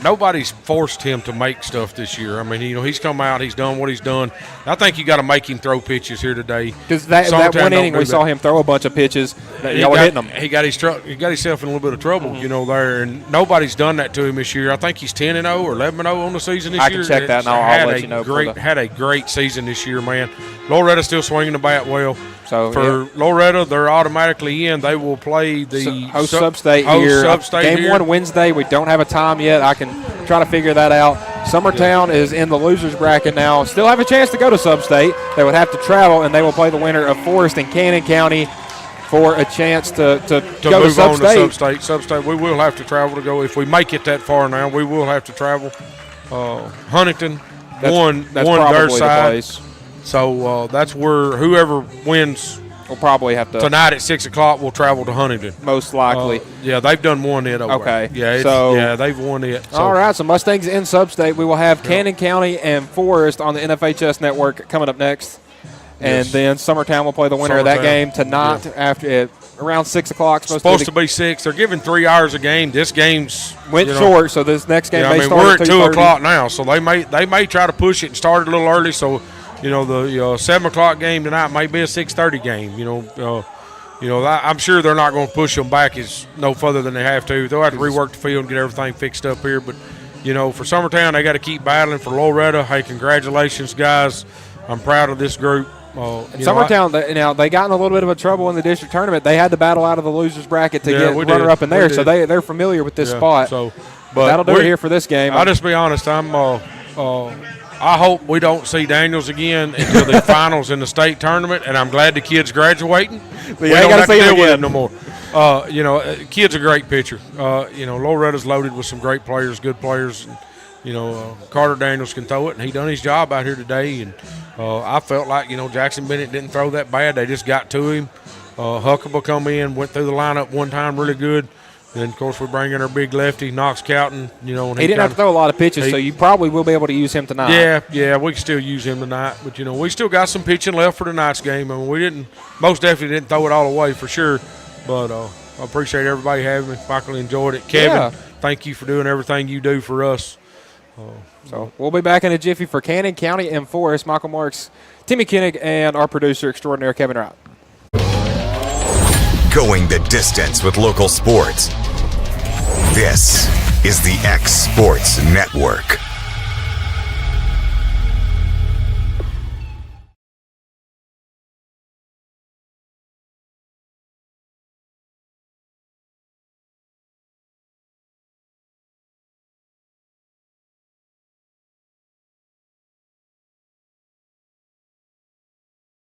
nobody's forced him to make stuff this year. I mean, he's come out, he's done what he's done. I think you got to make him throw pitches here today. Because that one inning we saw him throw a bunch of pitches that y'all were hitting them. He got himself in a little bit of trouble, there, and nobody's done that to him this year. I think he's 10-0 or 11-0 on the season this year. I can check that, and I'll let you know. Had a great season this year, man. Loretto still swinging the bat well. So for Loretto, they're automatically in. They will play the host Sub-State here. Game 1 Wednesday. We don't have a time yet. I can try to figure that out. Summertown is in the losers bracket now. Still have a chance to go to Sub-State. They would have to travel, and they will play the winner of Forest and Cannon County for a chance to go move to on to Sub-State. Sub-State. We will have to travel to go. If we make it that far now, we will have to travel. Huntington won their side. So that's where whoever wins will probably have to. Tonight at 6 o'clock, we'll travel to Huntington. Most likely. They've done one it over. Okay. They've won it. So. All right, so Mustangs in Sub-State. We will have Cannon County and Forest on the NFHS network coming up next. And then Summertown will play the winner of that game tonight after around 6 o'clock. Supposed to be 6. They're giving 3 hours a game. This game's went short, so this next game may start we're at at 2 o'clock now, so they may try to push it and start a little early. So, the 7 o'clock game tonight may be a 6:30 game. I'm sure they're not going to push them back no further than they have to. They'll have to rework the field and get everything fixed up here. But, for Summertown, they got to keep battling. For Loretto, hey, congratulations, guys. I'm proud of this group. Summertown, they got in a little bit of a trouble in the district tournament. They had to battle out of the losers bracket to get runner-up in there, so they're familiar with this spot. So, but that'll do it here for this game. I'll just be honest. I hope we don't see Daniels again until the finals in the state tournament, and I'm glad the kid's graduating. We don't have to deal with him no more. Kid's a great pitcher. Loretta's loaded with some great players, good players. Carter Daniels can throw it, and he done his job out here today. And I felt like, Jackson Bennett didn't throw that bad. They just got to him. Huckabee come in, went through the lineup one time really good. Then, of course, we bring in our big lefty, Knox Cowton. He didn't have to throw a lot of pitches, so you probably will be able to use him tonight. Yeah, we can still use him tonight. But, we still got some pitching left for tonight's game. I mean, most definitely didn't throw it all away for sure. But I appreciate everybody having me. Michael enjoyed it. Kevin, thank you for doing everything you do for us. So we'll be back in a jiffy for Cannon County and Forest. Michael Marks, Timmy Kinnick, and our producer extraordinaire, Kevin Wright. Going the distance with local sports. This is the X Sports Network.